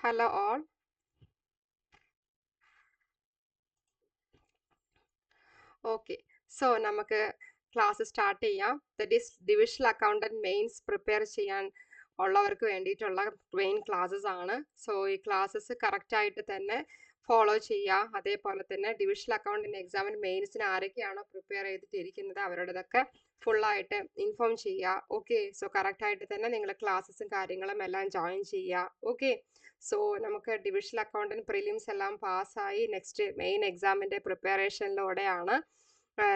Hello all. Okay. So നമുക്ക് class start ചെയ്യാം. That is divisional accountant mains prepare ചെയ്യാൻ ഉള്ളവർക്ക് വേണ്ടിയിട്ടുള്ള മെയിൻ ക്ലാസ്സസ് ആണ്. സോ ഈ ക്ലാസ്സസ് കറക്റ്റായിട്ട് തന്നെ ഫോളോ ചെയ്യുക. അതേപോലെ തന്നെ ഡിവിഷണൽ അക്കൗണ്ടന്റ് എക്സാമിന് മെയിൻസിന് ആരൊക്കെയാണോ പ്രിപ്പയർ ചെയ്തിട്ടിരിക്കുന്നത് അവരോടൊക്കെ ഫുള്ളായിട്ട് ഇൻഫോം ചെയ്യുക. ഓക്കെ. സോ കറക്റ്റായിട്ട് തന്നെ നിങ്ങൾ ക്ലാസ്സസും കാര്യങ്ങളും എല്ലാം ജോയിൻ ചെയ്യുക. ഓക്കെ. സോ നമുക്ക് ഡിവിഷണൽ അക്കൗണ്ടന്റ് പ്രിലിംസ് എല്ലാം പാസ്സായി നെക്സ്റ്റ് മെയിൻ എക്സാമിൻ്റെ പ്രിപ്പറേഷനിലൂടെയാണ്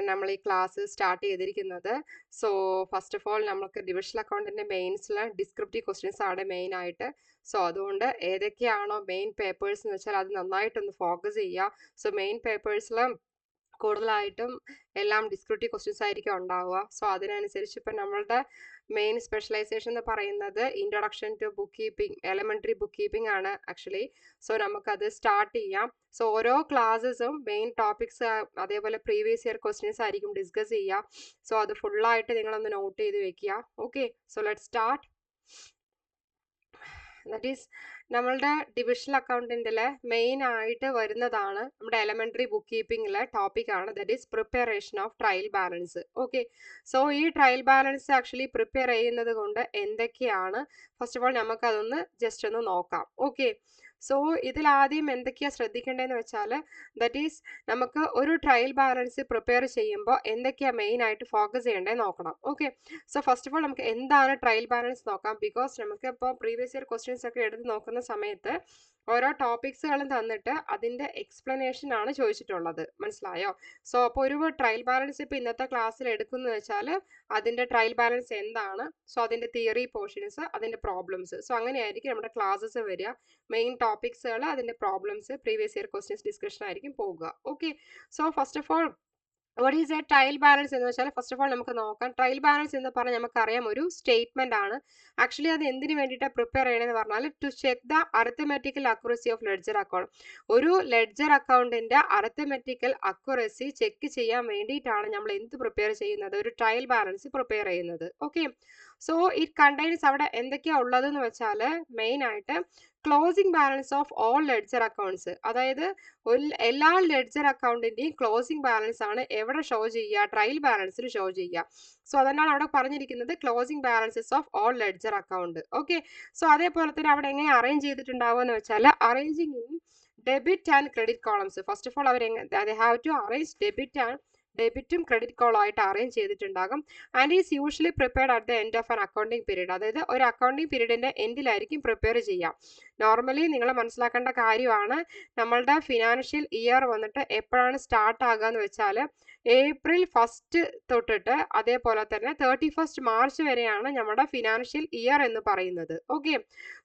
നമ്മൾ ഈ ക്ലാസ് സ്റ്റാർട്ട് ചെയ്തിരിക്കുന്നത്. സോ ഫസ്റ്റ് ഓഫ് ഓൾ നമുക്ക് ഡിവിഷണൽ അക്കൗണ്ടിൻ്റെ മെയിൻസിൽ ഡിസ്ക്രിപ്റ്റീവ് ക്വസ്റ്റ്യൻസ് ആണ് മെയിൻ ആയിട്ട്. സോ അതുകൊണ്ട് ഏതൊക്കെയാണോ മെയിൻ പേപ്പേഴ്സ് എന്ന് വെച്ചാൽ അത് നന്നായിട്ടൊന്ന് ഫോക്കസ് ചെയ്യുക. സോ മെയിൻ പേപ്പേഴ്സിൽ കൂടുതലായിട്ടും എല്ലാം ഡിസ്ക്രിപ്റ്റീവ് ക്വസ്റ്റ്യൻസ് ആയിരിക്കും ഉണ്ടാവുക. സോ അതിനനുസരിച്ച് ഇപ്പം നമ്മളുടെ മെയിൻ സ്പെഷ്യലൈസേഷൻ എന്ന് പറയുന്നത് introduction to bookkeeping, elementary bookkeeping ആണ് ആക്ച്വലി. സോ നമുക്കത് സ്റ്റാർട്ട് ചെയ്യാം. സോ ഓരോ ക്ലാസ്സസും മെയിൻ ടോപ്പിക്സ് അതേപോലെ പ്രീവിയസ് ഇയർ ക്വസ്റ്റ്യൻസ് ആയിരിക്കും ഡിസ്കസ് ചെയ്യുക. സോ അത് ഫുള്ളായിട്ട് നിങ്ങളൊന്ന് നോട്ട് ചെയ്ത് വെക്കുക. Okay. So let start. That is നമ്മളുടെ ഡിവിഷണൽ അക്കൗണ്ടന്റിൽ മെയിൻ ആയിട്ട് വരുന്നതാണ് നമ്മുടെ എലമെൻ്ററി ബുക്ക് കീപ്പിംഗിലെ ടോപ്പിക്കാണ്. That is preparation of trial balance. Okay. So ഈ ട്രയൽ ബാലൻസ് ആക്ച്വലി പ്രിപ്പയർ ചെയ്യുന്നത് കൊണ്ട് എന്തൊക്കെയാണ് ഫസ്റ്റ് ഓഫ് ഓൾ നമുക്കതൊന്ന് ജസ്റ്റ് ഒന്ന് നോക്കാം. ഓക്കെ. സോ ഇതിലാദ്യം എന്തൊക്കെയാണ് ശ്രദ്ധിക്കേണ്ടതെന്ന് വെച്ചാൽ ദറ്റ് ഈസ് നമുക്ക് ഒരു ട്രയൽ ബാലൻസ് പ്രിപ്പയർ ചെയ്യുമ്പോൾ എന്തൊക്കെയാണ് മെയിൻ ആയിട്ട് ഫോക്കസ് ചെയ്യേണ്ടത് നോക്കണം. Okay. So first of all നമുക്ക് എന്താണ് ട്രയൽ ബാലൻസ് നോക്കാം. ബിക്കോസ് നമുക്ക് ഇപ്പോൾ പ്രീവിയസ് ഇയർ ക്വസ്റ്റ്യൻസ് ഒക്കെ എടുത്ത് നോക്കുന്ന സമയത്ത് ഓരോ ടോപ്പിക്സുകളും തന്നിട്ട് അതിൻ്റെ എക്സ്പ്ലനേഷൻ ആണ് ചോദിച്ചിട്ടുള്ളത്. മനസ്സിലായോ? സോ അപ്പോൾ ഒരു ട്രയൽ ബാലൻസ് ഇപ്പോൾ ഇന്നത്തെ ക്ലാസ്സിൽ എടുക്കുന്നത് വെച്ചാൽ അതിൻ്റെ ട്രയൽ ബാലൻസ് എന്താണ്, സോ അതിൻ്റെ തിയറി പോർഷൻസ്, അതിൻ്റെ പ്രോബ്ലംസ്, സോ അങ്ങനെയായിരിക്കും നമ്മുടെ ക്ലാസ്സസ് വരിക. മെയിൻ ടോപ്പിക്സുകൾ, അതിൻ്റെ problems, previous year questions discussion ആയിരിക്കും പോവുക. Okay. So first of all what is A trial balance എന്ന് വെച്ചാൽ ഫസ്റ്റ് ഓഫ് ഓൾ നമുക്ക് നോക്കാം. ട്രയൽ ബാലൻസ് എന്ന് പറഞ്ഞാൽ നമുക്കറിയാം ഒരു സ്റ്റേറ്റ്മെന്റ് ആണ്. ആക്ച്വലി അത് എന്തിനു വേണ്ടിയിട്ട് പ്രിപ്പയർ ചെയ്യണമെന്ന് പറഞ്ഞാൽ to check the arithmetical accuracy of ledger account. ഒരു ലെഡ്ജർ അക്കൗണ്ടിന്റെ അറിത്തമെറ്റിക്കൽ അക്യുറസി ചെക്ക് ചെയ്യാൻ വേണ്ടിയിട്ടാണ് നമ്മൾ എന്ത് പ്രിപ്പയർ ചെയ്യുന്നത്, ഒരു ട്രയൽ ബാലൻസ് പ്രിപ്പയർ ചെയ്യുന്നത്. ഓക്കെ. സോ ഇറ്റ് കണ്ടെയ്ൻസ് അവിടെ എന്തൊക്കെയാണ് ഉള്ളതെന്ന് വെച്ചാൽ മെയിൻ ആയിട്ട് closing balance of all ledger accounts, അതായത് എല്ലാ ലെഡ്ജർ അക്കൗണ്ടിന്റെയും ക്ലോസിംഗ് ബാലൻസ് ആണ് എവിടെ ഷോ ചെയ്യുക, ട്രയൽ ബാലൻസിൽ ഷോ ചെയ്യുക. സോ അതുകൊണ്ടാണ് അവിടെ പറഞ്ഞിരിക്കുന്നത് closing balances of all ledger account. Okay. So അതേപോലെ തന്നെ അവിടെ എങ്ങനെ അറേഞ്ച് ചെയ്തിട്ടുണ്ടാവുക എന്ന് വെച്ചാൽ arranging in debit and credit columns. First of all അവർ ഹാവ് ടു അറേഞ്ച് ഡെബിറ്റും ക്രെഡിറ്റ് കോളും ആയിട്ട് അറേഞ്ച് ചെയ്തിട്ടുണ്ടാകും. And is usually prepared at the end of an accounting period, അതായത് ഒരു അക്കൗണ്ടിങ് പീരീഡിന്റെ എൻഡിലായിരിക്കും പ്രിപ്പയർ ചെയ്യാം. നോർമലി നിങ്ങൾ മനസ്സിലാക്കേണ്ട കാര്യമാണ് നമ്മളുടെ ഫിനാൻഷ്യൽ ഇയർ വന്നിട്ട് എപ്പോഴാണ് സ്റ്റാർട്ട് ആകുക എന്ന് വെച്ചാൽ ഏപ്രിൽ 1 തൊട്ടിട്ട് അതേപോലെ തന്നെ 31 മാർച്ച് വരെയാണ് നമ്മുടെ ഫിനാൻഷ്യൽ ഇയർ എന്ന് പറയുന്നത്. ഓക്കെ.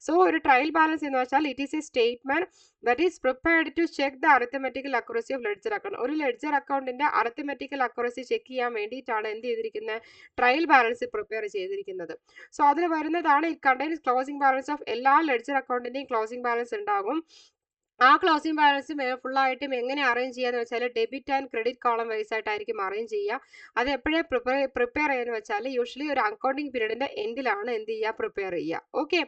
സോ ഒരു ട്രയൽ ബാലൻസ് എന്ന് വെച്ചാൽ it is a statement that is prepared to check the arithmetical accuracy of ledger account. ഒരു ലെഡ്ജർ അക്കൗണ്ടിന്റെ അറിത്തമെറ്റിക്കൽ അക്യുറസി ചെക്ക് ചെയ്യാൻ വേണ്ടിയിട്ടാണ് എന്ത് ചെയ്തിരിക്കുന്നത്, ട്രയൽ ബാലൻസ് പ്രിപ്പയർ ചെയ്തിരിക്കുന്നത്. സോ അതിൽ വരുന്നതാണ് it contains closing balance of എല്ലാ ലെഡ്ജർ അക്കൗണ്ടിന്റെയും ക്ലോസിംഗ് ബാലൻസ് ഉണ്ടാകും. ആ ക്ലോസിംഗ് ബാലൻസ് ഫുള്ളായിട്ടും എങ്ങനെ അറേഞ്ച് ചെയ്യാന്ന് വെച്ചാൽ debit and credit column wise ആയിട്ടായിരിക്കും അറേഞ്ച് ചെയ്യുക. അത് എപ്പോഴേ പ്രിപ്പയർ ചെയ്യാന്ന് വെച്ചാൽ യൂഷ്വലി ഒരു അക്കൗണ്ടിങ് പീരീഡിന്റെ എൻഡിലാണ് എന്ത് ചെയ്യുക, പ്രിപ്പയർ ചെയ്യുക. ഓക്കെ.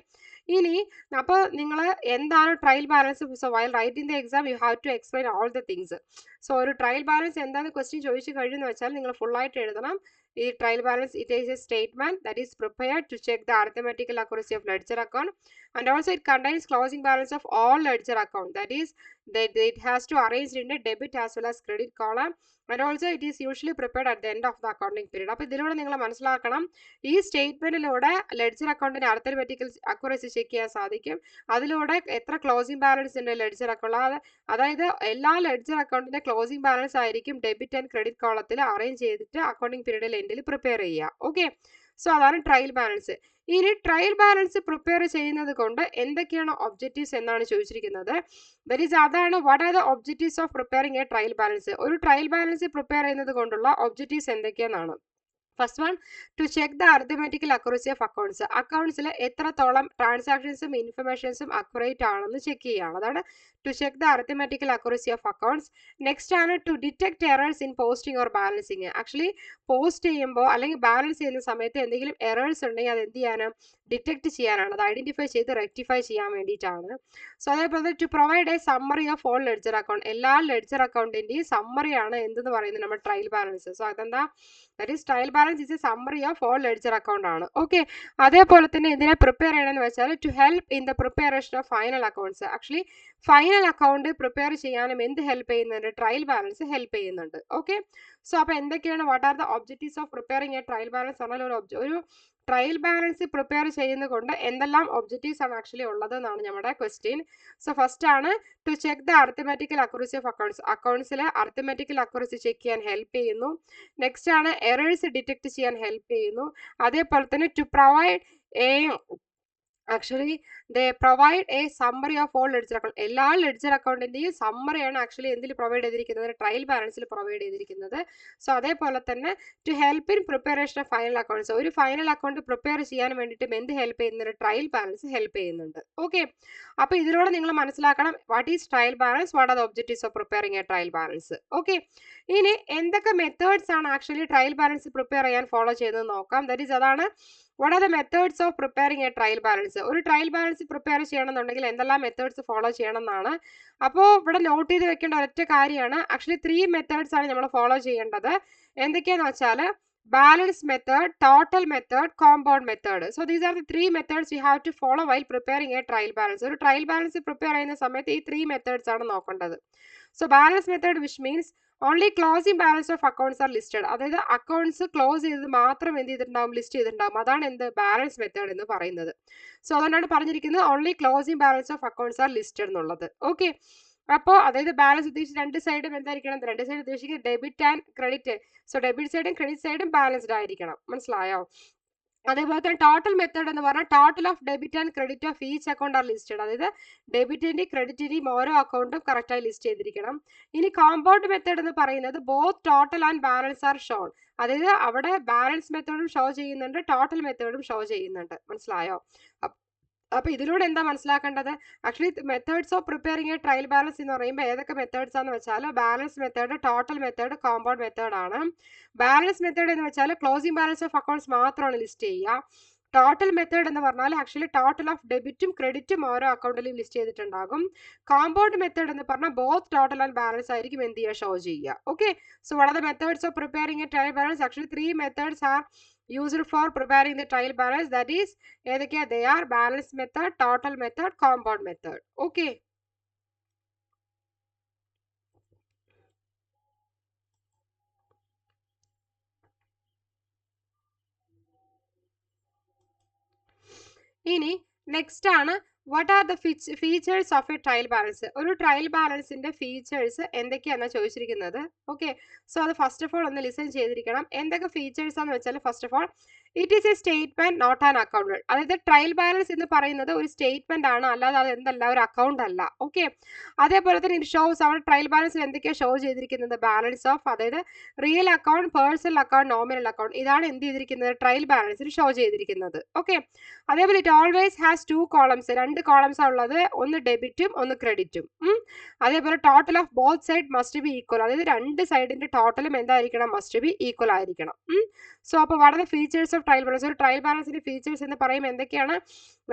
ഇനി അപ്പോൾ നിങ്ങൾ എന്താണ് trial balance, so while writing the exam you have to explain all the things. So ഒരു ട്രയൽ ബാലൻസ് എന്താണെന്ന് ക്വസ്റ്റ്യൻ ചോദിച്ചു കഴിഞ്ഞെന്ന് വെച്ചാൽ നിങ്ങൾ ഫുള്ളായിട്ട് എഴുതണം. ഈ trial balance it is a statement that is prepared to check the arithmetical accuracy of ledger account and also it contains closing balance of all ledger account, that is that it has to arrange in a debit as well as credit column and also it is usually prepared at the end of the accounting period. അപ്പോൾ ഇതിലൂടെ നിങ്ങൾ മനസ്സിലാക്കണം ഈ സ്റ്റേറ്റ്മെന്റിലൂടെ ledger അക്കൗണ്ടിന്റെ arithmetical accuracy check ചെയ്യാൻ സാധിക്കും. അതിലൂടെ എത്ര ക്ലോസിംഗ് ബാലൻസ് ഉണ്ട് ലെഡ്ജർ അക്കൗണ്ട്, അതായത് എല്ലാ ലെഡ്ജർ അക്കൗണ്ടിന്റെ ക്ലോസിംഗ് ബാലൻസ് ആയിരിക്കും ഡെബിറ്റ് ആൻഡ് ക്രെഡിറ്റ് കോളത്തിൽ അറേഞ്ച് ചെയ്തിട്ട് അക്കൗണ്ടിങ് പീരീഡിൽ എൻഡിൽ പ്രിപ്പയർ ചെയ്യുക. ഓക്കെ. സോ അതാണ് ട്രയൽ ബാലൻസ്. ഇനി ട്രയൽ ബാലൻസ് പ്രിപ്പയർ ചെയ്യുന്നത് കൊണ്ട് എന്തൊക്കെയാണ് ഒബ്ജക്റ്റീവ്സ് എന്നാണ് ചോദിച്ചിരിക്കുന്നത്. അതാണ് what are the objectives of preparing a trial balance. ഒരു ട്രയൽ ബാലൻസ് പ്രിപ്പയർ ചെയ്യുന്നത് കൊണ്ടുള്ള ഒബ്ജക്റ്റീവ്സ് എന്തൊക്കെയാണെന്നാണ്. First one, to check the arithmetical accuracy of accounts. അക്കൗണ്ട്സിൽ എത്രത്തോളം ട്രാൻസാക്ഷൻസും ഇൻഫർമേഷൻസും അക്യുറേറ്റ് ആണെന്ന് ചെക്ക് ചെയ്യുകയാണ്. അതാണ് to check the arithmetical accuracy of accounts. Next ആണ് to detect errors in posting or balancing. Actually post ചെയ്യുമ്പോൾ അല്ലെങ്കിൽ ബാലൻസ് ചെയ്യുന്ന സമയത്ത് എന്തെങ്കിലും എറേഴ്സ് ഉണ്ടെങ്കിൽ അത് എന്ത് ചെയ്യാനാണ്, ഡിറ്റക്ട് ചെയ്യാനാണ്, അത് ഐഡന്റിഫൈ ചെയ്ത് റെക്ടിഫൈ ചെയ്യാൻ വേണ്ടിയിട്ടാണ്. സോ അതേപോലെ to provide a summary of all ledger account. എല്ലാ ലെഡ്ജർ അക്കൗണ്ടിന്റെയും സമ്മറിയാണ് എന്തെന്ന് പറയുന്നത് നമ്മുടെ ട്രയൽ ബാലൻസ്. സോ അതെന്താ, that is trial balance is a summary of all ledger account ആണ്. ഓക്കെ, അതേപോലെ തന്നെ ഇതിനെ പ്രിപ്പയർ ചെയ്യണമെന്ന് വെച്ചാൽ to help in the preparation of final accounts. Actually final account prepare ചെയ്യാനും എന്ത് ഹെൽപ്പ് ചെയ്യുന്നുണ്ട്, ട്രയൽ ബാലൻസ് ഹെൽപ്പ് ചെയ്യുന്നുണ്ട്. ഓക്കെ, സോ അപ്പോൾ എന്തൊക്കെയാണ്, what are the objectives of preparing a trial balance പറഞ്ഞാൽ ഒരു ട്രയൽ ബാലൻസ് പ്രിപ്പയർ ചെയ്യുന്നത് കൊണ്ട് എന്തെല്ലാം ഒബ്ജക്റ്റീവ്സ് ആണ് ആക്ച്വലി ഉള്ളത് എന്നാണ് നമ്മുടെ ക്വസ്റ്റ്യൻ. സോ ഫസ്റ്റ് ആണ് to check the arithmetical accuracy of accounts. അക്കൗണ്ട്സിലെ അർഥമെറ്റിക്കൽ അക്യുറസി ചെക്ക് ചെയ്യാൻ ഹെൽപ്പ് ചെയ്യുന്നു. നെക്സ്റ്റ് ആണ് എറേഴ്സ് ഡിറ്റക്ട് ചെയ്യാൻ ഹെൽപ്പ് ചെയ്യുന്നു. അതേപോലെ തന്നെ to provide a actually they provide a summary of all ledger account. എല്ലാ ലെഡ്ജർ അക്കൗണ്ടിന്റെയും സമ്മറിയാണ് ആക്ച്വലി എന്തിൽ പ്രൊവൈഡ് ചെയ്തിരിക്കുന്നത്, ട്രയൽ ബാലൻസിൽ പ്രൊവൈഡ് ചെയ്തിരിക്കുന്നത്. സോ അതേപോലെ തന്നെ to help in preparation of final accounts. ഒരു ഫൈനൽ അക്കൗണ്ട് പ്രിപ്പയർ ചെയ്യാൻ വേണ്ടിയിട്ടും എന്ത് ഹെൽപ്പ് ചെയ്യുന്നുണ്ട്, ട്രയൽ ബാലൻസ് ഹെൽപ്പ് ചെയ്യുന്നുണ്ട്. ഓക്കെ, അപ്പോൾ ഇതിലൂടെ നിങ്ങൾ മനസ്സിലാക്കണം what is trial balance, what are the objectives of preparing a trial balance. Okay, ഇനി എന്തൊക്കെ മെത്തേഡ്സ് ആണ് ആക്ച്വലി ട്രയൽ ബാലൻസ് പ്രിപ്പയർ ചെയ്യാൻ ഫോളോ ചെയ്യുന്നത് നോക്കാം. ദാറ്റ് ഈസ് അതാണ് what are the methods of preparing a trial balance. ഒരു trial balance prepare ചെയ്യണമെന്നുണ്ടെങ്കിൽ എന്തെല്ലാം മെത്തേഡ്സ് ഫോളോ ചെയ്യണം എന്നാണ്. അപ്പോൾ ഇവിടെ നോട്ട് ചെയ്ത് വെക്കേണ്ട ഒരൊറ്റ കാര്യമാണ്, ആക്ച്വലി 3 മെത്തേഡ്സ് ആണ് നമ്മൾ ഫോളോ ചെയ്യേണ്ടത്. എന്തൊക്കെയാണെന്ന് വെച്ചാൽ balance method, total method, compound method. So these are the 3 methods you have to follow while preparing a trial balance. ഒരു ട്രയൽ ബാലൻസ് പ്രിപ്പയർ ചെയ്യുന്ന സമയത്ത് ഈ 3 മെത്തേഡ്സ് ആണ് നോക്കേണ്ടത്. So balance method which means only closing balance of accounts are listed. അതായത് accounts close ചെയ്തത് മാത്രം എന്ത് ചെയ്തിട്ടുണ്ടാവും, ലിസ്റ്റ് ചെയ്തിട്ടുണ്ടാവും. അതാണ് എന്ത്, ബാലൻസ് മെത്തേഡ് എന്ന് പറയുന്നത്. സോ അതുകൊണ്ടാണ് പറഞ്ഞിരിക്കുന്നത് only closing balance of accounts are listed എന്നുള്ളത്. ഓക്കെ, അപ്പോൾ അതായത് ബാലൻസ് ഉദ്ദേശിച്ച് രണ്ട് സൈഡും എന്തായിരിക്കണം, രണ്ട് സൈഡ് ഉദ്ദേശിക്കുന്നത് debit and credit. So debit സൈഡും ക്രെഡിറ്റ് സൈഡും ബാലൻസ്ഡ് ആയിരിക്കണം. മനസ്സിലായോ? അതേപോലെ തന്നെ ടോട്ടൽ മെത്തേഡ് എന്ന് പറഞ്ഞാൽ total of debit and credit of each account R listed. അതായത് ഡെബിറ്റിന്റെയും ക്രെഡിറ്റിന്റെയും ഓരോ അക്കൗണ്ടും കറക്റ്റായി ലിസ്റ്റ് ചെയ്തിരിക്കണം. ഇനി കോമ്പൗണ്ട് മെത്തേഡ് എന്ന് പറയുന്നത് both total and balance are shown. അതായത് അവിടെ ബാലൻസ് മെത്തേഡും ഷോ ചെയ്യുന്നുണ്ട്, ടോട്ടൽ മെത്തേഡും ഷോ ചെയ്യുന്നുണ്ട്. മനസ്സിലായോ? അപ്പോൾ ഇതിലൂടെ എന്താ മനസ്സിലാക്കേണ്ടത്, actually methods of preparing a trial balance എന്ന് പറയുമ്പോൾ ഏതൊക്കെ മെത്തേഡ്സ് ആണെന്ന് വെച്ചാൽ balance method, total method, compound method ആണ്. ബാലൻസ് മെത്തേഡ് എന്ന് വെച്ചാൽ ക്ലോസിംഗ് ബാലൻസ് ഓഫ് അക്കൗണ്ട്സ് മാത്രമാണ് ലിസ്റ്റ് ചെയ്യുക. ടോട്ടൽ മെത്തേഡ് എന്ന് പറഞ്ഞാൽ ആക്ച്വലി ടോട്ടൽ ഓഫ് ഡെബിറ്റും ക്രെഡിറ്റും ഓരോ അക്കൗണ്ടിലും ലിസ്റ്റ് ചെയ്തിട്ടുണ്ടാകും. കോമ്പൗണ്ട് മെത്തേഡ് എന്ന് പറഞ്ഞാൽ ബോത്ത് ടോട്ടൽ ആൻഡ് ബാലൻസ് ആയിരിക്കും എന്ത് ചെയ്യുക, ഷോ ചെയ്യുക. Okay, so what are the methods of preparing a trial balance. Actually 3 methods R used for preparing the trial balance, that is ഏതൊക്കെയാ, they are balance method, total method, compound method. Okay, ഇനി next ആണ് what are the features of a trial balance. ഒരു trial ബാലൻസിന്റെ features എന്തൊക്കെയാണെന്ന് ചോദിച്ചിരിക്കുന്നത്. Okay, so അത് first of all ഒന്ന് listen ചെയ്തിരിക്കണം. എന്തൊക്കെ ഫീച്ചേഴ്സ് ആണെന്ന് വെച്ചാൽ first of all it is a statement not an account. അതായത് ട്രയൽ ബാലൻസ് എന്ന് പറയുന്നത് ഒരു സ്റ്റേറ്റ്മെന്റ് ആണ്, അല്ലാതെ അത് എന്തല്ല, ഒരു അക്കൗണ്ട് അല്ല. ഓക്കെ, അതേപോലെ തന്നെ ഇറ്റ് ഷോസ് അവിടെ ട്രയൽ ബാലൻസിൽ എന്തൊക്കെയാണ് ഷോ ചെയ്തിരിക്കുന്നത്, ബാലൻസ് ഓഫ്, അതായത് real account, personal account, nominal account. ഇതാണ് എന്ത് ചെയ്തിരിക്കുന്നത്, ട്രയൽ ബാലൻസിൽ ഷോ ചെയ്തിരിക്കുന്നത്. ഓക്കെ, അതേപോലെ it always has 2 columns, 2 columns ഉള്ളത്, ഒന്ന് ഡെബിറ്റും ഒന്ന് ക്രെഡിറ്റും. അതേപോലെ total of both side must be equal. അതായത് രണ്ട് സൈഡിന്റെ ടോട്ടലും എന്തായിരിക്കണം, മസ്റ്റ് ബി ഈക്വൽ ആയിരിക്കണം. സോ അപ്പോൾ what are the features of trial balance. ഒരു ട്രയൽ ബാലൻസിന്റെ ഫീച്ചേഴ്സ് എന്ന് പറയുമ്പോൾ എന്തൊക്കെയാണ്,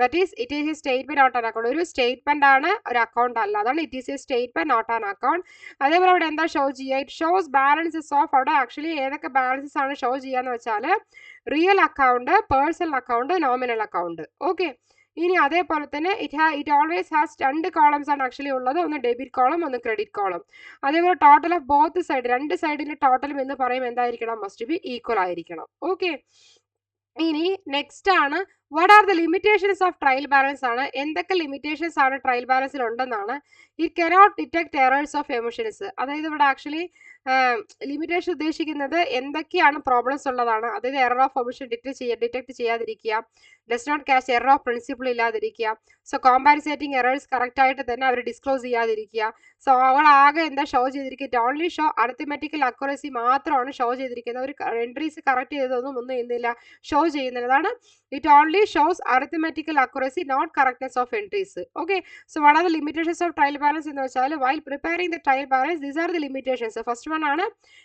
that is it is a statement not an account. ഒരു സ്റ്റേറ്റ്മെന്റ് ആണ്, ഒരു അക്കൗണ്ട് അല്ല. അതാണ് it is a statement not an account. അതേപോലെ അവിടെ എന്താ ഷോ ചെയ്യുക, ഇറ്റ് ഷോസ് ബാലൻസസ് ഓഫ്. അവിടെ ആക്ച്വലി ഏതൊക്കെ ബാലൻസസ് ആണ് ഷോ ചെയ്യാന്ന് വെച്ചാൽ real account, personal account, nominal account. Okay, ഇനി അതേപോലെ തന്നെ ഇറ്റ് ഓൾവേസ് ഹാസ് 2 കോളംസ് ആണ് ആക്ച്വലി ഉള്ളത്, ഒന്ന് ഡെബിറ്റ് കോളം, ഒന്ന് ക്രെഡിറ്റ് കോളം. അതേപോലെ ടോട്ടൽ ഓഫ് ബോത്ത് സൈഡ്, രണ്ട് സൈഡിന്റെ ടോട്ടലും എന്ന് പറയുമ്പോൾ എന്തായിരിക്കണം, മസ്റ്റ് ബി ഈക്വൽ ആയിരിക്കണം. ഓക്കെ, ഇനി നെക്സ്റ്റ് ആണ് what are the limitations of trial balance ആണ്, എന്തൊക്കെ ലിമിറ്റേഷൻസ് ആണ് ട്രയൽ ബാലൻസിൽ ഉണ്ടെന്നാണ്. It cannot detect errors of omissions. അതായത് ഇവിടെ ആക്ച്വലി ലിമിറ്റേഷൻ ഉദ്ദേശിക്കുന്നത് എന്തൊക്കെയാണ് പ്രോബ്ലംസ് ഉള്ളതാണ്. അതായത് എറർ ഓഫ് ഒമിഷൻ ഡിറ്റക്ട് ചെയ്യാതിരിക്കുക, does not catch error of principle ഇല്ലാതിരിക്കുക, സോ കോമ്പാൻസേറ്റിംഗ് എറേഴ്സ് കറക്റ്റ് ആയിട്ട് തന്നെ അവർ ഡിസ്ക്ലോസ് ചെയ്യാതിരിക്കുക. സോ അവൾ ആകെ എന്താ ഷോ ചെയ്തിരിക്കുന്നത്, ഓൺലി ഷോ അരിത്മെറ്റിക്കൽ അക്യുറസി മാത്രമാണ് ഷോ ചെയ്തിരിക്കുന്നത്. ഒരു എൻട്രീസ് കറക്റ്റ് ചെയ്തതൊന്നും ഒന്നും ചെയ്യുന്നില്ല, ഷോ ചെയ്യുന്നില്ല. അതാണ് it only shows arithmetical accuracy, not correctness of entries. Okay, so what are the limitations of trial balance എന്ന് വെച്ചാൽ while preparing the trial balance these are the limitations. First one ആണ്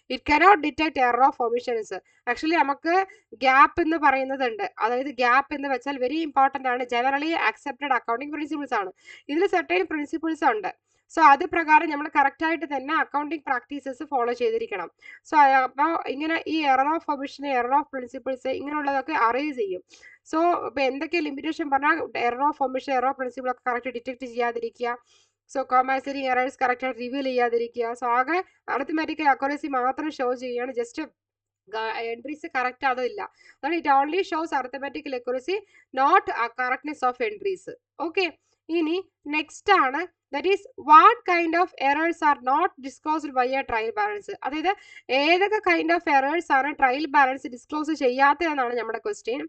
it cannot detect error of omissions. Actually നമുക്ക് GAAP എന്ന് പറയുന്നതുണ്ട്. അതായത് GAAP എന്ന് വെച്ചാൽ very important ആണ്, ജനറലി അക്സെപ്റ്റഡ് അക്കൗണ്ടിങ് പ്രിൻസിപ്പിൾസ് ആണ്. ഇതിൽ സെർട്ടൈൻ പ്രിൻസിപ്പിൾസ് ഉണ്ട്. സോ അത് പ്രകാരം നമ്മൾ കറക്റ്റ് ആയിട്ട് തന്നെ അക്കൗണ്ടിങ് പ്രാക്ടീസസ് ഫോളോ ചെയ്തിരിക്കണം. സോ അപ്പോൾ ഇങ്ങനെ ഈ error of omission, error of principles ഇങ്ങനെയുള്ളതൊക്കെ അറേഞ്ച് ചെയ്യും. സോ ഇപ്പോൾ എന്തൊക്കെ ലിമിറ്റേഷൻ പറഞ്ഞാൽ error of omission, error of principle ഒക്കെ കറക്റ്റ് ഡിറ്റക്ട് ചെയ്യാതിരിക്കുക. സോ കോമ്പാൻസേറ്റിംഗ് എറേഴ്സ് കറക്റ്റായിട്ട് റിവീൽ ചെയ്യാതിരിക്കുക. സോ ആകെ അരിത്മെറ്റിക്കൽ അക്യുറസി മാത്രം ഷോ ചെയ്യുകയാണ്, ജസ്റ്റ് എൻട്രീസ് കറക്റ്റ് അതില്ല. അതാണ് it only shows arithmetical accuracy, not correctness of entries. Okay, ഇനി നെക്സ്റ്റ് ആണ് that is what kind of errors are not disclosed by a trial balance. അതായത് ഏതൊക്കെ kind of errors ആണ് trial balance disclose ചെയ്യാത്തതെന്നാണ് നമ്മുടെ question.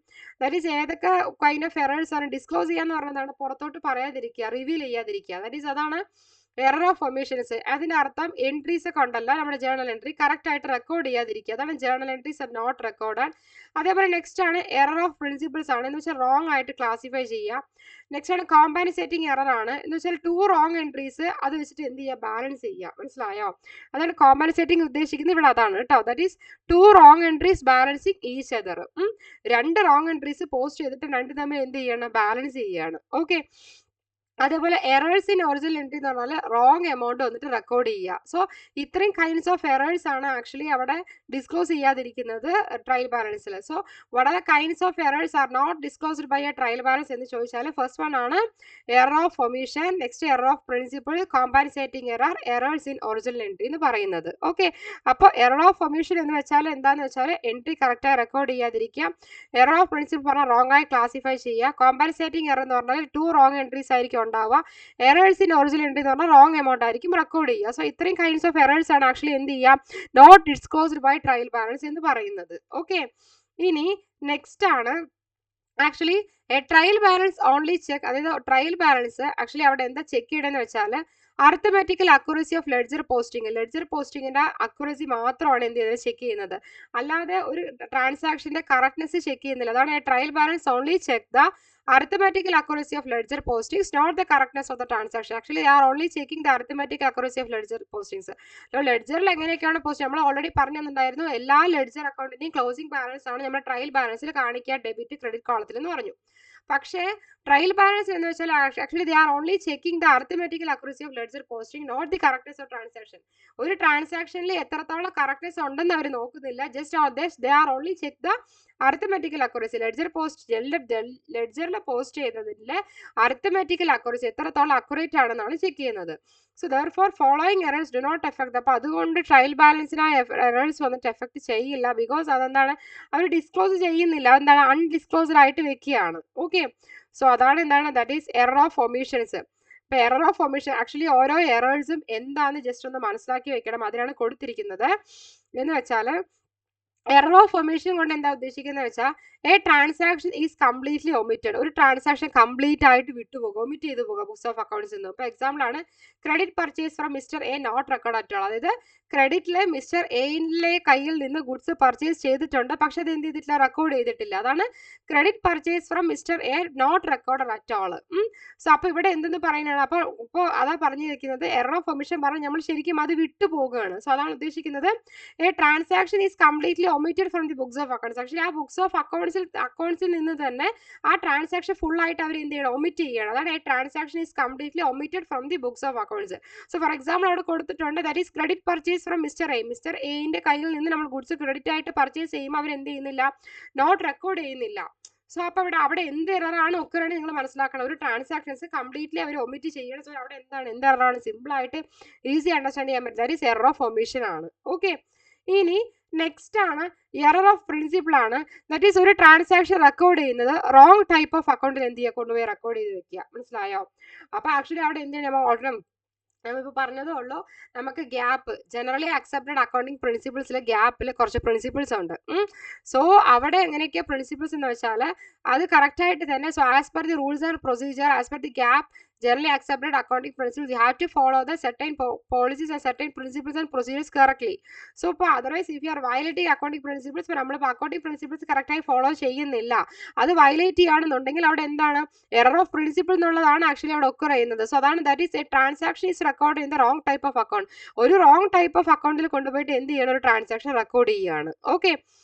That is ഏതൊക്കെ kind of errors ആണ് disclose ചെയ്യാന്ന് പറയുന്നതാണ് പുറത്തോട്ട് പറയാതിരിക്കുക, റിവീൽ ചെയ്യാതിരിക്കുക. ദാറ്റ് ഈസ് അതാണ് എറർ ഓഫ് ഒമിഷൻസ്. അതിന്റെ അർത്ഥം എൻട്രീസ് ഒക്കെ ഉണ്ടല്ലോ നമ്മുടെ ജേർണൽ എൻട്രി കറക്റ്റ് ആയിട്ട് റെക്കോർഡ് ചെയ്യാതിരിക്കുക, അതാണ് journal entries are not record. അതേപോലെ നെക്സ്റ്റ് ആണ് എറർ ഓഫ് പ്രിൻസിപ്പിൾസ് ആണ്, എന്ന് വെച്ചാൽ റോങ് ആയിട്ട് ക്ലാസിഫൈ ചെയ്യുക. നെക്സ്റ്റ് ആണ് കോമ്പാൻസേറ്റിംഗ് എറർ ആണ്, എന്ന് വെച്ചാൽ 2 റോങ് എൻട്രീസ് അത് വെച്ചിട്ട് എന്ത് ചെയ്യുക, ബാലൻസ് ചെയ്യുക. മനസ്സിലായോ? അതാണ് കോമ്പാൻസേറ്റിംഗ് ഉദ്ദേശിക്കുന്നത് ഇവിടെ, അതാണ് കേട്ടോ. That is 2 wrong entries balancing each other. 2 wrong entries post ചെയ്തിട്ട് 2 തമ്മിൽ എന്ത് ചെയ്യണം, ബാലൻസ് ചെയ്യുകയാണ്. ഓക്കെ, അതേപോലെ എറേഴ്സ് ഇൻ ഒറിജിനൽ എൻട്രി എന്ന് പറഞ്ഞാൽ റോങ് എമൗണ്ട് വന്നിട്ട് റെക്കോർഡ് ചെയ്യുക. സോ ഇത്രയും കൈൻഡ്സ് ഓഫ് എറേഴ്സ് ആണ് ആക്ച്വലി അവിടെ ഡിസ്ക്ലോസ് ചെയ്യാതിരിക്കുന്നത് ട്രയൽ ബാലൻസിൽ. So what are the kinds of errors are not disclosed by a trial balance എന്ന് ചോദിച്ചാൽ ഫസ്റ്റ് വൺ ആണ് error of omission, next error of principle, compensating error, errors in original entry എന്ന് പറയുന്നത്. Okay, അപ്പോൾ error of omission എന്ന് വെച്ചാൽ എന്താണെന്ന് വെച്ചാൽ എൻട്രി കറക്റ്റായി റെക്കോർഡ് ചെയ്യാതിരിക്കുക. എറർ ഓഫ് പ്രിൻസിപ്പിൾ പറഞ്ഞാൽ റോങ് ആയി ക്ലാസിഫൈ ചെയ്യുക. കോമ്പാൻസേറ്റിംഗ് എറർ എന്ന് പറഞ്ഞാൽ 2 റോങ് എൻട്രീസ് ആയിരിക്കും ഉണ്ടാവുക. എറേഴ്സ് ഇൻ ഒറിജിനൽ എൻട്രി എന്ന് പറഞ്ഞാൽ റോങ് എമൗണ്ട് ആയിരിക്കും റെക്കോർഡ് ചെയ്യുക. സോ ഇത്രയും കൈൻഡ്സ് ഓഫ് എറേഴ്സ് ആണ് ആക്ച്വലി എന്ത് ചെയ്യുക, not disclosed by trial balance എന്ന് പറയുന്നത്. ഓക്കെ, ഇനി നെക്സ്റ്റ് ആണ് actually a trial balance only check. അതായത് ട്രയൽ ബാലൻസ് ആക്ച്വലി അവിടെ എന്താ ചെക്ക് ചെയ്യണമെന്ന് വെച്ചാൽ arithmetical accuracy of ledger posting. Ledger പോസ്റ്റിങ്ങിന്റെ അക്യുറസി മാത്രമാണ് എന്ത് ചെയ്യുന്നത്, ചെക്ക് ചെയ്യുന്നത്. അല്ലാതെ ഒരു ട്രാൻസാക്ഷന്റെ കറക്റ്റ്നെസ് ചെക്ക് ചെയ്യുന്നില്ല. അതാണ് trial balance only check the arithmetical accuracy of ledger postings, not the correctness of the transaction. Actually they are only checking the arithmetic accuracy of ledger postings. So ledgerൽ എങ്ങനെയൊക്കെയാണ് post, നമ്മൾ already പറഞ്ഞു തന്നിട്ടുണ്ടായിരുന്നു, എല്ലാ ledger അക്കൗണ്ടിന്റെയും closing balance ആണ് നമ്മൾ trial ബാലൻസിൽ കാണിക്കുക debit credit കോളത്തിൽ എന്ന് പറഞ്ഞു. പക്ഷേ ട്രയൽ ബാലൻസ് എന്ന് വെച്ചാൽ actually they are only checking the arithmetical accuracy of ledger posting, not the correctness of transaction. ഒരു ട്രാൻസാക്ഷനിൽ എത്രത്തോളം കറക്റ്റ്നെസ് ഉണ്ടെന്ന് അവർ നോക്കുന്നില്ല, just they are only check the arithmetical accuracy. ലെഡ്ജറിൽ പോസ്റ്റ് ചെയ്തതിലെ അരിത്മെറ്റിക്കൽ അക്യുറസി എത്രത്തോളം അക്യുറേറ്റ് ആണെന്നാണ് ചെക്ക് ചെയ്യുന്നത്. So therefore following errors do not effect. അപ്പോൾ അതുകൊണ്ട് ട്രയൽ ബാലൻസിനായ എറേഴ്സ് വന്നിട്ട് എഫക്ട് ചെയ്യില്ല. ബിക്കോസ് അതെന്താണ്, അവർ ഡിസ്ക്ലോസ് ചെയ്യുന്നില്ല, എന്താണ് അൺഡിസ്ക്ലോസ്ഡ് ആയിട്ട് വെക്കുകയാണ്. ഓക്കെ, സോ അതാണ് എന്താണ്, that is error of omissions. ഇപ്പൊ എറർ ഓഫ് ഒമിഷൻ ആക്ച്വലി ഓരോ എറേഴ്സും എന്താണെന്ന് ജസ്റ്റ് ഒന്ന് മനസ്സിലാക്കി വെക്കണം, അതിനാണ് കൊടുത്തിരിക്കുന്നത്. എന്ന് വെച്ചാൽ എറർ ഓഫ് ഒമിഷൻ കൊണ്ട് എന്താ ഉദ്ദേശിക്കുന്നത് വെച്ചാൽ A transaction is completely omitted. ഒരു ട്രാൻസാക്ഷൻ കംപ്ലീറ്റ് ആയിട്ട് വിട്ടുപോകും, ഒമിറ്റ് ചെയ്തു പോകുക ബുക്സ് ഓഫ് അക്കൗണ്ട്സ് നിന്ന്. ഇപ്പോൾ എക്സാമ്പിൾ ആണ് credit purchase from mister A not record at all. അതായത് ക്രെഡിറ്റിലെ മിസ്റ്റർ എയിലെ കയ്യിൽ നിന്ന് ഗുഡ്സ് പർച്ചേസ് ചെയ്തിട്ടുണ്ട്, പക്ഷെ അത് എന്ത് ചെയ്തിട്ടില്ല, റെക്കോർഡ് ചെയ്തിട്ടില്ല. അതാണ് credit purchase from mister A not record at all. So അപ്പോൾ ഇവിടെ എന്തെന്ന് പറയുന്നതാണ്, അപ്പോൾ ഇപ്പോൾ അതാ പറഞ്ഞിരിക്കുന്നത് എറർ ഓഫ് ഒമിഷൻ പറഞ്ഞാൽ നമ്മൾ ശരിക്കും അത് വിട്ടു പോകുകയാണ്. സോ അതാണ് ഉദ്ദേശിക്കുന്നത് A transaction is completely omitted from the books of accounts. Actually ആ ബുക്സ് ഓഫ് അക്കൗണ്ട്സിൽ നിന്ന് തന്നെ ആ ട്രാൻസാക്ഷൻ ഫുൾ ആയിട്ട് അവർ എന്ത് ചെയ്യണം, ഒമിറ്റ് ചെയ്യണം. അതാണ് A transaction is completely omitted from the books of accounts. So for example അവിടെ കൊടുത്തിട്ടുണ്ട് that is credit purchase from mister A. Mister എന്റെ കയ്യിൽ നിന്ന് നമ്മൾ ഗുഡ്സ് ക്രെഡിറ്റ് ആയിട്ട് പർച്ചേസ് ചെയ്യുമ്പോൾ അവർ എന്ത് ചെയ്യുന്നില്ല, നോട്ട് റെക്കോർഡ് ചെയ്യുന്നില്ല. സോ അപ്പോൾ അവിടെ എന്ത് എററാണ് ഒക്കറാണ് നിങ്ങൾ മനസ്സിലാക്കണം. ഒരു ട്രാൻസാക്ഷൻസ് കംപ്ലീറ്റ്ലി അവർ ഒമിറ്റ് ചെയ്യണം. സോ അവിടെ എന്ത് എററാണ്, സിമ്പിൾ ആയിട്ട് ഈസി അണ്ടർസ്റ്റാൻഡ് ചെയ്യാൻ പറ്റും. That is error of omission ആണ്. ഓക്കെ, ഇനി നെക്സ്റ്റ് ആണ് എറർ ഓഫ് പ്രിൻസിപ്പിൾ ആണ്. ദാറ്റ് ഈസ് ഒരു ട്രാൻസാക്ഷൻ റെക്കോർഡ് ചെയ്യുന്നത് റോങ് ടൈപ്പ് ഓഫ് അക്കൗണ്ടിൽ എന്ത് ചെയ്യുക, കൊണ്ടുപോയി റെക്കോർഡ് ചെയ്ത് വെക്കുക. മനസ്സിലായോ? അപ്പൊ ആക്ച്വലി അവിടെ എന്ത് ചെയ്യണം, ഓർഡർ നമ്മളിപ്പോൾ പറഞ്ഞതേ ഉള്ളൂ, നമുക്ക് ഗ്യാപ്പ് ജനറലി അക്സെപ്റ്റഡ് അക്കൗണ്ടിങ് പ്രിൻസിപ്പിൾസിൽ ഗ്യാപ്പിൽ കുറച്ച് പ്രിൻസിപ്പിൾസ് ഉണ്ട്. സോ അവിടെ എങ്ങനെയൊക്കെയാണ് പ്രിൻസിപ്പിൾസ് എന്ന് വെച്ചാൽ അത് കറക്റ്റായിട്ട് തന്നെ, so as per the rules and procedure, as per the gap generally accepted accounting principles, you have to follow the certain policies and certain principles and procedures correctly. So otherwise if you are violating accounting principles, നമ്മളിപ്പോൾ accounting principles കറക്റ്റായി follow ചെയ്യുന്നില്ല, അത് violate ചെയ്യുകയാണെന്നുണ്ടെങ്കിൽ അവിടെ എന്താണ്, error of principle എന്നുള്ളതാണ് actually അവിടെ occur ചെയ്യുന്നത്. സോ അതാണ് that is A transaction is record in the wrong type of account. ഒരു റോങ് ടൈപ്പ് ഓഫ് അക്കൗണ്ടിൽ കൊണ്ടുപോയിട്ട് എന്ത് ചെയ്യണം, ഒരു ട്രാൻസാക്ഷൻ റെക്കോർഡ് ചെയ്യുകയാണ്. ഓക്കെ,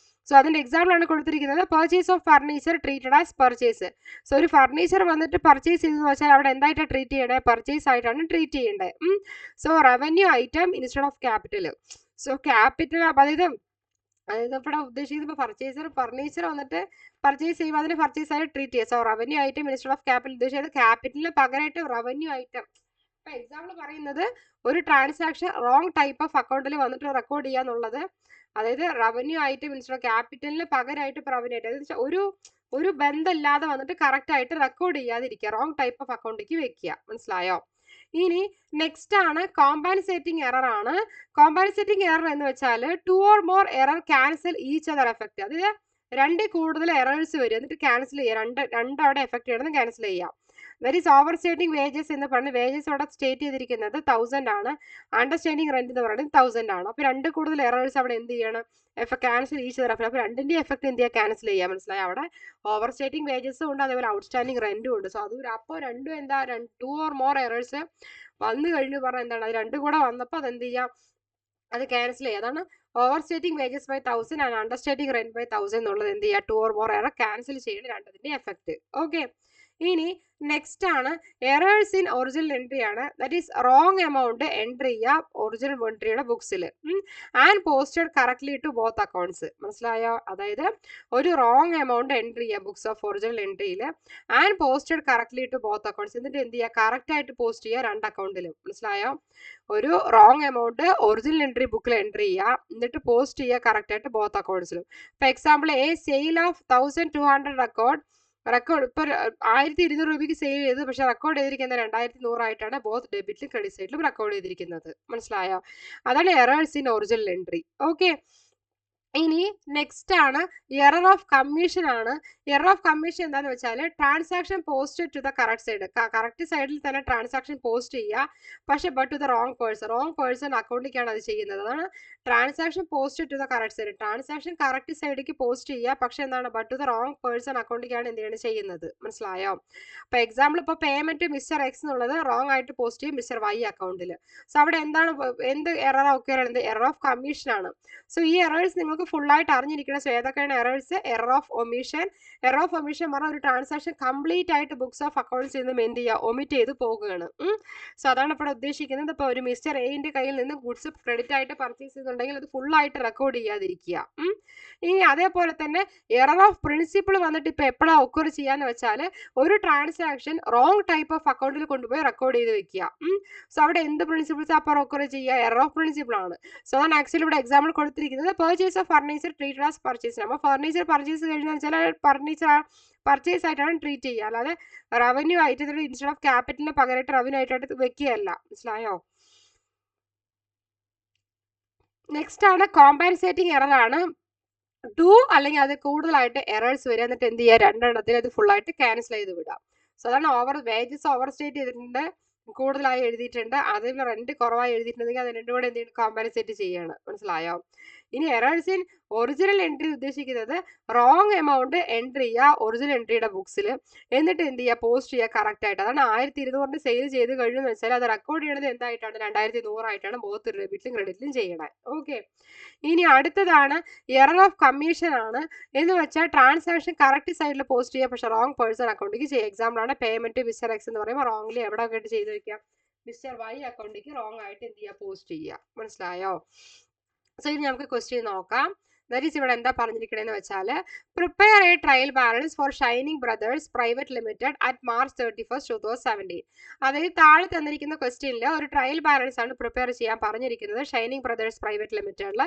സോ അതിന്റെ എക്സാമ്പിൾ ആണ് കൊടുത്തിരിക്കുന്നത്. Purchase of furniture treated as purchase. So ഒരു ഫർണിച്ചർ വന്നിട്ട് പർച്ചേസ് ചെയ്തെന്ന് വെച്ചാൽ അവിടെ എന്തായിട്ടാണ് ട്രീറ്റ് ചെയ്യേണ്ടത്, പർച്ചേസ് ആയിട്ടാണ് ട്രീറ്റ് ചെയ്യേണ്ടത്. So revenue item instead of capital. So capital അതായത് ഇവിടെ ഉദ്ദേശിക്കുന്നത് ഇപ്പോൾ പർച്ചേസർ ഫർണിച്ചർ വന്നിട്ട് പർച്ചേസ് ചെയ്യുമ്പോൾ അതിന് പർച്ചേസ് ആയിട്ട് ട്രീറ്റ് ചെയ്യുക. So revenue item instead of capital ഉദ്ദേശിച്ചത് ക്യാപിറ്റലിന് പകരമായിട്ട് റവന്യൂ ഐറ്റം. ഇപ്പൊ എക്സാമ്പിൾ പറയുന്നത് ഒരു ട്രാൻസാക്ഷൻ റോങ് ടൈപ്പ് ഓഫ് അക്കൗണ്ടിൽ വന്നിട്ട് റെക്കോർഡ് ചെയ്യാന്നുള്ളത്, അതായത് റവന്യൂ ഐറ്റം ഇൻസ്റ്റെഡ് ഓഫ് ക്യാപിറ്റലിന് പകരമായിട്ട് റവന്യൂ ഐറ്റം, അതായത് ഒരു ബന്ധമില്ലാതെ വന്നിട്ട് കറക്റ്റ് ആയിട്ട് റെക്കോർഡ് ചെയ്യാതിരിക്കുക, റോങ് ടൈപ്പ് ഓഫ് അക്കൗണ്ടിലേക്ക് വെക്കുക. മനസ്സിലായോ? ഇനി നെക്സ്റ്റ് ആണ് കോമ്പൻസേറ്റിംഗ് എറർ ആണ്. കോമ്പൻസേറ്റിംഗ് എറർ എന്ന് വെച്ചാൽ 2 or more error cancel each other effect. അതായത് 2 കൂടുതൽ എറേഴ്സ് വരും എന്നിട്ട് ക്യാൻസൽ ചെയ്യുക, രണ്ടവിടെ എഫക്ട് ചെയ്യണം, ക്യാൻസൽ ചെയ്യാം. That is over stating wages എന്ന് പറഞ്ഞ് വേജസ് അവിടെ സ്റ്റേറ്റ് ചെയ്തിരിക്കുന്നത് 1000 ആണ്, അണ്ടർസ്റ്റാൻഡിംഗ് റെന്റ് എന്ന് പറയുന്നത് 1000 ആണ്. അപ്പോൾ 2 കൂടുതൽ എറേഴ്സ് അവിടെ എന്ത് ചെയ്യണം, ക്യാൻസൽ ഈച്ച് അതർ എഫക്ട്. അപ്പോൾ രണ്ടിന്റെ എഫക്ട് എന്ത് ചെയ്യുക, ക്യാൻസൽ ചെയ്യുക. മനസ്സിലായി? അവിടെ ഓവർ സ്റ്റേറ്റിംഗ് വേജസും ഉണ്ട്, അതേപോലെ ഔട്ട്സ്റ്റാൻഡിംഗ് റെന്റും ഉണ്ട്. സോ അത് അപ്പോൾ രണ്ടും എന്താ, 2 or more എറേഴ്സ് വന്നു കഴിഞ്ഞു പറഞ്ഞാൽ എന്താണ്, അത് രണ്ടും കൂടെ വന്നപ്പോൾ അത് എന്ത് ചെയ്യാം, അത് ക്യാൻസൽ ചെയ്യുക. അതാണ് overstating wages by 1000 and understating rent by 1000 എന്നുള്ളത് എന്ത് ചെയ്യുക, 2 or more എറർ ക്യാൻസൽ ചെയ്യണം, രണ്ടതിന്റെ എഫക്ട്. ഓക്കെ, ഇനി നെക്സ്റ്റ് ആണ് എറേഴ്സ് ഇൻ ഒറിജിനൽ എൻട്രി ആണ്. That is wrong amount entry ചെയ്യുക ഒറിജിനൽ എൻട്രിയുടെ ബുക്സിൽ and posted correctly to both accounts. മനസ്സിലായോ? അതായത് ഒരു റോങ് എമൗണ്ട് എൻട്രി ചെയ്യുക ബുക്സ് ഓഫ് ഒറിജിനൽ എൻട്രിയിൽ and posted correctly to both accounts. എന്നിട്ട് എന്ത് ചെയ്യുക, കറക്റ്റ് ആയിട്ട് പോസ്റ്റ് ചെയ്യുക രണ്ട് അക്കൗണ്ടിലും. മനസ്സിലായോ? ഒരു റോങ് എമൗണ്ട് ഒറിജിനൽ എൻട്രി ബുക്കിൽ എൻട്രി ചെയ്യുക, എന്നിട്ട് പോസ്റ്റ് ചെയ്യുക കറക്റ്റ് ആയിട്ട് ബോത്ത് അക്കൗണ്ട്സിലും. For example a sale of 1200 record ഇപ്പോൾ 1200 രൂപയ്ക്ക് സെയിൽ ചെയ്ത്, പക്ഷെ റെക്കോർഡ് ചെയ്തിരിക്കുന്നത് 2100 ആയിട്ടാണ് ബോത്ത് ഡെബിറ്റിലും ക്രെഡിറ്റ് സൈഡിലും റെക്കോർഡ് ചെയ്തിരിക്കുന്നത്. മനസ്സിലായോ? അതാണ് errors in original entry. Okay, ഇനി നെക്സ്റ്റ് ആണ് എറർ ഓഫ് കമ്മീഷൻ ആണ്. എറർ ഓഫ് കമ്മീഷൻ എന്താന്ന് വെച്ചാൽ transaction post to the correct side, correct സൈഡിൽ തന്നെ ട്രാൻസാക്ഷൻ പോസ്റ്റ് ചെയ്യുക, പക്ഷെ but to the wrong person അക്കൗണ്ടിലേക്കാണ് അത് ചെയ്യുന്നത്. അതാണ് transaction post to the correct side. Transaction correct സൈഡിലേക്ക് പോസ്റ്റ് ചെയ്യുക, പക്ഷെ എന്താണ്, but to the wrong person അക്കൗണ്ടിലേക്കാണ് എന്താണ് ചെയ്യുന്നത്. മനസ്സിലായോ? അപ്പോൾ എക്സാമ്പിൾ ഇപ്പോൾ പേയ്മെന്റ് മിസ്റ്റർ എക്സ് എന്നുള്ളത് റോങ് ആയിട്ട് പോസ്റ്റ് ചെയ്യും മിസ്റ്റർ വൈ അക്കൗണ്ടിൽ. സോ അവിടെ എന്താണ്, എന്ത് എറർ ഒക്കെ എറർ ഓഫ് കമ്മീഷൻ ആണ്. സോ ഈ എറേഴ്സ് നിങ്ങൾക്ക് ഫുൾ ആയിട്ട് അറിഞ്ഞിരിക്കണം. സോ ഏതൊക്കെയാണ് എറേഴ്സ്? എറർ ഓഫ് ഒമിഷൻ പറഞ്ഞാൽ ഒരു ട്രാൻസാക്ഷൻ കംപ്ലീറ്റ് ആയിട്ട് ബുക്സ് ഓഫ് അക്കൗണ്ട്സിൽ നിന്നും എന്ത് ചെയ്യുക, ഒമിറ്റ് ചെയ്ത് പോകുകയാണ്. സോ അതാണ് ഇപ്പോൾ ഉദ്ദേശിക്കുന്നത്. ഇപ്പോൾ ഒരു മിസ്റ്റർ എന്റെ കയ്യിൽ നിന്ന് ഗുഡ്സ് ക്രെഡിറ്റ് ആയിട്ട് പർച്ചേസ് ചെയ്തിട്ടുണ്ടെങ്കിൽ അത് ഫുൾ ആയിട്ട് റെക്കോർഡ് ചെയ്യാതിരിക്കുക. ഇനി അതേപോലെ തന്നെ എറർ ഓഫ് പ്രിൻസിപ്പിൾ വന്നിട്ട് ഇപ്പോൾ എപ്പോഴാണ് ഒക്കർ ചെയ്യാന്ന് വെച്ചാൽ ഒരു ട്രാൻസാക്ഷൻ റോങ് ടൈപ്പ് ഓഫ് അക്കൗണ്ടിൽ കൊണ്ടുപോയി റെക്കോർഡ് ചെയ്ത് വെക്കുക. സോ അവിടെ എന്ത് പ്രിൻസിപ്പിൾസ് അപ്പോൾ ഒക്കർ ചെയ്യുക, എറർ ഓഫ് പ്രിൻസിപ്പിൾ ആണ്. സോ അതാണ് ആക്ച്വലി ഇവിടെ എക്സാമ്പിൾ കൊടുത്തിരിക്കുന്നത്. Purchase of furniture treated as purchase. നമ്മൾ ഫർണിച്ചർ പർച്ചേസ് കഴിഞ്ഞാൽ വെച്ചാൽ ഫർണിച്ചർ പർച്ചേസ് ആയിട്ടാണ് ട്രീറ്റ് ചെയ്യുക, അല്ലാതെ റവന്യൂ ആയിട്ട് ഇൻസ്റ്റെഡ് ഓഫ് ക്യാപിറ്റലിന് പകരമായിട്ട് റവന്യൂ ആയിട്ട് വെക്കുകയല്ല. മനസ്സിലായോ? നെക്സ്റ്റ് ആണ് കോമ്പൻസേറ്റിംഗ് എറർ ആണ്. 2 അല്ലെങ്കിൽ അത് കൂടുതലായിട്ട് എറേഴ്സ് വരിക, എന്നിട്ട് എന്ത് ചെയ്യുക, രണ്ടെണ്ണത്തിൽ അത് ഫുൾ ആയിട്ട് ക്യാൻസൽ ചെയ്ത് വിടാം. സോ അതാണ് വേജസ് ഓവർ സ്റ്റേറ്റ് ചെയ്തിട്ടുണ്ട്, കൂടുതലായി എഴുതിയിട്ടുണ്ട്, അതിൽ റെന്റ് കുറവായി എഴുതിയിട്ടുണ്ടെങ്കിൽ അത് രണ്ടും കൂടെ എന്ത് ചെയ്യണം, കോമ്പൻസേറ്റ് ചെയ്യാണ്. മനസ്സിലായോ? ഇനി എറേഴ്സ് ഇൻ ഒറിജിനൽ എൻട്രി ഉദ്ദേശിക്കുന്നത് റോങ് എമൗണ്ട് എൻട്രി ചെയ്യുക ഒറിജിനൽ എൻട്രിയുടെ ബുക്സിൽ, എന്നിട്ട് എന്ത് ചെയ്യുക, പോസ്റ്റ് ചെയ്യുക കറക്റ്റ് ആയിട്ട്. അതാണ് 1200 സെയിൽ ചെയ്ത് കഴിഞ്ഞെന്ന് വെച്ചാൽ അത് റെക്കോർഡ് ചെയ്യണത് എന്തായിട്ടാണ്, 2100 ആയിട്ടാണ് ബോത്ത് ഡെബിറ്റിലും ക്രെഡിറ്റിലും ചെയ്യണേ. ഓക്കെ, ഇനി അടുത്തതാണ് എറർ ഓഫ് കമ്മീഷൻ ആണ്. എന്ന് വെച്ചാൽ ട്രാൻസാക്ഷൻ കറക്റ്റ് സൈഡിൽ പോസ്റ്റ് ചെയ്യുക, പക്ഷെ റോങ് പേഴ്സൺ അക്കൗണ്ടിലേക്ക് ചെയ്യുക. എക്സാമ്പിൾ ആണ് പേയ്മെന്റ് മിസ്റ്റർ എക്സ് എന്ന് പറയുമ്പോൾ റോങ്ലി എവിടെ ഒക്കെ ചെയ്ത് വെക്കുക, മിസ്റ്റർ വൈ അക്കൗണ്ടിലേക്ക് റോങ് ആയിട്ട് എന്ത് ചെയ്യുക, പോസ്റ്റ് ചെയ്യുക. മനസ്സിലായോ? സോ ഇനി നമുക്ക് ക്വസ്റ്റ്യൻ നോക്കാം. ദാറ്റ് ഈസ് ഇവിടെ എന്താ പറഞ്ഞിരിക്കണേന്ന് വെച്ചാൽ prepare a trial balance for shining brothers private limited at March 31, 2017. അതായത് താഴെ തന്നിരിക്കുന്ന ക്വസ്റ്റ്യനിൽ ഒരു ട്രയൽ ബാലൻസ് ആണ് പ്രിപ്പയർ ചെയ്യാൻ പറഞ്ഞിരിക്കുന്നത് ഷൈനിങ് ബ്രദേഴ്സ് പ്രൈവറ്റ് ലിമിറ്റഡിൽ.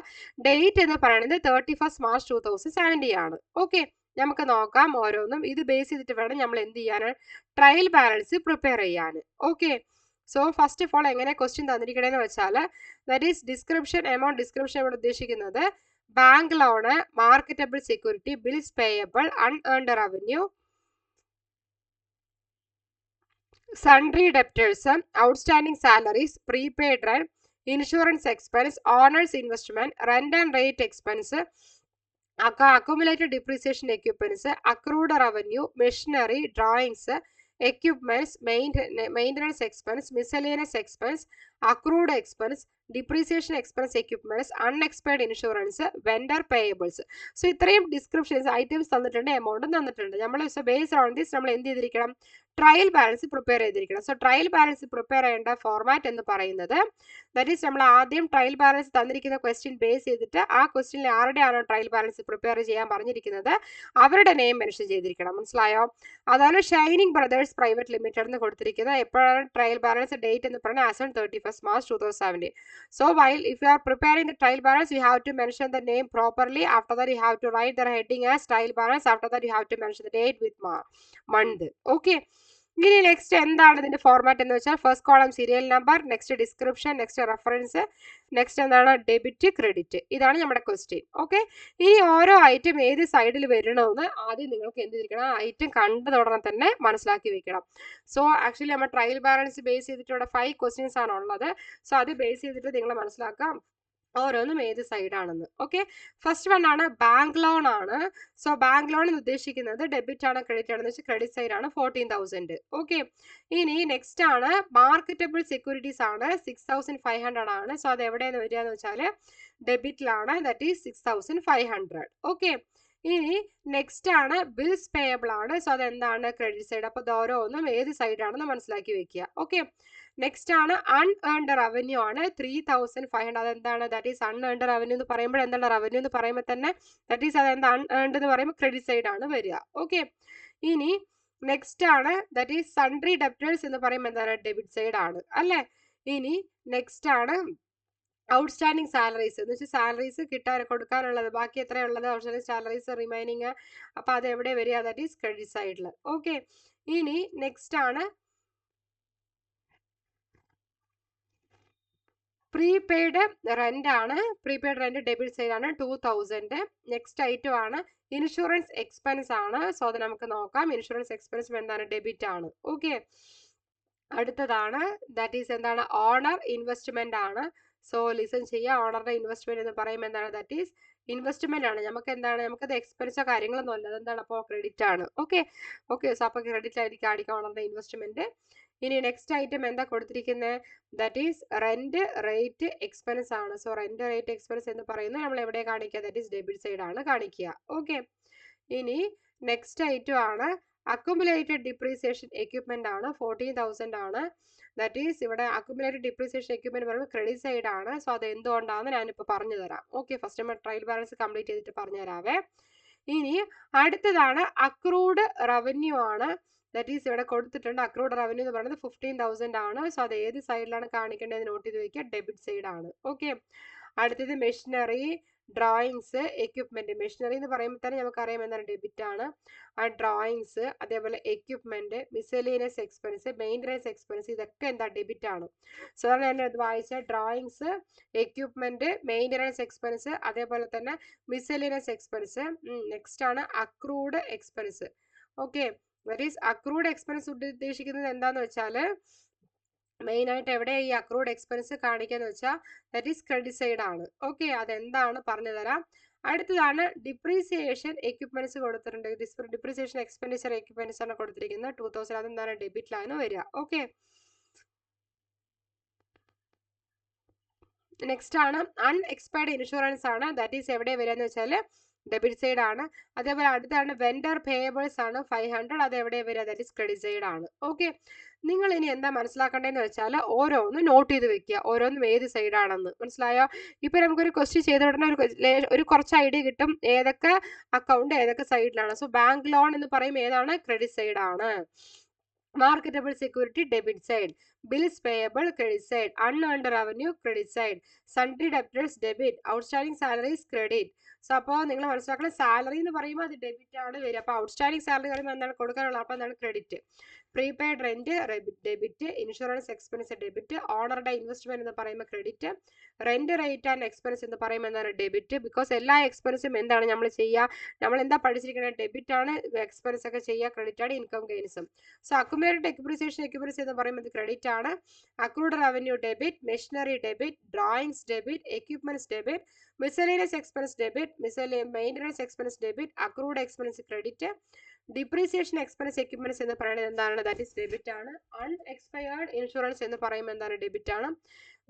ഡേറ്റ് എന്ന് പറയുന്നത് 31 മാർച്ച് 2017 ആണ്. ഓക്കെ, നമുക്ക് നോക്കാം ഓരോന്നും. ഇത് ബേസ് ചെയ്തിട്ട് വേണം നമ്മൾ എന്ത് ചെയ്യാൻ, ട്രയൽ ബാലൻസ് പ്രിപ്പയർ ചെയ്യാൻ. Okay, so first of all എങ്ങനെ ക്വസ്റ്റ്യൻ തന്നിരിക്കണേന്ന് വെച്ചാൽ that is description, amount description ഇവിടെ ഉദ്ദേശിക്കുന്നത് bank loan, marketable security, bills payable, unearned revenue, sundry debtors, outstanding salaries, prepaid rent, insurance expense, owners investment, rent and rate expense, accumulated depreciation equipments, accrued revenue, machinery, drawings, equipments, maintenance expense, miscellaneous expense, accrued expense, depreciation expense equipments, unexpired insurance, vendor payables. So ഇത്രയും descriptions items തന്നിട്ടുണ്ട്, എമൗണ്ടും തന്നിട്ടുണ്ട്. നമ്മൾ based on this നമ്മൾ എന്ത് ചെയ്തിരിക്കണം, trial balance prepare ചെയ്തിരിക്കണം. So trial balance prepare ചെയ്യേണ്ട format എന്ന് പറയുന്നത് ദാറ്റ് ഈസ് നമ്മൾ ആദ്യം ട്രയൽ ബാലൻസ് തന്നിരിക്കുന്ന ക്വസ്റ്റ്യൻ ബേസ് ചെയ്തിട്ട് ആ ക്വസ്റ്റ്യനിൽ ആരുടെയാണോ ട്രയൽ ബാലൻസ് പ്രിപ്പയർ ചെയ്യാൻ പറഞ്ഞിരിക്കുന്നത് അവരുടെ നെയിം മെൻഷൻ ചെയ്തിരിക്കണം. മനസ്സിലായോ? അതാണ് ഷൈനിങ് ബ്രദേഴ്സ് പ്രൈവറ്റ് ലിമിറ്റഡ് എന്ന് കൊടുത്തിരിക്കുന്നത്. എപ്പോഴാണ് ട്രയൽ ബാലൻസ് ഡേറ്റ് എന്ന് പറഞ്ഞാൽ as on 31 March 2017. So while if you are preparing the trial balance, you have to mention the name properly. After that, you have to write the heading as trial balance. After that, you have to mention the date with month. Okay. ഇനി next എന്താണ് ഇതിന്റെ format എന്ന് വെച്ചാൽ first column serial number, next description, next reference, next എന്താണ് debit credit. ഇതാണ് നമ്മുടെ question. Okay, ഇനി ഓരോ ഐറ്റം ഏത് സൈഡിൽ വരണമെന്ന് ആദ്യം നിങ്ങൾക്ക് എന്ത് ചെയ്തിരിക്കണം, ഐറ്റം കണ്ടതോടനെ തന്നെ മനസ്സിലാക്കി വെക്കണം. സോ ആക്ച്വലി നമ്മൾ ട്രയൽ ബാലൻസ് ബേസ് ചെയ്തിട്ടുള്ള 5 ക്വസ്റ്റ്യൻസ് ആണ് ഉള്ളത്. സോ അത് ബേസ് ചെയ്തിട്ട് നിങ്ങൾ മനസ്സിലാക്കാം ഓരോന്നും ഏത് സൈഡാണെന്ന്. ഓക്കെ, ഫസ്റ്റ് വൺ ആണ് ബാങ്ക് ലോൺ ആണ്. സോ ബാങ്ക് ലോൺ എന്ന് ഉദ്ദേശിക്കുന്നത് ഡെബിറ്റ് ആണ് ക്രെഡിറ്റ് ആണെന്ന് വെച്ചാൽ ക്രെഡിറ്റ് സൈഡ് ആണ് 14,000. ഓക്കെ, ഇനി നെക്സ്റ്റ് ആണ് മാർക്കറ്റബിൾ സെക്യൂരിറ്റീസ് ആണ് 6,500 ആണ്. സോ അത് എവിടെയെന്ന് വരിക എന്ന് വെച്ചാൽ ഡെബിറ്റിലാണ്, ദാറ്റ് ഈസ് 6,500. ഓക്കെ, ഇനി നെക്സ്റ്റ് ആണ് ബിൽസ് പേയബിൾ ആണ്. സോ അതെന്താണ് ക്രെഡിറ്റ് സൈഡ്. അപ്പോൾ ഇത് ഓരോന്നും ഏത് സൈഡാണെന്ന് മനസ്സിലാക്കി വെക്കുക. ഓക്കെ, നെക്സ്റ്റ് ആണ് അൺഏൺഡ് റവന്യൂ ആണ് 3,500. അതെന്താണ്, ദാറ്റ് ഈസ് അൺഏൺഡ് റവന്യൂ എന്ന് പറയുമ്പോൾ എന്താണ് റവന്യൂ എന്ന് പറയുമ്പോൾ തന്നെ ദാറ്റ് ഈസ് അതെന്താ അൺഏൺഡ് എന്ന് പറയുമ്പോൾ ക്രെഡിറ്റ് സൈഡ് ആണ് വരിക. ഓക്കെ, ഇനി നെക്സ്റ്റ് ആണ് ദാറ്റ് ഈസ് സൺട്രി ഡെപ്റ്റേഴ്സ് എന്ന് പറയുമ്പോൾ എന്താണ് ഡെബിറ്റ് സൈഡ് ആണ് അല്ലേ. ഇനി നെക്സ്റ്റ് ആണ് ഔട്ട്സ്റ്റാൻഡിംഗ് സാലറീസ് എന്ന് വെച്ചാൽ സാലറീസ് കൊടുക്കാനുള്ളത്, ബാക്കി എത്രയുള്ളത് ഔട്ട്സ്റ്റാൻഡിംഗ് സാലറീസ് റിമൈനിങ്. അപ്പോൾ അത് എവിടെ വരിക, ദാറ്റ് ഈസ് ക്രെഡിറ്റ് സൈഡിൽ. ഓക്കെ, ഇനി നെക്സ്റ്റ് ആണ് പ്രീപെയ്ഡ് റെന്റ് ആണ്. പ്രീപെയ്ഡ് റെന്റ് ഡെബിറ്റ് സൈഡ് ആണ് 2,000. നെക്സ്റ്റ് ഐറ്റം ആണ് ഇൻഷുറൻസ് എക്സ്പെൻസ് ആണ്. സോ അത് നമുക്ക് നോക്കാം. ഇൻഷുറൻസ് എക്സ്പെൻസ് എന്താണ്, ഡെബിറ്റ് ആണ്. ഓക്കെ, അടുത്തതാണ് ദാറ്റ് ഈസ് എന്താണ് ഓണർ ഇൻവെസ്റ്റ്മെന്റ് ആണ്. സോ ലിസൺ ചെയ്യുക, ഓണറുടെ ഇൻവെസ്റ്റ്മെന്റ് എന്ന് പറയുമ്പോൾ എന്താണ്, ദാറ്റ് ഈസ് ഇൻവെസ്റ്റ്മെന്റ് ആണ്. നമുക്ക് എന്താണ്, നമുക്കത് എക്സ്പെൻസോ കാര്യങ്ങളൊന്നും അല്ല, അതെന്താണ് അപ്പോൾ ക്രെഡിറ്റ് ആണ്. ഓക്കെ, സോ അപ്പോൾ ക്രെഡിറ്റ് ആയിരിക്കും കാണിക്കുക ഓണറുടെ ഇൻവെസ്റ്റ്മെന്റ്. ഇനി നെക്സ്റ്റ് ഐറ്റം എന്താ കൊടുത്തിരിക്കുന്നത്, that is rent rate expense ആണ്. സോ റെന്റ് റേറ്റ് എക്സ്പെൻസ് എന്ന് പറയുന്നത് നമ്മൾ എവിടെ കാണിക്കുക, ദാറ്റ് ഈസ് ഡെബിറ്റ് സൈഡ് ആണ് കാണിക്കുക. ഓക്കെ, ഇനി നെക്സ്റ്റ് ഐറ്റം ആണ് അക്യുമുലേറ്റഡ് ഡിപ്രീസിയേഷൻ എക്യുപ്മെന്റ് ആണ് 14,000 ആണ്. ദാറ്റ് ഈസ് ഇവിടെ അക്യുമുലേറ്റഡ് ഡിപ്രീസിയേഷൻ എക്യുപ്മെന്റ് പറയുമ്പോൾ ക്രെഡിറ്റ് സൈഡ് ആണ്. സോ അത് എന്തുകൊണ്ടാണെന്ന് ഞാനിപ്പോൾ പറഞ്ഞു തരാം. ഓക്കെ, ഫസ്റ്റ് നമ്മൾ ട്രയൽ ബാലൻസ് കംപ്ലീറ്റ് ചെയ്തിട്ട് പറഞ്ഞു തരാവേ. ഇനി അടുത്തതാണ് അക്രൂഡ് റവന്യൂ ആണ്. ദാറ്റ് ഈസ് ഇവിടെ കൊടുത്തിട്ടുണ്ട് അക്രൂഡ് റവന്യൂ എന്ന് പറയുന്നത് 15,000 ആണ്. സോ അത് ഏത് സൈഡിലാണ് കാണിക്കേണ്ടത് നോട്ട് ചെയ്ത് വെക്കുക, ഡെബിറ്റ് സൈഡ് ആണ്. ഓക്കെ, അടുത്തത് മെഷീനറി, ഡ്രോയിങ്സ്, എക്യുപ്മെന്റ്. മെഷീനറി എന്ന് പറയുമ്പോൾ തന്നെ നമുക്കറിയാം എന്താണ് ഡെബിറ്റ് ആണ്. ആ ഡ്രോയിങ്സ്, അതേപോലെ equipment, miscellaneous expense, maintenance expense, ഇതൊക്കെ എന്താ ഡെബിറ്റ് ആണ്. സോ അതാണ് ഞാൻ ഇത് വായിച്ച ഡ്രോയിങ്സ്, എക്യുപ്മെന്റ്, മെയിൻ്റനൻസ് എക്സ്പെൻസ്, അതേപോലെ തന്നെ മിസലേനിയസ് എക്സ്പെൻസ്. നെക്സ്റ്റ് ആണ് accrued expense. Okay, that is accrued expense ഉദ്ദേശിക്കുന്നത് എന്താന്ന് വെച്ചാൽ മെയിൻ ആയിട്ട് എവിടെ ഈ അക്രൂഡ് എക്സ്പെൻസ് കാണിക്കാന്ന് വെച്ചാൽ ദാറ്റ് ഈസ് ക്രെഡിറ്റ് സൈഡ് ആണ്. ഓക്കെ, അതെന്താണ് പറഞ്ഞു തരാം. അടുത്തതാണ് ഡിപ്രീസിയേഷൻ എക്യുപ്മെന്റ്സ് കൊടുത്തിട്ടുണ്ട്. ഡിപ്രീസിയേഷൻ എക്സ്പെൻഡിച്ചർ എക്യുപ്മെന്റ്സ് ആണ് കൊടുത്തിരിക്കുന്നത് 2,000. അതെന്താണ് ഡെബിറ്റിലാണ് വരിക. ഓക്കെ, നെക്സ്റ്റ് ആണ് അൺഎക്സ്പയർഡ് ഇൻഷുറൻസ് ആണ്. ദാറ്റ് ഈസ് എവിടെ വരിക എന്ന് വെച്ചാൽ ഡെബിറ്റ് സൈഡ് ആണ്. അതേപോലെ അടുത്താണ് വെൻഡർ പേയബിൾസ് ആണ് 500, അത് എവിടെ വരിക, ദാറ്റ് ഈസ് ക്രെഡിറ്റ് സൈഡ് ആണ്. ഓക്കെ, നിങ്ങൾ ഇനി എന്താ മനസ്സിലാക്കേണ്ടതെന്ന് വെച്ചാൽ ഓരോന്ന് നോട്ട് ചെയ്ത് വെക്കുക, ഓരോന്നും ഏത് സൈഡാണെന്ന്. മനസ്സിലായോ? ഇപ്പം നമുക്കൊരു ക്വസ്റ്റ്യൻ ചെയ്ത ഉടനെ ഒരു കുറച്ച് ഐഡിയ കിട്ടും ഏതൊക്കെ അക്കൗണ്ട് ഏതൊക്കെ സൈഡിലാണ്. സോ ബാങ്ക് ലോൺ എന്ന് പറയും ഏതാണ്, ക്രെഡിറ്റ് സൈഡ് ആണ്. Marketable security debit side, bills payable credit side, unearned revenue credit side, sundry debtors debit, outstanding salaries credit. So അപ്പോൾ നിങ്ങൾ മനസ്സിലാക്കണം, സാലറി എന്ന് പറയുമ്പോൾ അത് ഡെബിറ്റ് ആണ് വരിക. അപ്പോൾ ഔട്ട്സ്റ്റാൻഡിംഗ് സാലറി പറയുമ്പോൾ എന്താണ് കൊടുക്കാനുള്ളത്, അപ്പോൾ എന്താണ് credit. Prepaid rent debit, insurance expense debit, ഓണറുടെ ഇൻവെസ്റ്റ്മെന്റ് എന്ന് പറയുമ്പോൾ credit, rent rate and expense എന്ന് പറയുമ്പോൾ എന്താണ് ഡെബിറ്റ്. ബിക്കോസ് എല്ലാ എക്സ്പെൻസും എന്താണ് നമ്മൾ ചെയ്യുക, നമ്മൾ എന്താ പഠിച്ചിരിക്കുന്നത്, ഡെബിറ്റ് ആണ്. എക്സ്പെൻസ് ഒക്കെ ചെയ്യുക, ക്രെഡിറ്റ് ആണ്. ഇൻകം ഗെയിൻസും. സോ അക്യുമുലേറ്റഡ് ഡെപ്രിസിയേഷൻ എക്യുപൻസി എന്ന് പറയുന്നത് ക്രെഡിറ്റ് ആണ്. Accrued revenue debit, machinery debit, drawings debit, equipments debit, miscellaneous expense debit, maintenance expense debit, accrued expense credit, depreciation expense equipments എന്ന് പറയുന്നത് എന്താണ്, ദാറ്റ് ഈസ് ഡെബിറ്റ് ആണ്. അൺഎക്സ്പയർഡ് ഇൻഷുറൻസ് എന്ന് പറയുമ്പോൾ എന്താണ്, ഡെബിറ്റ് ആണ്.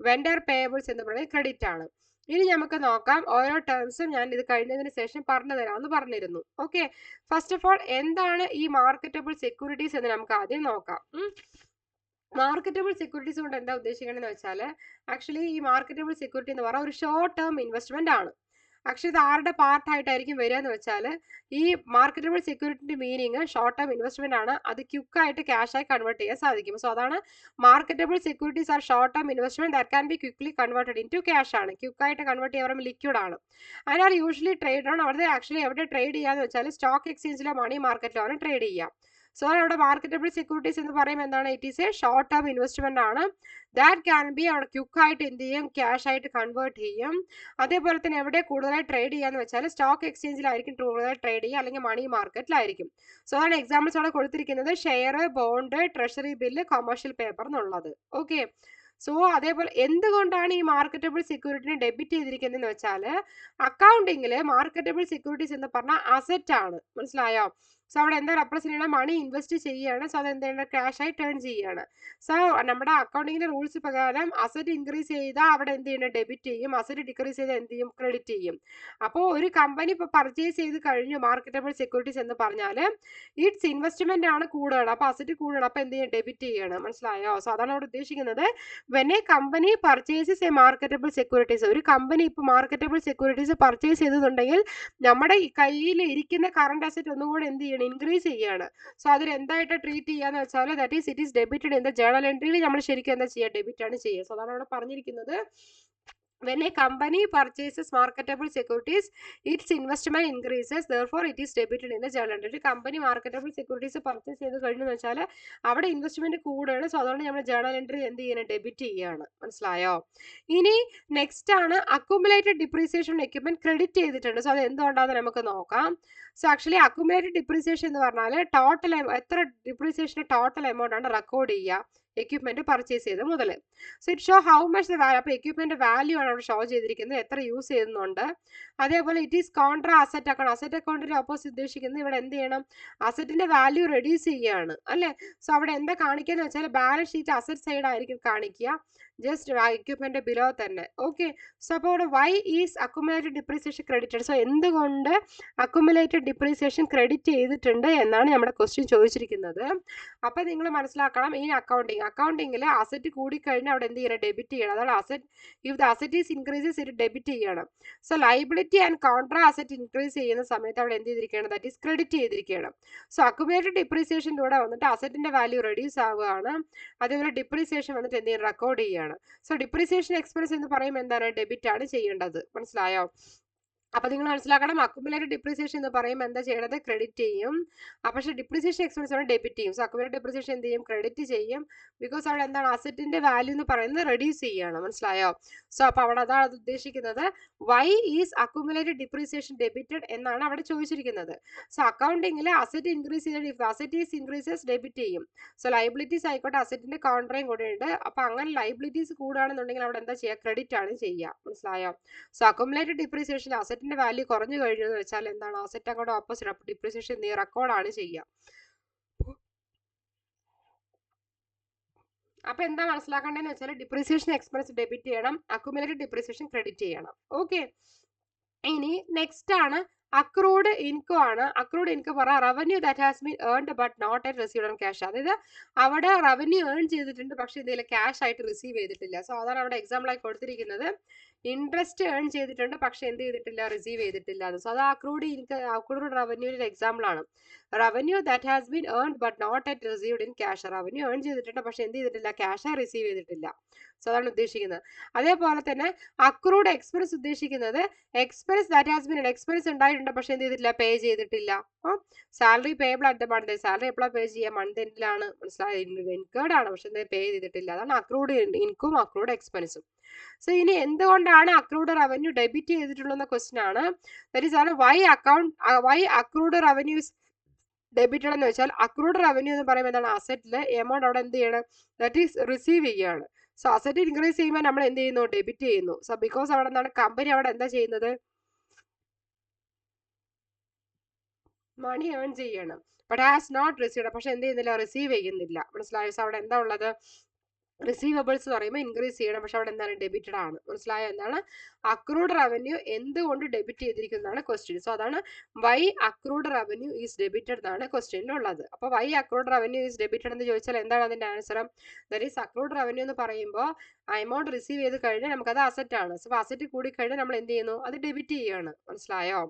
വെൻഡർ പേയബിൾസ് എന്ന് പറയുന്നത് ക്രെഡിറ്റ് ആണ്. ഇനി നമുക്ക് നോക്കാം, ഓരോ ടേംസും ഞാൻ ഇത് കഴിഞ്ഞതിന് ശേഷം പറഞ്ഞു തരാമെന്ന് പറഞ്ഞിരുന്നു. ഓക്കെ, ഫസ്റ്റ് ഓഫ് ഓൾ എന്താണ് ഈ മാർക്കറ്റബിൾ സെക്യൂരിറ്റീസ് എന്ന് നമുക്ക് ആദ്യം നോക്കാം. മാർക്കറ്റബിൾ സെക്യൂരിറ്റീസ് കൊണ്ട് എന്താ ഉദ്ദേശിക്കണമെന്ന് വെച്ചാൽ, ആക്ച്വലി ഈ മാർക്കറ്റബിൾ സെക്യൂരിറ്റി എന്ന് പറഞ്ഞാൽ ഒരു ഷോർട്ട് ടേം ഇൻവെസ്റ്റ്മെന്റ് ആണ്. ആക്ച്വലി ഇത് ആരുടെ പാർട്ടായിട്ടായിരിക്കും വരിക എന്ന് വെച്ചാൽ, ഈ മാർക്കറ്റബിൾ സെക്യൂരിറ്റിന്റെ മീനിങ് ഷോർട്ട് ടേം ഇൻവെസ്റ്റ്മെന്റ് ആണ്. അത് ക്വിക്കായിട്ട് ക്യാഷായി കൺവേർട്ട് ചെയ്യാൻ സാധിക്കും. സോ അതാണ് marketable securities are short term investment that can be quickly converted in to cash ആണ്. ക്വിക്കായിട്ട് കൺവേർട്ട് ചെയ്യാൻ ലിക്വിഡ് ആണ്. അതിനാൽ യൂഷ്വലി ട്രേഡ് ആണ്. അവിടെ ആക്ച്വലി എവിടെ ട്രേഡ് ചെയ്യാന്ന് വെച്ചാൽ സ്റ്റോക്ക് എക്സ്ചേഞ്ചിലോ മണി മാർക്കറ്റിലോ ആണ് ട്രേഡ് ചെയ്യുക. സോ അവിടെ മാർക്കറ്റബിൾ സെക്യൂരിറ്റീസ് എന്ന് പറയുമ്പോൾ എന്താണ്, it is A short term investment ആണ്. ദാറ്റ് ക്യാൻ ബി അവിടെ ക്വിക്കായിട്ട് എന്ത് ചെയ്യും, ക്യാഷ് ആയിട്ട് കൺവേർട്ട് ചെയ്യും. അതേപോലെ തന്നെ എവിടെ കൂടുതലായി ട്രേഡ് ചെയ്യാന്ന് വെച്ചാൽ സ്റ്റോക്ക് എക്സ്ചേഞ്ചിലായിരിക്കും കൂടുതലായി ട്രേഡ് ചെയ്യുക, അല്ലെങ്കിൽ മണി മാർക്കറ്റിലായിരിക്കും. സോ അതാണ് എക്സാമ്പിൾസ് അവിടെ കൊടുത്തിരിക്കുന്നത്, share, bond, treasury bill, commercial paper എന്നുള്ളത്. ഓക്കെ, സോ അതേപോലെ എന്തുകൊണ്ടാണ് ഈ മാർക്കറ്റബിൾ സെക്യൂരിറ്റിനെ ഡെബിറ്റ് ചെയ്തിരിക്കുന്നതെന്ന് വെച്ചാൽ, അക്കൗണ്ടിങ്ങിൽ മാർക്കറ്റബിൾ സെക്യൂരിറ്റീസ് എന്ന് പറഞ്ഞാൽ അസറ്റ് ആണ്. മനസ്സിലായോ? സോ അവിടെ എന്താ റെപ്രസെന്റ് ചെയ്യണം, മണി ഇൻവെസ്റ്റ് ചെയ്യുകയാണ്. സോ അത് എന്താണ്, ക്യാഷ് ആയി ടേൺ ചെയ്യുകയാണ്. സോ നമ്മുടെ അക്കൗണ്ടിങ്ങിന്റെ റൂൾസ് പ്രകാരം അസറ്റ് ഇൻക്രീസ് ചെയ്താൽ അവിടെ എന്ത് ചെയ്യണം, ഡെബിറ്റ് ചെയ്യും. അസറ്റ് ഡിക്രീസ് ചെയ്താൽ എന്ത് ചെയ്യും, ക്രെഡിറ്റ് ചെയ്യും. അപ്പോൾ ഒരു കമ്പനി ഇപ്പോൾ പർച്ചേസ് ചെയ്ത് കഴിഞ്ഞു മാർക്കറ്റബിൾ സെക്യൂരിറ്റീസ് എന്ന് പറഞ്ഞാൽ ഇറ്റ്സ് ഇൻവെസ്റ്റ്മെന്റ് ആണ് കൂടുതൽ, അപ്പോൾ അസറ്റ് കൂടുതൽ, അപ്പോൾ എന്ത് ചെയ്യും, ഡെബിറ്റ് ചെയ്യണം. മനസ്സിലായോ? സോ അതാണ് അവിടെ ഉദ്ദേശിക്കുന്നത്. When A company purchases A marketable securities, ഒരു കമ്പനി ഇപ്പോൾ മാർക്കറ്റബിൾ സെക്യൂരിറ്റീസ് പർച്ചേസ് ചെയ്തിട്ടുണ്ടെങ്കിൽ നമ്മുടെ കയ്യിൽ ഇരിക്കുന്ന കറണ്ട് അസറ്റ് ഒന്നും കൂടെ എന്ത് ചെയ്യണം, ഇൻക്രീസ് ചെയ്യാണ്. സോ അതിൽ എന്തായിട്ട് ട്രീറ്റ് ചെയ്യാന്ന് വെച്ചാൽ, that is it is debited in the journal എൻട്രിയിൽ നമ്മൾ ശരിക്കും എന്താ ചെയ്യുക, ഡെബിറ്റ് ആണ് ചെയ്യുക. സോ അതാണ് അവിടെ പറഞ്ഞിരിക്കുന്നത്. When a company purchases marketable securities, its investment increases, therefore it is debited in the journal entry. ഒരു കമ്പനി മാർക്കറ്റബിൾ സെക്യൂരിറ്റീസ് പർച്ചേസ് ചെയ്ത് കഴിഞ്ഞെന്ന് വെച്ചാൽ അവിടെ ഇൻവെസ്റ്റ്മെന്റ് കൂടുതലാണ്. സോ അതുകൊണ്ട് നമ്മൾ ജേണൽ എൻട്രി എന്ത് ചെയ്യണം, ഡെബിറ്റ് ചെയ്യുകയാണ്. മനസ്സിലായോ? ഇനി നെക്സ്റ്റ് ആണ് അക്യുമുലേറ്റഡ് ഡിപ്രീസിയേഷൻ എക്യുപ്മെന്റ് ക്രെഡിറ്റ് ചെയ്തിട്ടുണ്ട്. സോ അത് എന്തുകൊണ്ടാണെന്ന് നമുക്ക് നോക്കാം. സോ ആക്ച്വലി അക്യുമുലേറ്റഡ് ഡിപ്രീസിയേഷൻ എന്ന് പറഞ്ഞാൽ ടോട്ടൽ എത്ര ഡിപ്രീസിയേഷൻ ടോട്ടൽ എമൗണ്ട് ആണ് റെക്കോർഡ് ചെയ്യുക എക്യുപ്മെന്റ് പർച്ചേസ് ചെയ്ത് മുതൽ. So it show how much the value, അപ്പോൾ എക്യുപ്മെന്റ് വാല്യൂ ആണ് അവിടെ ഷോ ചെയ്തിരിക്കുന്നത്, എത്ര യൂസ് ചെയ്യുന്നുണ്ട്. അതേപോലെ it is contra asset account, asset അക്കൗണ്ടിന്റെ ഓപ്പോസിറ്റ് ഉദ്ദേശിക്കുന്നത് ഇവിടെ എന്ത് ചെയ്യണം, അസറ്റിന്റെ വാല്യൂ റെഡ്യൂസ് ചെയ്യുകയാണ് അല്ലേ. സോ അവിടെ എന്താ കാണിക്കുക വെച്ചാൽ ബാലൻസ് ഷീറ്റ് അസറ്റ് സൈഡ് ആയിരിക്കും കാണിക്കുക, ജസ്റ്റ് എക്യുപ്മെന്റ് ബിലോ തന്നെ. ഓക്കെ, സോ അപ്പോൾ അവിടെ why is accumulated depreciation credited. So എന്തുകൊണ്ട് അക്യുമുലേറ്റഡ് ഡിപ്രീസിയേഷൻ ക്രെഡിറ്റ് ചെയ്തിട്ടുണ്ട് എന്നാണ് നമ്മുടെ ക്വസ്റ്റ്യൻ ചോദിച്ചിരിക്കുന്നത്. അപ്പോൾ നിങ്ങൾ മനസ്സിലാക്കണം, ഈ അക്കൗണ്ടിങ്ങിൽ അസറ്റ് കൂടിക്കഴിഞ്ഞാൽ അവിടെ എന്ത് ചെയ്യണം, ഡെബിറ്റ് ചെയ്യണം. അതാണ് asset, if the asset is increases ഇത് ഡെബിറ്റ് ചെയ്യണം. So liability and contra asset increase ചെയ്യുന്ന സമയത്ത് അവിടെ എന്ത് ചെയ്തിരിക്കുകയാണ്, ദാറ്റ് ഈസ് ക്രെഡിറ്റ് ചെയ്തിരിക്കുകയാണ്. സോ അക്യുമുലേറ്റഡ് ഡിപ്രീസിയേഷൻ്റെ കൂടെ വന്നിട്ട് അസറ്റിന്റെ വാല്യൂ റെഡ്യൂസ് ആവുകയാണ്. അതേപോലെ ഡിപ്രീസിയേഷൻ വന്നിട്ട് എന്ത് ചെയ്യും, റെക്കോർഡ് ചെയ്യുകയാണ്. സോ ഡിപ്രീസിയേഷൻ എക്സ്പെൻസ് എന്ന് പറയുമ്പോൾ എന്താണ്, ഡെബിറ്റ് ആണ് ചെയ്യേണ്ടത്. മനസ്സിലായോ? അപ്പോൾ നിങ്ങൾ മനസ്സിലാക്കണം, അക്യുമുലേറ്റഡ് ഡിപ്രീസിയേഷൻ എന്ന് പറയുമ്പോൾ എന്താ ചെയ്യണത്, ക്രെഡിറ്റ് ചെയ്യും. പക്ഷേ ഡിപ്രീസിയേഷൻ എക്സ്പെൻസ് ആണ് ഡെബിറ്റ് ചെയ്യും. സോ അക്യുമുലേറ്റഡ് ഡിപ്രീസിയേഷൻ എന്ത് ചെയ്യും, ക്രെഡിറ്റ് ചെയ്യും. ബിക്കോസ് അവിടെ എന്താണ്, അസറ്റിന്റെ വാല്യൂ എന്ന് പറയുന്നത് റെഡ്യൂസ് ചെയ്യുകയാണ്. മനസ്സിലായോ? സോ അപ്പോൾ അവിടെ അതാണ് അത് ഉദ്ദേശിക്കുന്നത്. Why is accumulated depreciation debited എന്നാണ് അവിടെ ചോദിച്ചിരിക്കുന്നത്. സോ അക്കൗണ്ടിങ്ങിൽ അസറ്റ് ഇൻക്രീസ് ചെയ്തിട്ട് if asset is increases debit ചെയ്യും. സോ ലൈബിലിറ്റീസ് ആയിക്കോട്ടെ, അസറ്റിന്റെ കോൺട്രയും കൂടെ ഉണ്ട്. അപ്പോൾ അങ്ങനെ ലൈബിലിറ്റീസ് കൂടുകയാണെന്നുണ്ടെങ്കിൽ അവിടെ എന്താ ചെയ്യുക, ക്രെഡിറ്റ് ആണ് ചെയ്യുക. മനസ്സിലായോ? സോ അക്യുമുലേറ്റഡ് ഡിപ്രീസിയേഷൻ അസറ്റിന്റെ വാല്യൂ കുറഞ്ഞു കഴിഞ്ഞു എന്ന് വെച്ചാൽ എന്താണ്, അസറ്റ് അങ്ങോട്ട് ഓപ്പോസിറ്റ്, അപ്പോൾ ഡിപ്രീസിയേഷൻ റെക്കോർഡാണ് ചെയ്യുക. അപ്പോൾ എന്താ മനസ്സിലാക്കേണ്ടതെന്ന് വെച്ചാൽ ഡിപ്രീസിയേഷൻ എക്സ്പെൻസ് ഡെബിറ്റ് ചെയ്യണം, അക്യുമുലേറ്റഡ് ഡിപ്രീസിയേഷൻ ക്രെഡിറ്റ് ചെയ്യണം. ഓക്കെ, ഇനി നെക്സ്റ്റ് ആണ് അക്രൂഡ് ഇൻകം ആണ്. അക്രൂഡ് ഇൻകം പറഞ്ഞാൽ revenue that has been earned but not yet received on cash. അതായത് അവിടെ റവന്യൂ ഏൺ ചെയ്തിട്ടുണ്ട്, പക്ഷെ എന്തെങ്കിലും ക്യാഷ് ആയിട്ട് റിസീവ് ചെയ്തിട്ടില്ല. സോ അതാണ് അവിടെ എക്സാമ്പിൾ ആയി കൊടുത്തിരിക്കുന്നത്. ഇൻട്രസ്റ്റ് ഏൺ ചെയ്തിട്ടുണ്ട്, പക്ഷെ എന്ത് ചെയ്തിട്ടില്ല, റിസീവ് ചെയ്തിട്ടില്ല. സോ അത് അക്രൂഡ് ഇൻകം, അക്രൂഡ് റവന്യൂവിന്റെ എക്സാമ്പിൾ ആണ്. Revenue that has been earned but not yet received in cash. Revenue earn ചെയ്തിട്ടുണ്ട്, പക്ഷെ എന്ത് ചെയ്തിട്ടില്ല, ക്യാഷ് റിസീവ് ചെയ്തിട്ടില്ല. സോ അതാണ് ഉദ്ദേശിക്കുന്നത്. അതേപോലെ തന്നെ അക്രൂഡ് എക്സ്പെൻസ് ഉദ്ദേശിക്കുന്നത് expense that has been expense ഉണ്ടായിട്ടുണ്ട്, പക്ഷെ എന്ത് ചെയ്തിട്ടില്ല, പേ ചെയ്തിട്ടില്ല. Salary payable at the month. Salary എപ്പോഴാണ് പേ ചെയ്യുക, മന്ത് എൻഡിലാണ്. മനസ്സിലായത്, ഇൻകേർഡ് ആണ്, പക്ഷെ എന്ത് പേ ചെയ്തിട്ടില്ല. അതാണ് അക്രൂഡ് ഇൻകം, അക്രൂഡ് എക്സ്പെൻസും. സോ ഇനി എന്തുകൊണ്ടാണ് അക്രൂഡ് റവന്യൂ ഡെബിറ്റ് ചെയ്തിട്ടുള്ള ക്വസ്റ്റ്യൻ ആണ്. ദാറ്റ് ഈസ് ആണ് വൈ അക്രൂഡ് റവന്യൂ ഡെബിറ്റഡ് എന്ന് വെച്ചാൽ അക്രൂഡ് റവന്യൂ എന്ന് പറയുമ്പോൾ എന്താണ്, അസറ്റില് എമൗണ്ട് അവിടെ എന്ത് ചെയ്യണം, ദാറ്റ് ഈസ് റിസീവ് ചെയ്യുകയാണ്. സോ അസറ്റ് ഇൻക്രീസ് ചെയ്യുമ്പോൾ നമ്മൾ എന്ത് ചെയ്യുന്നു, ഡെബിറ്റ് ചെയ്യുന്നു. സോ ബിക്കോസ് അവിടെ എന്താണ്, കമ്പനി അവിടെ എന്താ ചെയ്യുന്നത്, മണി ഏൺ ചെയ്യണം, ബട്ട് ഹാസ് നോട്ട് റിസീവ്ഡ്. പക്ഷെ എന്ത് ചെയ്യുന്നില്ല, റിസീവ് ചെയ്യുന്നില്ല. മനസ്സിലായോ? സോ അവിടെ എന്താ ഉള്ളത്, റിസീവബിൾസ് എന്ന് പറയുമ്പോൾ ഇൻക്രീസ് ചെയ്യണം, പക്ഷെ അവിടെ എന്താണ്, ഡെബിറ്റഡ് ആണ്. മനസ്സിലായോ? എന്താണ് അക്രൂഡ് റവന്യൂ എന്തുകൊണ്ട് ഡെബിറ്റ് ചെയ്തിരിക്കുന്നതാണ് ക്വസ്റ്റ്യൻ. സോ അതാണ് why accrued revenue is debited എന്നാണ് ക്വസ്റ്റ്യനിലുള്ളത്. അപ്പോൾ why accrued revenue is debited എന്ന് ചോദിച്ചാൽ എന്താണ് അതിന്റെ answer? That is accrued revenue എന്ന് പറയുമ്പോൾ എമൗണ്ട് റിസീവ് ചെയ്ത് കഴിഞ്ഞാൽ നമുക്കത് അസറ്റ് ആണ്. സോ അസറ്റ് കൂടി കഴിഞ്ഞാൽ നമ്മൾ എന്ത് ചെയ്യുന്നു, അത് ഡെബിറ്റ് ചെയ്യാണ്. മനസ്സിലായോ?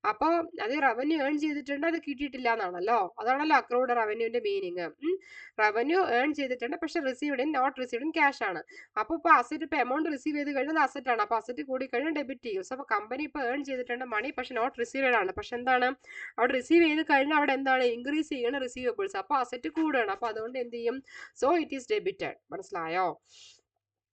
അപ്പോൾ അത് റവന്യൂ ഏൺ ചെയ്തിട്ടുണ്ട്, അത് കിട്ടിയിട്ടില്ല എന്നാണല്ലോ. അതാണല്ലോ അക്രൂഡ് റവന്യൂവിന്റെ മീനിങ്. റവന്യൂ ഏൺ ചെയ്തിട്ടുണ്ട്, പക്ഷെ received in not received in cash ആണ്. അപ്പോൾ ഇപ്പോൾ അസറ്റ് ഇപ്പോൾ എമൗണ്ട് റിസീവ് ചെയ്ത് കഴിഞ്ഞാൽ അസറ്റ് ആണ്. അപ്പോൾ അസറ്റ് കൂടി കഴിഞ്ഞാൽ ഡെബിറ്റ് ചെയ്യും. സോ അപ്പോൾ കമ്പനി ഇപ്പോൾ ഏൺ ചെയ്തിട്ടുണ്ട് മണി, പക്ഷെ നോട്ട് റിസീവ്ഡ് ആണ്. പക്ഷെ എന്താണ്, അവിടെ റിസീവ് ചെയ്ത് കഴിഞ്ഞാൽ അവിടെ എന്താണ്, ഇൻക്രീസ് ചെയ്യണം റിസീവബിൾസ്. അപ്പോൾ അസറ്റ് കൂടുകയാണ്. അപ്പോൾ അതുകൊണ്ട് എന്ത് ചെയ്യും, സോ ഇറ്റ് ഈസ് ഡെബിറ്റഡ്. മനസ്സിലായോ?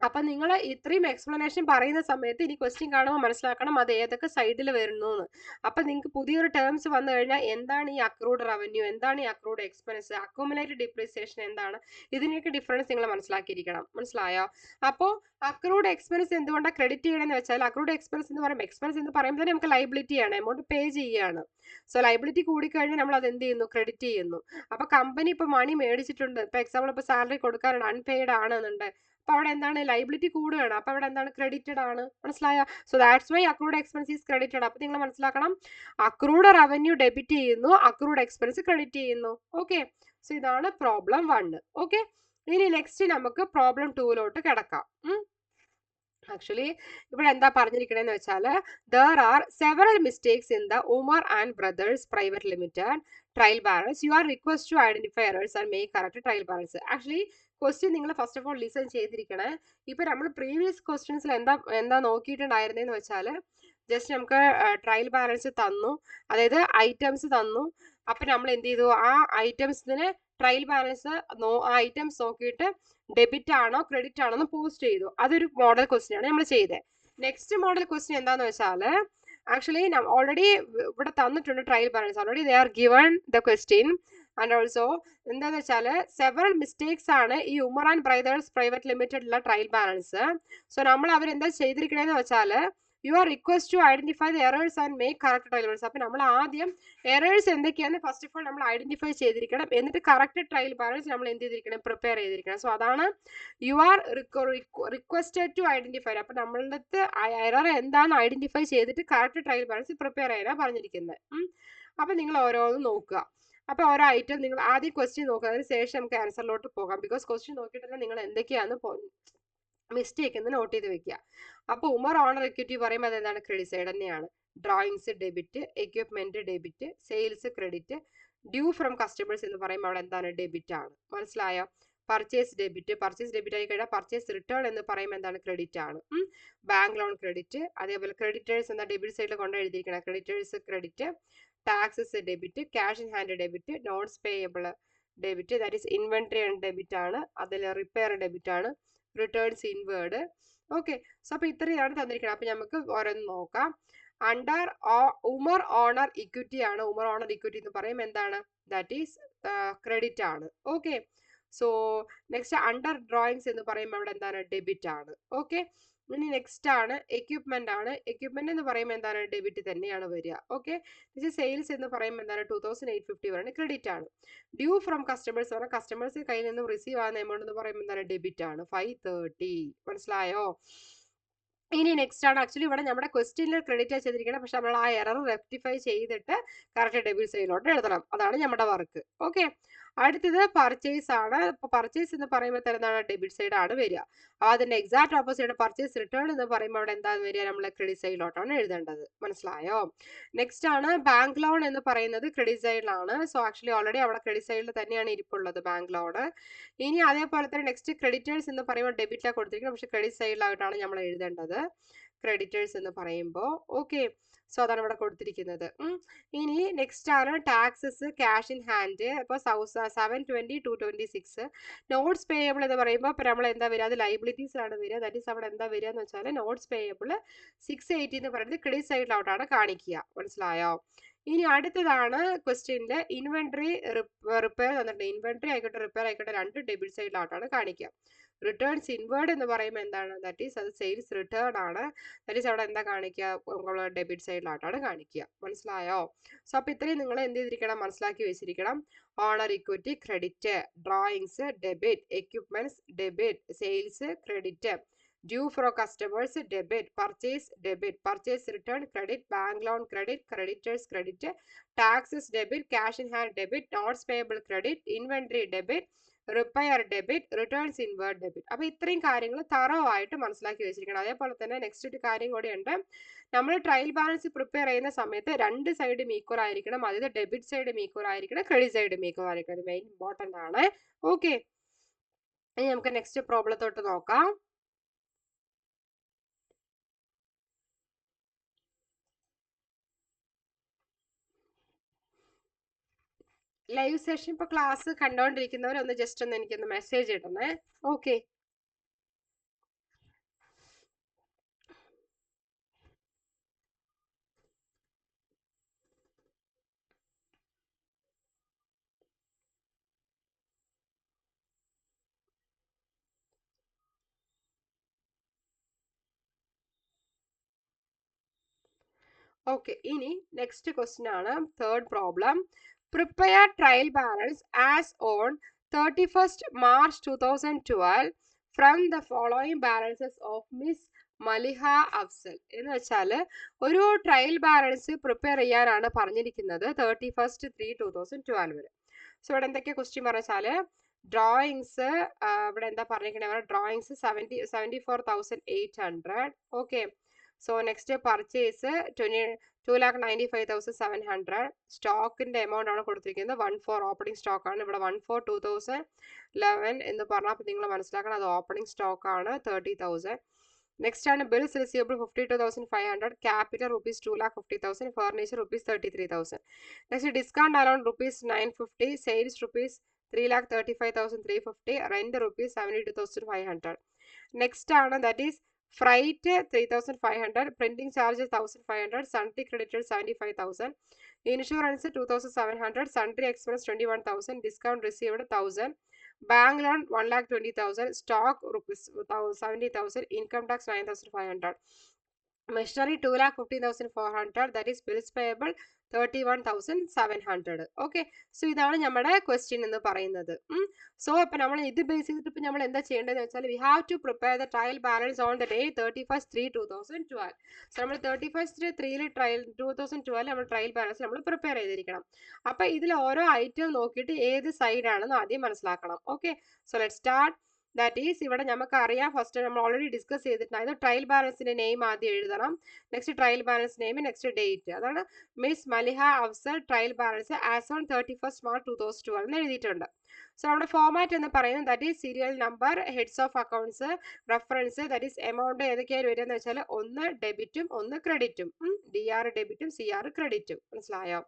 അപ്പൊ നിങ്ങൾ ഇത്രയും എക്സ്പ്ലനേഷൻ പറയുന്ന സമയത്ത് ഇനി ക്വസ്റ്റ്യൻ കാണുമ്പോൾ മനസ്സിലാക്കണം അത് ഏതൊക്കെ സൈഡിൽ വരുന്നു എന്ന്. അപ്പൊ നിങ്ങൾക്ക് പുതിയൊരു ടേംസ് വന്നു കഴിഞ്ഞാൽ എന്താണ് ഈ അക്രൂഡ് റവന്യൂ, എന്താണ് ഈ അക്രൂഡ് എക്സ്പെൻസ്, അക്യുമുലേറ്റഡ് ഡിപ്രീസിയേഷൻ എന്താണ്, ഇതിനൊക്കെ ഡിഫറൻസ് നിങ്ങൾ മനസ്സിലാക്കിയിരിക്കണം. മനസ്സിലായോ? അപ്പോൾ അക്രൂഡ് എക്സ്പെൻസ് എന്തുകൊണ്ടാണ് ക്രെഡിറ്റ് ചെയ്യണമെന്ന് വെച്ചാൽ, അക്രൂഡ് എക്സ്പെൻസ് എന്ന് പറയുമ്പോൾ, എക്സ്പെൻസ് എന്ന് പറയുമ്പോൾ നമുക്ക് ലൈബിലിറ്റി ആണ്, എമൗണ്ട് പേ ചെയ്യുകയാണ്. സോ ലൈബിലിറ്റി കൂടിക്കഴിഞ്ഞാൽ നമ്മൾ അത് എന്ത് ചെയ്യുന്നു, ക്രെഡിറ്റ് ചെയ്യുന്നു. അപ്പൊ കമ്പനി ഇപ്പൊ മണി മേടിച്ചിട്ടുണ്ട്, ഇപ്പൊ എക്സാമ്പിൾ ഇപ്പൊ സാലറി കൊടുക്കാനുണ്ട്, അൺപെയ്ഡ് ആണെന്നുണ്ട്, അപ്പൊ അവിടെ എന്താണ്, ലൈബിലിറ്റി കൂടുകയാണ്. അപ്പൊ അവിടെ എന്താണ്, ക്രെഡിറ്റഡ് ആണ്. മനസ്സിലായോ? So that's why accrued expense is credited. അപ്പൊ നിങ്ങൾ മനസ്സിലാക്കണം, അക്രൂഡ് റവന്യൂ ഡെബിറ്റ് ചെയ്യുന്നു, അക്രൂഡ് എക്സ്പെൻസ് ക്രെഡിറ്റ് ചെയ്യുന്നു. ഓക്കെ, സോ ഇതാണ് പ്രോബ്ലം 1. ഓക്കെ, ഇനി നെക്സ്റ്റ് നമുക്ക് പ്രോബ്ലം 2 കിടക്കാം. ആക്ച്വലി ഇവിടെ എന്താ പറഞ്ഞിരിക്കണെന്ന് വെച്ചാൽ, there are several mistakes in the Umar and brothers private limited trial balance. You are request to identify errors and make correct trial balance. Actually question നിങ്ങൾ first of all listen ചെയ്തിരിക്കണേ. ഇപ്പൊ നമ്മൾ previous ക്വസ്റ്റ്യൻസിൽ എന്താ നോക്കിയിട്ടുണ്ടായിരുന്നതെന്ന് വെച്ചാൽ, just നമുക്ക് trial balance തന്നു, അതായത് items തന്നു. അപ്പൊ നമ്മൾ എന്ത് ചെയ്തു, ആ ഐറ്റംസിന് ട്രയൽ ബാലൻസ് ആ ഐറ്റംസ് നോക്കിയിട്ട് ഡെബിറ്റ് ആണോ ക്രെഡിറ്റ് ആണോ എന്ന് പോസ്റ്റ് ചെയ്തു. അതൊരു മോഡൽ ക്വസ്റ്റ്യൻ ആണ് നമ്മൾ ചെയ്തത്. നെക്സ്റ്റ് മോഡൽ ക്വസ്റ്റ്യൻ എന്താന്ന് വെച്ചാൽ, ആക്ച്വലി ഓൾറെഡി ഇവിടെ തന്നിട്ടുണ്ട് trial balance, already they are given the question. And also എന്താന്ന് വെച്ചാൽ സെവറൽ മിസ്റ്റേക്സ് ആണ് ഈ ഉമർ ആൻഡ് ബ്രദേഴ്സ് പ്രൈവറ്റ് ലിമിറ്റഡിലുള്ള ട്രയൽ ബാലൻസ്. സോ നമ്മൾ അവരെന്താ ചെയ്തിരിക്കണേന്ന് വെച്ചാൽ, you are request to identify the errors and make correct trial balance. അപ്പൊ നമ്മൾ ആദ്യം എറേഴ്സ് എന്തൊക്കെയാണെന്ന് ഫസ്റ്റ് ഓഫ് ഓൾ നമ്മൾ ഐഡന്റിഫൈ ചെയ്തിരിക്കണം, എന്നിട്ട് കറക്റ്റ് ട്രയൽ ബാലൻസ് നമ്മൾ എന്ത് ചെയ്തിരിക്കണം, പ്രിപ്പയർ ചെയ്തിരിക്കണം. സോ അതാണ് you are requested to identify. അപ്പൊ നമ്മളുടെ എറർ എന്താണെന്ന് ഐഡന്റിഫൈ ചെയ്തിട്ട് കറക്റ്റ് ട്രയൽ ബാലൻസ് പ്രിപ്പയർ ചെയ്യാനാണ് പറഞ്ഞിരിക്കുന്നത്. അപ്പൊ നിങ്ങൾ ഓരോന്നും നോക്കുക. അപ്പൊ ഓരോ ഐറ്റം നിങ്ങൾ ആദ്യം ക്വസ്റ്റ്യൻ നോക്കുക, അതിന് ശേഷം നമുക്ക് ആൻസറിലോട്ട് പോകാം. ബിക്കോസ് ക്വസ്റ്റ്യൻ നോക്കിയിട്ട് നിങ്ങൾ എന്തൊക്കെയാന്ന് മിസ്റ്റേക്ക് എന്ന് നോട്ട് ചെയ്ത് വെക്കുക. അപ്പൊ ഉമർ ഓണർ ഇക്വിറ്റി പറയുമ്പോൾ അതെന്താണ്, ക്രെഡിറ്റ് സൈഡ് തന്നെയാണ്. Drawings debit, equipment debit, sales credit, due from customers എന്ന് പറയുമ്പോൾ അവിടെ എന്താണ്, ഡെബിറ്റ് ആണ്. മനസ്സിലായോ? പർച്ചേസ് ഡെബിറ്റ് ആയി കഴിഞ്ഞാൽ പർച്ചേസ് റിട്ടേൺ എന്ന് പറയുമ്പോൾ എന്താണ്, ക്രെഡിറ്റ് ആണ്. ബാങ്ക് ലോൺ ക്രെഡിറ്റ്, അതേപോലെ ക്രെഡിറ്റേഴ്സ് എന്താ ഡെബിറ്റ് സൈഡിൽ കൊണ്ട് എഴുതിയിരിക്കണം, creditors credit, taxes debit, cash in hand debit, notes payable debit, that is inventory debit ആണ്, അതിൽ റിപ്പയർ ഡെബിറ്റ് ആണ്, റിട്ടേൺസ് ഇൻവേർഡ്. ഓക്കെ, സോ അപ്പൊ ഇത്രയാണ് തന്നിരിക്കുന്നത്. അപ്പൊ നമുക്ക് ഓരോന്ന് നോക്കാം. അണ്ടർ ഉമർ ഓണർ ഇക്വിറ്റി ആണ്. ഉമർ ഓണർ ഇക്വിറ്റി എന്ന് പറയും എന്താണ്, ദാറ്റ് ഈസ് ക്രെഡിറ്റ് ആണ്. Okay, so next under drawings എന്ന് പറയുമ്പോൾ അവിടെ എന്താണ്, ഡെബിറ്റ് ആണ്. ഓക്കെ, ഇനി നെക്സ്റ്റ് ആണ് എക്യുപ്മെന്റ് ആണ്. എക്യുപ്മെന്റ് എന്ന് പറയുമ്പോൾ എന്താണ്, ഡെബിറ്റ് തന്നെയാണ് വരിക. ഓക്കെ, സെയിൽസ് എന്ന് പറയുമ്പോൾ എന്താണ്, 2850 പറയുന്നത് ക്രെഡിറ്റ് ആണ്. ഡ്യൂ ഫ്രം കസ്റ്റമേഴ്സ് പറഞ്ഞാൽ കസ്റ്റമേഴ്സ് കയ്യിൽ നിന്നും റിസീവ് ആകുന്ന എമൗണ്ട് എന്ന് പറയുമ്പോൾ എന്താണ്, ഡെബിറ്റ് ആണ്, 530. മനസ്സിലായോ? ഇനി നെക്സ്റ്റ് ആണ് ആക്ച്വലി ഇവിടെ നമ്മുടെ ക്വസ്റ്റ്യനിൽ ക്രെഡിറ്റ് ചെയ്തിരിക്കണം, പക്ഷെ നമ്മൾ ആ എറർ റെക്ടിഫൈ ചെയ്തിട്ട് കറക്റ്റ് ഡെബിറ്റ് സൈഡിലോട്ട് എഴുതണം. അതാണ് നമ്മുടെ വർക്ക്. ഓക്കെ, അടുത്തത് പർച്ചേസ് ആണ്. ഇപ്പൊ പർച്ചേസ് എന്ന് പറയുമ്പോൾ എന്താണ് ഡെബിറ്റ് സൈഡ് ആണ് വരിക. അതിന്റെ എക്സാക്ട് ഓപ്പോസിറ്റ് പർച്ചേസ് റിട്ടേൺ എന്ന് പറയുമ്പോൾ അവിടെ എന്താണ് വരിക, നമ്മൾ ക്രെഡിറ്റ് സൈഡിലോട്ടാണ് എഴുതേണ്ടത്. മനസ്സിലായോ? നെക്സ്റ്റ് ആണ് ബാങ്ക് ലോൺ എന്ന് പറയുന്നത് ക്രെഡിറ്റ് സൈഡിലാണ്. സോ ആക്ച്വലി ഓൾറെഡി അവിടെ ക്രെഡിറ്റ് സൈഡിൽ തന്നെയാണ് ഇരിപ്പുള്ളത് ബാങ്ക് ലോൺ. ഇനി അതേപോലെ തന്നെ നെക്സ്റ്റ് ക്രെഡിറ്റേഴ്സ് എന്ന് പറയുമ്പോൾ ഡെബിറ്റിലാണ് കൊടുത്തിരിക്കുന്നത്, പക്ഷെ ക്രെഡിറ്റ് സൈഡിലായിട്ടാണ് നമ്മൾ എഴുതേണ്ടത് ക്രെഡിറ്റേഴ്സ് എന്ന് പറയുമ്പോൾ. ഓക്കെ, സോ അതാണ് ഇവിടെ കൊടുത്തിരിക്കുന്നത്. ഇനി നെക്സ്റ്റ് ആണ് ടാക്സസ് ക്യാഷ് ഇൻ ഹാൻഡ്. ഇപ്പോൾ 720 226. നോട്ട്സ് പേയബിൾ എന്ന് പറയുമ്പോൾ ഇപ്പോൾ നമ്മൾ എന്താ വരിക, അത് ലൈബിലിറ്റീസ് ആണ് വരിക. ദാറ്റ് ഈസ് അവിടെ എന്താ വരിക എന്ന് വെച്ചാൽ നോട്ട്സ് പേയബിൾ 680 എന്ന് പറയുന്നത് ക്രെഡിറ്റ് സൈഡിലോട്ടാണ് കാണിക്കുക. മനസ്സിലായോ? ഇനി അടുത്തതാണ് ക്വസ്റ്റ്യനിൽ ഇൻവെന്ററി റിപ്പയർ തന്നിട്ടുണ്ട്. ഇൻവെന്ററി ആയിക്കോട്ടെ റിപ്പയർ ആയിക്കോട്ടെ രണ്ട് ഡെബിറ്റ് സൈഡിലോട്ടാണ് കാണിക്കുക. റിട്ടേൺസ് ഇൻവേർഡ് എന്ന് പറയുമ്പോൾ എന്താണ്, ദാറ്റ് ഈസ് അത് സെയിൽസ് റിട്ടേൺ ആണ്. ദാറ്റ് ഈസ് അവിടെ എന്താ കാണിക്കുക, ഡെബിറ്റ് സൈഡിലോട്ടാണ് കാണിക്കുക. മനസ്സിലായോ? സോ അപ്പോൾ ഇത്രയും നിങ്ങൾ എന്ത് ചെയ്തിരിക്കണം, മനസ്സിലാക്കി വെച്ചിരിക്കണം. Owner equity credit, drawings debit, equipments debit, sales credit, due for customers debit, purchase return credit, bank loan credit, creditors credit, taxes debit, cash in hand debit, notes payable credit, inventory debit, repair debit, returns inward debit. അപ്പോൾ ഇത്രയും കാര്യങ്ങൾ തറവായിട്ട് മനസ്സിലാക്കി വെച്ചിരിക്കണം. അതേപോലെ തന്നെ next ഒരു കാര്യം കൂടിയുണ്ട്. നമ്മൾ ട്രയൽ ബാലൻസ് പ്രിപ്പയർ ചെയ്യുന്ന സമയത്ത് രണ്ട് സൈഡും ഈക്വൽ ആയിരിക്കണം. അതായത് ഡെബിറ്റ് സൈഡും ഈക്വൽ ആയിരിക്കണം, ക്രെഡിറ്റ് സൈഡും ഈക്വൽ ആയിരിക്കണം. അത് മെയിൻ ഇമ്പോർട്ടൻ്റ് ആണ്. ഓക്കെ, ഇനി നമുക്ക് നെക്സ്റ്റ് പ്രോബ്ലത്തോട്ട് നോക്കാം. ലൈവ് സെഷൻ ഇപ്പോൾ ക്ലാസ് കണ്ടുകൊണ്ടിരിക്കുന്നവരൊന്ന് ജസ്റ്റ് ഒന്ന് എനിക്കൊന്ന് മെസ്സേജ് ഇടണേ. Okay, okay. ഇനി നെക്സ്റ്റ് ക്വസ്റ്റ്യൻ ആണ് third problem. Prepare trial balance as on 31st March 2012 from the following balances of miss Maliha Afzal. എന്ന് വെച്ചാൽ ഒരു ട്രയൽ ബാലൻസ് പ്രിപ്പയർ ചെയ്യാനാണ് പറഞ്ഞിരിക്കുന്നത് 31st 3/2012 വരെ. സോ ഇവിടെ എന്തൊക്കെയാ ക്വസ്റ്റ്യൻ പറഞ്ഞാൽ ഡ്രോയിങ്സ്, ഇവിടെ എന്താ പറഞ്ഞിരിക്കുന്നത്, drawings 74,800. Okay, so next purchase 2,95,700. സ്റ്റോക്കിന്റെ എമൗണ്ട് ആണ് കൊടുത്തിരിക്കുന്നത് 14 ഓപ്പണിംഗ് സ്റ്റോക്ക് ആണ്. ഇവിടെ 14/2011 എന്ന് പറഞ്ഞാൽ അപ്പോൾ നിങ്ങൾ മനസ്സിലാക്കണം അത് ഓപ്പണിംഗ് സ്റ്റോക്ക് ആണ് 30,000. നെക്സ്റ്റ് ആണ് bills receivable 52,500. Capital rupees 2,50,000. Furniture rupees 33,000. Next discount allowed rupees 950. Sales rupees 3,35,350. Rent rupees 72,500. Next ആണ് that is freight 3,500, printing charges 1,500, sundry creditors 75,000, insurance 2,700, sundry expense 21,000, discount received 1,000, bank loan 1,20,000, stock rupees 70,000, income tax 9,500. Machinery 2,50,400, that is bills payable 31,700. Okay, so ഇതാണ് നമ്മുടെ question എന്ന് പറയുന്നത്. So അപ്പോൾ നമ്മൾ ഇത് base ചെയ്തിട്ട് ഇപ്പം നമ്മൾ എന്താ ചെയ്യേണ്ടതെന്ന് വെച്ചാൽ we have to prepare the trial balance on the day 31st 3/2012. സോ നമ്മൾ 31st 3 ട്രയൽ 2012 നമ്മൾ ട്രയൽ ബാലൻസ് നമ്മൾ പ്രിപ്പയർ ചെയ്തിരിക്കണം. അപ്പോൾ ഇതിൽ ഓരോ ഐറ്റം നോക്കിയിട്ട് ഏത് സൈഡാണെന്ന് ആദ്യം മനസ്സിലാക്കണം. Okay, so let start. That is ഇവിടെ നമുക്ക് അറിയാം, ഫസ്റ്റ് നമ്മൾ ഓൾറെഡി ഡിസ്കസ് ചെയ്തിട്ടുണ്ടായിരുന്നു. ട്രയൽ ബാലൻസിന്റെ നെയിം ആദ്യം എഴുതണം, next trial balance name, next date. അതാണ് miss Maliha Afzal trial balance as on 31st March 2012 എന്ന് എഴുതിയിട്ടുണ്ട്. സോ നമ്മുടെ ഫോമാറ്റ് എന്ന് പറയുന്നത് that is serial number, heads of accounts, reference, that is amount ഏതൊക്കെയായാലും വരിക എന്ന് വെച്ചാൽ ഒന്ന് ഡെബിറ്റും ഒന്ന് ക്രെഡിറ്റും. DR ഡെബിറ്റും CR ക്രെഡിറ്റും. മനസ്സിലായോ?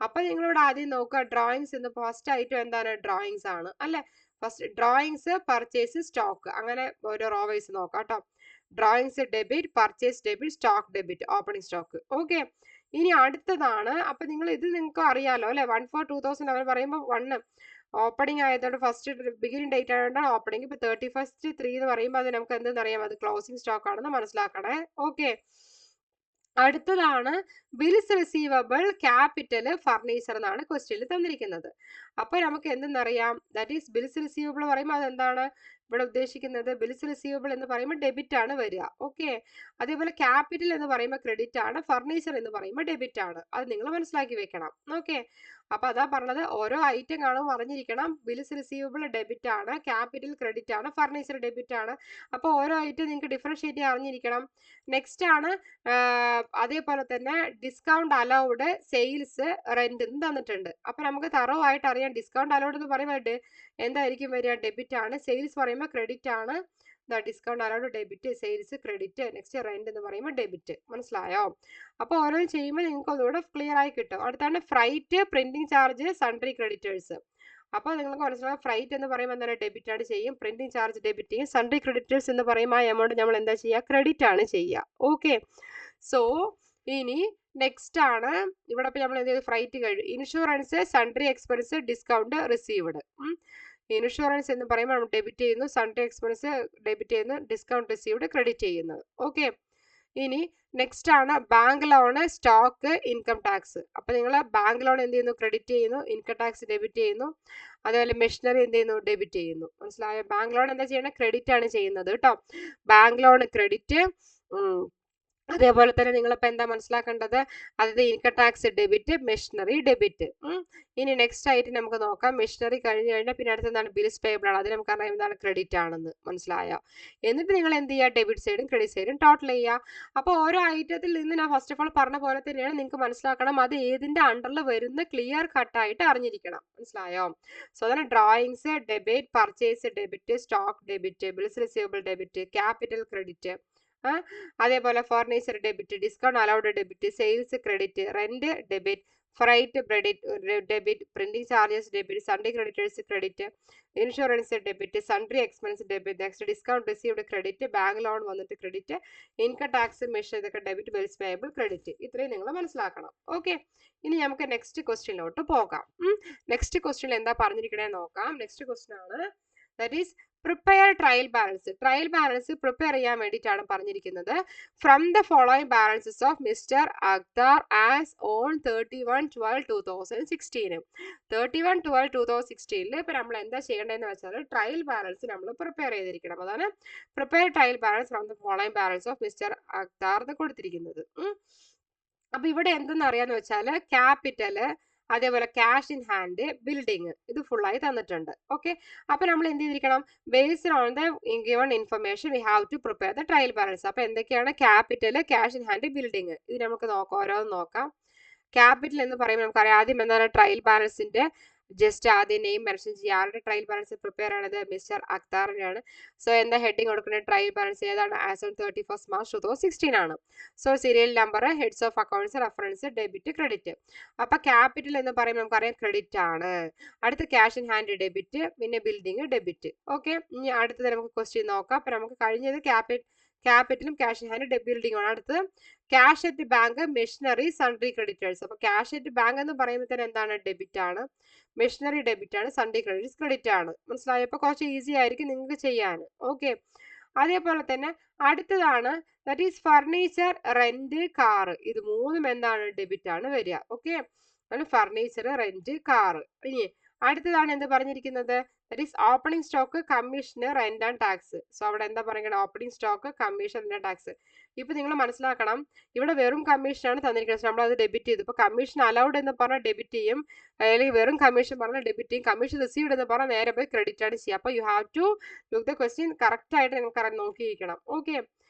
അപ്പൊ നിങ്ങളിവിടെ ആദ്യം നോക്കുക, ഡ്രോയിങ്സ് എന്ന് ഫസ്റ്റ് ഐറ്റം എന്താണ്, ഡ്രോയിങ്സ് ആണ് അല്ലെ. ഫസ്റ്റ് ഡ്രോയിങ്സ്, പർച്ചേസ്, സ്റ്റോക്ക്, അങ്ങനെ ഓരോ റോ വൈസ് നോക്കാം കേട്ടോ. Drawings debit, purchase debit, stock debit, opening stock. Okay, ഇനി അടുത്തതാണ്, അപ്പൊ നിങ്ങൾ ഇത് നിങ്ങൾക്ക് അറിയാലോ അല്ലെ. 1/4/2000 അവർ പറയുമ്പോൾ 1 ഓപ്പണിംഗ് ആയതുകൊണ്ട് ഫസ്റ്റ് ബിഗിനിങ് ഡേറ്റ് ആയതുകൊണ്ടാണ് ഓപ്പണിംഗ്. ഇപ്പൊ 31st 3 എന്ന് പറയുമ്പോൾ അത് നമുക്ക് എന്തെന്നറിയാം, അത് ക്ലോസിംഗ് സ്റ്റോക്ക് ആണെന്ന് മനസ്സിലാക്കണേ. ഓക്കെ, അടുത്തതാണ് ബിൽസ് റിസീവബിൾ, ക്യാപിറ്റൽ, ഫർണിച്ചർ എന്നാണ് ക്വസ്റ്റ്യനിൽ തന്നിരിക്കുന്നത്. അപ്പോൾ നമുക്ക് എന്തെന്നറിയാം, ദാറ്റ് ഈസ് ബിൽസ് റിസീവബിൾ പറയുമ്പോൾ അതെന്താണ്, ഇവിടെ ഉദ്ദേശിക്കുന്നത് ബിൽസ് റിസീവബിൾ എന്ന് പറയുമ്പോൾ ഡെബിറ്റ് ആണ് വരിക. ഓക്കെ, അതേപോലെ ക്യാപിറ്റൽ എന്ന് പറയുമ്പോൾ ക്രെഡിറ്റ് ആണ്, ഫർണിച്ചർ എന്ന് പറയുമ്പോൾ ഡെബിറ്റ് ആണ്. അത് നിങ്ങൾ മനസ്സിലാക്കി വെക്കണം. ഓക്കെ, അപ്പൊ അതാ പറഞ്ഞത്, ഓരോ ഐറ്റം കാണുമ്പോൾ അറിഞ്ഞിരിക്കണം. ബിൽസ് റിസീവബിൾ ഡെബിറ്റ് ആണ്, ക്യാപിറ്റൽ ക്രെഡിറ്റ് ആണ്, ഫർണിച്ചർ ഡെബിറ്റ് ആണ്. അപ്പോൾ ഓരോ ഐറ്റം നിങ്ങൾക്ക് ഡിഫറൻഷിയേറ്റ് ചെയ്യാൻ അറിഞ്ഞിരിക്കണം. നെക്സ്റ്റ് ആണ് അതേപോലെ തന്നെ ഡിസ്കൗണ്ട് അലൗഡ്, സെയിൽസ്, റെന്റ് തന്നിട്ടുണ്ട്. അപ്പൊ നമുക്ക് തറവായിട്ട് അറിയാം. ഡിസ്കൗണ്ട് അലൗഡ് എന്ന് പറയുമ്പോൾ എന്തായിരിക്കും വരിക? ഡെബിറ്റ് ആണ്. സെയിൽസ് പറയുമ്പോൾ ക്രെഡിറ്റ് ആണ്. Discount allowed debit, sales credit, next rent എന്ന് പറയുമ്പോൾ ഡെബിറ്റ്. മനസ്സിലായോ? അപ്പോൾ ഓരോന്നും ചെയ്യുമ്പോൾ നിങ്ങൾക്ക് ഒന്നുകൂടെ ക്ലിയർ ആയി കിട്ടും. അടുത്താണ് freight, printing charge, sundry creditors. അപ്പോൾ നിങ്ങൾക്ക് മനസ്സിലാവും, ഫ്രൈറ്റ് എന്ന് പറയുമ്പോൾ എന്താണ്? ഡെബിറ്റ് ആണ് ചെയ്യും. പ്രിന്റിംഗ് ചാർജ് ഡെബിറ്റ് ചെയ്യും. സൺട്രി ക്രെഡിറ്റേഴ്സ് എന്ന് പറയുമ്പോൾ ആ എമൗണ്ട് നമ്മൾ എന്താ ചെയ്യുക? ക്രെഡിറ്റ് ആണ് ചെയ്യുക. ഓക്കെ, സോ ഇനി നെക്സ്റ്റ് ആണ് ഇവിടെ ഇപ്പോൾ നമ്മൾ എന്ത് ചെയ്തു? ഫ്രൈറ്റ് കഴിഞ്ഞു. Insurance, sundry expense, discount received. Insurance എന്ന് പറയുമ്പോൾ നമ്മൾ ഡെബിറ്റ് ചെയ്യുന്നു, സൺട്രി എക്സ്പെൻസ് ഡെബിറ്റ് ചെയ്യുന്നു, ഡിസ്കൗണ്ട് റിസീവ്ഡ് ക്രെഡിറ്റ് ചെയ്യുന്നത്. ഓക്കെ, ഇനി നെക്സ്റ്റ് ആണ് bank loan, stock, income tax. അപ്പൊ നിങ്ങൾ ബാങ്ക് ലോൺ എന്ത് ചെയ്യുന്നു? ക്രെഡിറ്റ് ചെയ്യുന്നു. ഇൻകം ടാക്സ് ഡെബിറ്റ് ചെയ്യുന്നു. അതുപോലെ മെഷീനറി എന്ത് ചെയ്യുന്നു? ഡെബിറ്റ് ചെയ്യുന്നു. മനസ്സിലായോ? ബാങ്ക് ലോൺ എന്താ ചെയ്യണത്? ക്രെഡിറ്റ് ആണ് ചെയ്യുന്നത് കേട്ടോ. Bank loan credit. അതേപോലെ തന്നെ നിങ്ങളിപ്പോൾ എന്താ മനസ്സിലാക്കേണ്ടത്? അതായത് income tax debit, machinery debit. ഇനി നെക്സ്റ്റ് ആയിട്ട് നമുക്ക് നോക്കാം. മെഷീനറി കഴിഞ്ഞ് കഴിഞ്ഞാൽ പിന്നെ അടുത്ത എന്താണ്? ബിൽസ് പേയബിൾ ആണ്. അത് നമുക്ക് അറിയാം എന്താണ്? ക്രെഡിറ്റ് ആണെന്ന്. മനസ്സിലായോ? എന്നിട്ട് നിങ്ങൾ എന്ത് ചെയ്യുക? ഡെബിറ്റ് സൈഡും ക്രെഡിറ്റ് സൈഡും ടോട്ടൽ ചെയ്യുക. അപ്പോൾ ഓരോ ഐറ്റത്തിൽ നിന്ന് ഞാൻ ഫസ്റ്റ് ഓഫ് ഓൾ പറഞ്ഞ പോലെ തന്നെയാണ് നിങ്ങൾക്ക് മനസ്സിലാക്കണം. അത് ഏതിന്റെ അണ്ടറിൽ വരുന്ന ക്ലിയർ കട്ടായിട്ട് അറിഞ്ഞിരിക്കണം. മനസ്സിലായോ? സോ അതാണ് drawings debit, purchase debit, stock debit, bills receivable debit, capital credit, അതേപോലെ furniture debit, discount allowed debit, sales credit, rent debit, freight debit, printing charges debit, sundry creditors credit, insurance debit, sundry expense debit, next discount received credit, bank loan വന്നിട്ട് credit, income tax measure ഇതൊക്കെ debit, bills payable credit. ഇത്രയും നിങ്ങൾ മനസ്സിലാക്കണം. Okay, ഇനി നമുക്ക് next ക്വസ്റ്റ്യനിലോട്ട് പോകാം. Next ക്വസ്റ്റ്യനിൽ എന്താ പറഞ്ഞിരിക്കണേ നോക്കാം. നെക്സ്റ്റ് ക്വസ്റ്റ്യൻ ആണ്, that is prepare trial balance. Trial balance prepare ചെയ്യാൻ വേണ്ടിയിട്ടാണ് പറഞ്ഞിരിക്കുന്നത്. From the following balances of mister Akhtar as on 31/12/2016. 31/12/2016 ഇപ്പൊ നമ്മൾ എന്താ ചെയ്യേണ്ടതെന്ന് വെച്ചാൽ ട്രയൽ ബാലൻസ് നമ്മൾ പ്രിപ്പയർ ചെയ്തിരിക്കണം. അതാണ് prepare trial balance from the following balance of mister Akhtar എന്ന് കൊടുത്തിരിക്കുന്നത്. അപ്പൊ ഇവിടെ എന്തെന്ന് അറിയാന്ന് വെച്ചാൽ ക്യാപിറ്റല്, അതേപോലെ ക്യാഷ് ഇൻ ഹാൻഡ്, ബിൽഡിങ്, ഇത് ഫുള്ളായി തന്നിട്ടുണ്ട്. ഓക്കെ, അപ്പൊ നമ്മൾ എന്ത് ചെയ്തിരിക്കണം? Based on the given information we have to prepare the trial balance. അപ്പൊ എന്തൊക്കെയാണ്? Capital, cash in hand, building. ഇത് നമുക്ക് നോക്കാം, ഓരോന്ന് നോക്കാം. ക്യാപിറ്റൽ എന്ന് പറയുമ്പോൾ നമുക്കറിയാം ആദ്യം എന്താണ്? ട്രയൽ ബാലൻസിന്റെ ജസ്റ്റ് ആദ്യം നെയിം മെൻഷൻ ചെയ്യുക. ആരുടെ ട്രയൽ ബാലൻസ് പ്രിപ്പയർ ആണത്? മിസ്റ്റർ അക്താറിനാണ്. സോ എന്താ ഹെഡിങ് കൊടുക്കുന്നത്? ട്രയൽ ബാലൻസ് ഏതാണ്? ആസ് ഓൺ 31 March 2016 ആണ്. So serial number, heads of accounts, reference, debit, credit. അപ്പൊ ക്യാപിറ്റൽ എന്ന് പറയുമ്പോൾ നമുക്കറിയാം ക്രെഡിറ്റ് ആണ്. അടുത്ത് ക്യാഷ് ഇൻ ഹാൻഡ് ഡെബിറ്റ്, പിന്നെ ബിൽഡിംഗ് ഡെബിറ്റ്. ഓക്കെ, ഇനി അടുത്തത് നമുക്ക് ക്വസ്റ്റ്യൻ നോക്കാം. അപ്പൊ നമുക്ക് കഴിഞ്ഞത് ക്യാപിറ്റലും ക്യാഷ് ഇൻ ഹാൻഡ് ബിൽഡിംഗ് ആണ്. അടുത്ത് cash at bank, machinery, sundry creditors. അപ്പൊ ക്യാഷ് അറ്റ് ബാങ്ക് എന്ന് പറയുമ്പോൾ തന്നെ എന്താണ്? ഡെബിറ്റ് ആണ്. മെഷീനറി ഡെബിറ്റ് ആണ്, സൺഡേ ക്രെഡിറ്റ് ക്രെഡിറ്റ് ആണ്. മനസ്സിലായപ്പോൾ കുറച്ച് ഈസി ആയിരിക്കും നിങ്ങൾക്ക് ചെയ്യാൻ. ഓക്കെ, അതേപോലെ തന്നെ അടുത്തതാണ് that is furniture, rent, car. ഇത് മൂന്നും എന്താണ്? ഡെബിറ്റ് ആണ് വരിക. Okay, furniture, rent, car. ഇനി അടുത്തതാണ് എന്ത് പറഞ്ഞിരിക്കുന്നത്? That is opening stock, commission, rent and tax. So അവിടെ എന്താ പറയുന്നത്? Opening stock, commission, rent and tax. ഇപ്പൊ നിങ്ങൾ മനസ്സിലാക്കണം, ഇവിടെ വെറും കമ്മീഷനാണ് തന്നിരിക്കുന്നത്. നമ്മൾ അത് ഡെബിറ്റ് ചെയ്തു. ഇപ്പൊ കമ്മീഷൻ അലൗഡ് എന്ന് പറഞ്ഞാൽ ഡെബിറ്റ് ചെയ്യും, അല്ലെങ്കിൽ വെറും കമ്മീഷൻ പറഞ്ഞാൽ ഡെബിറ്റ് ചെയ്യും. കമ്മീഷൻ റിസീവ്ഡ് എന്ന് പറഞ്ഞാൽ നേരെ പോയി ക്രെഡിറ്റ് ആണ് ചെയ്യുക. അപ്പൊ you have to look the question correct ആയിട്ട് നിങ്ങൾക്ക് നോക്കിയിരിക്കണം. ഓക്കെ,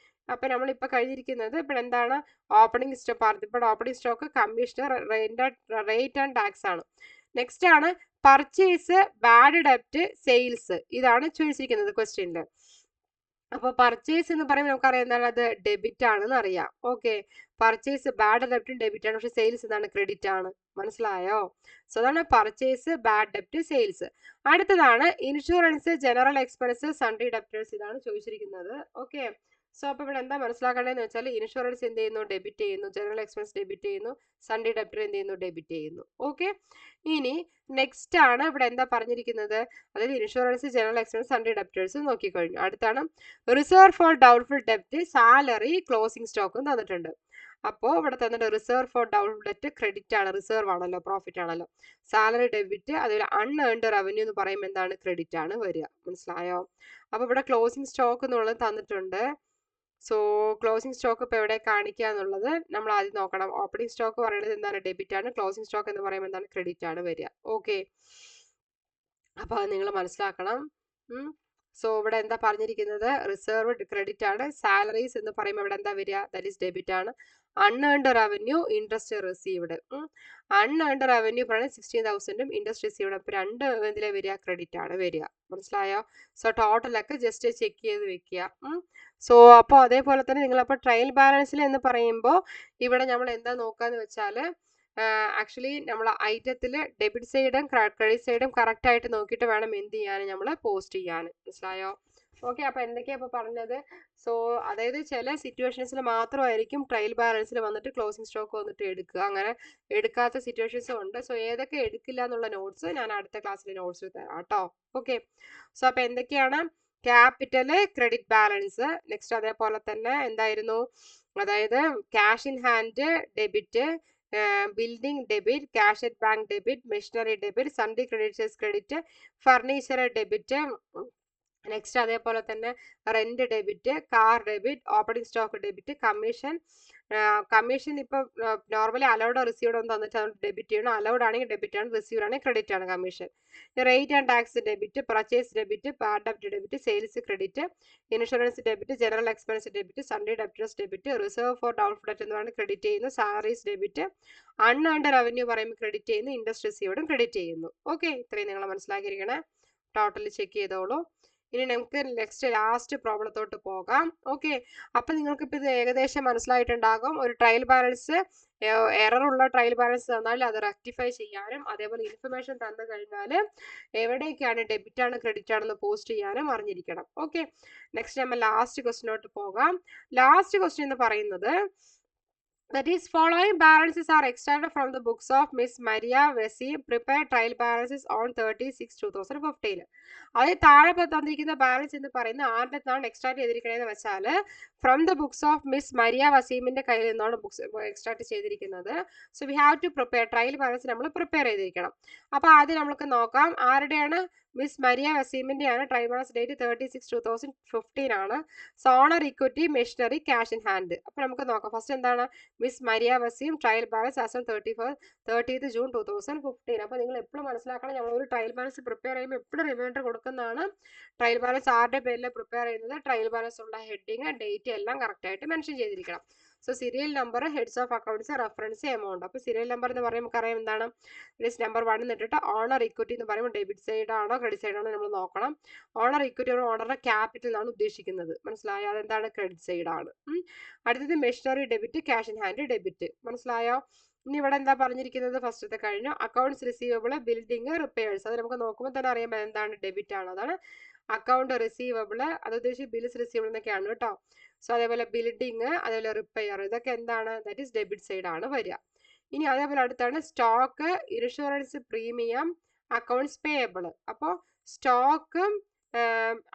അപ്പൊ നമ്മൾ ഇപ്പൊ കഴിഞ്ഞിരിക്കുന്നത് ഇപ്പോൾ എന്താണ്? ഓപ്പണിംഗ് സ്റ്റോക്ക്, ഇപ്പോൾ opening stock, commission, rate and tax ആണ്. നെക്സ്റ്റ് ആണ് പർച്ചേസ്, ബാഡ് ഡെപ്റ്റ്, സെയിൽസ്. ഇതാണ് ചോദിച്ചിരിക്കുന്നത് ക്വസ്റ്റ്യനിൽ. അപ്പൊ പർച്ചേസ് എന്ന് പറയുമ്പോൾ നമുക്കറിയാം എന്താണ്? അത് ഡെബിറ്റ് ആണെന്ന് അറിയാം. ഓക്കെ, പർച്ചേസ് ബാഡ് ഡെപ്റ്റും ഡെബിറ്റ് ആണ്, പക്ഷെ സെയിൽസ് എന്താണ്? ക്രെഡിറ്റ് ആണ്. മനസ്സിലായോ? സോ അതാണ് പർച്ചേസ്, ബാഡ് ഡെപ്റ്റ്, സെയിൽസ്. അടുത്തതാണ് insurance, general expense, sundry debtors. ഇതാണ് ചോദിച്ചിരിക്കുന്നത്. ഓക്കെ, സോ അപ്പോൾ ഇവിടെ എന്താ മനസ്സിലാക്കേണ്ടതെന്ന് വെച്ചാൽ ഇൻഷുറൻസ് എന്ത് ചെയ്യുന്നു? ഡെബിറ്റ് ചെയ്യുന്നു. ജനറൽ എക്സ്പെൻസ് ഡെബിറ്റ് ചെയ്യുന്നു. സൺഡേ ഡെപ്റ്റർ എന്ത് ചെയ്യുന്നു? ഡെബിറ്റ് ചെയ്യുന്നു. ഓക്കെ, ഇനി നെക്സ്റ്റ് ആണ് ഇവിടെ എന്താ പറഞ്ഞിരിക്കുന്നത്? അതായത് insurance, general expense, sundry debtors നോക്കിക്കഴിഞ്ഞു. അടുത്താണ് റിസർവ് ഫോർ ഡൗട്ട്ഫുൾ ഡെപ്റ്റ്, സാലറി, ക്ലോസിംഗ് സ്റ്റോക്കും തന്നിട്ടുണ്ട്. അപ്പോൾ ഇവിടെ തന്നിട്ട് reserve for down debt credit ആണ്, റിസർവ് ആണല്ലോ, പ്രോഫിറ്റ് ആണല്ലോ. സാലറി ഡെബിറ്റ്, അതുപോലെ അൺഏൺഡ് റവന്യൂ എന്ന് പറയുമ്പോൾ എന്താണ്, ക്രെഡിറ്റ് ആണ് വരിക. മനസ്സിലായോ? അപ്പോൾ ഇവിടെ ക്ലോസിംഗ് സ്റ്റോക്ക് എന്നുള്ളത് തന്നിട്ടുണ്ട്. സോ ക്ലോസിംഗ് സ്റ്റോക്ക് ഇപ്പോൾ എവിടെ കാണിക്കുക എന്നുള്ളത് നമ്മൾ ആദ്യം നോക്കണം. ഓപ്പണിംഗ് സ്റ്റോക്ക് പറയുന്നത് എന്താണ്, ഡെബിറ്റ് ആണ്. ക്ലോസിംഗ് സ്റ്റോക്ക് എന്ന് പറയുമ്പോൾ എന്താണ്, ക്രെഡിറ്റ് ആണ് വരിക. ഓക്കെ, അപ്പോൾ അത് നിങ്ങൾ മനസ്സിലാക്കണം. സോ ഇവിടെ എന്താ പറഞ്ഞിരിക്കുന്നത്, റിസർവ് ക്രെഡിറ്റ് ആണ്. സാലറീസ് എന്ന് പറയുമ്പോൾ ഇവിടെ എന്താ വരിക, ദാറ്റ് ഈസ് ഡെബിറ്റ് ആണ്. Unearned revenue, interest received. Unearned revenue പറയുന്നത് 16,000ഉം ഇൻട്രസ്റ്റ് റിസീവ്ഡ്. അപ്പോൾ രണ്ട് ഇതിലെ വരിക, ക്രെഡിറ്റ് ആണ് വരിക. മനസ്സിലായോ? സോ ടോട്ടലൊക്കെ ജസ്റ്റ് ചെക്ക് ചെയ്ത് വെക്കുക. സോ അപ്പോൾ അതേപോലെ തന്നെ നിങ്ങളപ്പോൾ ട്രയൽ ബാലൻസിൽ എന്ന് പറയുമ്പോൾ ഇവിടെ നമ്മൾ എന്താ നോക്കാന്ന് വെച്ചാൽ, ആക്ച്വലി നമ്മൾ ഐറ്റത്തിൽ ഡെബിറ്റ് സൈഡും ക്രെഡിറ്റ് സൈഡും കറക്റ്റ് ആയിട്ട് നോക്കിയിട്ട് വേണം എന്ത് ചെയ്യാൻ, നമ്മൾ പോസ്റ്റ് ചെയ്യാൻ. മനസ്സിലായോ? ഓക്കെ, അപ്പോൾ എന്തൊക്കെയാണ് ഇപ്പോൾ പറഞ്ഞത്? സോ അതായത് ചില സിറ്റുവേഷൻസിൽ മാത്രമായിരിക്കും ട്രയൽ ബാലൻസിൽ വന്നിട്ട് ക്ലോസിംഗ് സ്റ്റോക്ക് വന്നിട്ട് എടുക്കുക, അങ്ങനെ എടുക്കാത്ത സിറ്റുവേഷൻസും ഉണ്ട്. സോ ഏതൊക്കെ എടുക്കില്ല എന്നുള്ള നോട്ട്സ് ഞാൻ അടുത്ത ക്ലാസ്സിൽ നോട്ട്സ് തരാം കേട്ടോ. ഓക്കെ, സോ അപ്പോൾ എന്തൊക്കെയാണ്, ക്യാപിറ്റൽ, ക്രെഡിറ്റ് ബാലൻസ്, നെക്സ്റ്റ് അതേപോലെ തന്നെ എന്തായിരുന്നു, അതായത് cash in hand debit, building debit, cash at bank debit, machinery debit, sundry creditors credit, furniture debit, next അതേപോലെ തന്നെ rent debit, car debit, opening stock debit, commission. Commission ഇപ്പോൾ normally allowed received ഒന്ന് തന്നിട്ട് അതുകൊണ്ട് ഡെബിറ്റ് ചെയ്യണം. Allowed ആണെങ്കിൽ debit ആണ്, received ആണെങ്കിൽ ക്രെഡിറ്റ് ആണ് commission. Rate and tax debit, purchase debit, bad ഡെബ്റ്റ് debit, sales credit, insurance debit, general expense debit, sundry debtors debit, reserve for doubtful debt എന്ന് പറഞ്ഞാൽ ക്രെഡിറ്റ് ചെയ്യുന്നു, സാലറീസ് ഡെബിറ്റ്, അൺഏൺഡ് റവന്യൂ പറയുമ്പോൾ credit ചെയ്യുന്നു, interest റിസീവ്ഡും credit ചെയ്യുന്നു. Okay, ഇത്രയും നിങ്ങൾ മനസ്സിലാക്കിയിരിക്കണേ. ടോട്ടൽ ചെക്ക് ചെയ്തോളൂ. ഇനി നമുക്ക് നെക്സ്റ്റ് ലാസ്റ്റ് പ്രോബ്ലത്തോട്ട് പോകാം. ഓക്കെ, അപ്പം നിങ്ങൾക്കിപ്പോൾ ഇത് ഏകദേശം മനസ്സിലായിട്ടുണ്ടാകും. ഒരു ട്രയൽ ബാലൻസ്, എറർ ഉള്ള ട്രയൽ ബാലൻസ് തന്നാൽ അത് റെക്ടിഫൈ ചെയ്യാനും, അതേപോലെ ഇൻഫർമേഷൻ തന്നു കഴിഞ്ഞാൽ എവിടേക്കാണ് ഡെബിറ്റ് ആണ് ക്രെഡിറ്റ് ആണെന്ന് പോസ്റ്റ് ചെയ്യാനും അറിഞ്ഞിരിക്കണം. ഓക്കെ, നെക്സ്റ്റ് നമ്മൾ ലാസ്റ്റ് ക്വസ്റ്റിനോട്ട് പോകാം. ലാസ്റ്റ് ക്വസ്റ്റ്യൻ എന്ന് പറയുന്നത്, that is, following balances are extracted from the books of Miss Maria Vesey, prepared trial balances on 30/6/2015. അതായത് താഴെ തന്നിരിക്കുന്ന ബാലൻസ് എന്ന് പറയുന്ന ആരുടെ നിന്നാണ് എക്സ്ട്രാക്ട് ചെയ്തിരിക്കണതെന്ന് വെച്ചാൽ, from the books of miss Maria വസീമിന്റെ കയ്യിൽ നിന്നാണ് ബുക്സ് എക്സ്ട്രാക്ട് ചെയ്തിരിക്കുന്നത്. So we have to prepare, trial balance നമ്മൾ പ്രിപ്പയർ ചെയ്തിരിക്കണം. അപ്പോൾ ആദ്യം നമുക്ക് നോക്കാം ആരുടെയാണ്, മിസ് മരിയ വസീമിന്റെ ആണ്. ട്രയൽ ബാലൻസ് ഡേറ്റ് 30/6/2015 ആണ്. So owner equity, machinery, cash in hand. അപ്പോൾ നമുക്ക് നോക്കാം. ഫസ്റ്റ് എന്താണ്, miss Maria Wasim trial balance as on 30th June 2015. അപ്പോൾ നിങ്ങൾ എപ്പോഴും മനസ്സിലാക്കണം, നമ്മൾ ഒരു ട്രയൽ ബാലൻസ് പ്രിപ്പയർ ചെയ്യുമ്പോൾ എപ്പോഴും റിമൈൻഡർ കൊടുക്കുന്നതാണ്. ട്രയൽ ബാലൻസ് ആരുടെ പേരിൽ പ്രിപ്പയർ ചെയ്യുന്നത്, ട്രയൽ ബാലൻസ് ഉള്ള ഹെഡിങ്, ഡേറ്റ് എല്ലാം കറക്റ്റ് ആയിട്ട് മെൻഷൻ ചെയ്തിരിക്കണം. So serial number, heads of accounts, reference, amount. അപ്പോൾ സീരിയൽ നമ്പർ എന്ന് പറയുമ്പോൾ നമുക്കറിയാം എന്താണ്, ഇറ്റ് നമ്പർ 1 എന്നിട്ട് ഓണർ ഇക്വിറ്റി എന്ന് പറയുമ്പോൾ ഡെബിറ്റ് സൈഡ് ആണോ ക്രെഡിറ്റ് സൈഡ് ആണോ നമ്മൾ നോക്കണം. ഓണർ ഇക്വിറ്റി ഓണറുടെ ക്യാപിറ്റൽ എന്നാണ് ഉദ്ദേശിക്കുന്നത്. മനസ്സിലായോ? അതെന്താണ്, ക്രെഡിറ്റ് സൈഡ് ആണ്. അടുത്തത് machinery debit, cash in hand debit. മനസ്സിലായോ? ഇനി ഇവിടെ എന്താ പറഞ്ഞിരിക്കുന്നത്, ഫസ്റ്റത്തെ കഴിഞ്ഞു. അക്കൗണ്ട്സ് റിസീവബിൾ, ബിൽഡിംഗ്, റിപ്പയേഴ്സ്, അത് നമുക്ക് നോക്കുമ്പോൾ തന്നെ അറിയാം എന്താണ്, ഡെബിറ്റ് ആണ്. അതാണ് അക്കൗണ്ട് റിസീവബിൾ, അത് ഉദ്ദേശിച്ച് ബിൽസ് റിസീവബിൾ എന്നൊക്കെയാണ് കേട്ടോ. സോ അതേപോലെ ബിൽഡിംഗ്, അതേപോലെ റിപ്പയർ, ഇതൊക്കെ എന്താണ്, ദാറ്റ് ഈസ് ഡെബിറ്റ് സൈഡ് ആണ് വരിക. ഇനി അതേപോലെ അടുത്താണ് stock, insurance premium, accounts payable. അപ്പോൾ സ്റ്റോക്കും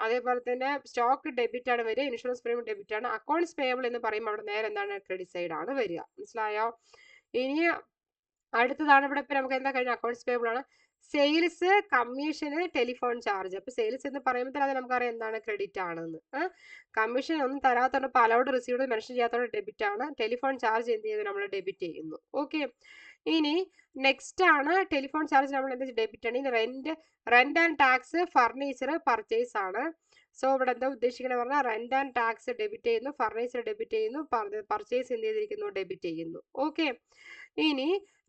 അതേപോലെ തന്നെ സ്റ്റോക്ക് ഡെബിറ്റ് ആണ് വരിക, ഇൻഷുറൻസ് പ്രീമിയം ഡെബിറ്റ് ആണ്. അക്കൗണ്ട്സ് പേയബിൾ എന്ന് പറയുമ്പോൾ അവിടെ നേരെ എന്താണ്, ക്രെഡിറ്റ് സൈഡ് ആണ് വരിക. മനസ്സിലായോ? ഇനി അടുത്തതാണ് ഇവിടെ ഇപ്പം നമുക്ക് എന്താ കഴിഞ്ഞ, അക്കൗണ്ട്സ് പേയബിൾ ആണ്. Sales, commission, telephone charge. അപ്പോൾ സെയിൽസ് എന്ന് പറയുമ്പോൾ അത് നമുക്കറിയാം എന്താണ്, ക്രെഡിറ്റ് ആണെന്ന്. കമ്മീഷൻ ഒന്നും തരാത്തതുകൊണ്ട്, ഇപ്പോൾ അലൗഡ് റിസീവ്ഡ് മെൻഷൻ ചെയ്യാത്തതുകൊണ്ട് ഡെബിറ്റ് ആണ്. ടെലിഫോൺ ചാർജ് എന്ത് ചെയ്തു, നമ്മൾ ഡെബിറ്റ് ചെയ്യുന്നു. ഓക്കെ, ഇനി നെക്സ്റ്റ് ആണ് ടെലിഫോൺ ചാർജ് നമ്മൾ എന്താ ഡെബിറ്റ് ആണ്. ഇനി rent and tax, furniture, purchase ആണ്. സോ ഇവിടെ എന്താ ഉദ്ദേശിക്കുന്നത് പറഞ്ഞാൽ, റെന്റ് ആൻഡ് ടാക്സ് ഡെബിറ്റ് ചെയ്യുന്നു, ഫർണിച്ചർ ഡെബിറ്റ് ചെയ്യുന്നു, പർച്ചേസ് എന്ത് ചെയ്തിരിക്കുന്നു, ഡെബിറ്റ് ചെയ്യുന്നു. ഓക്കെ, ഇനി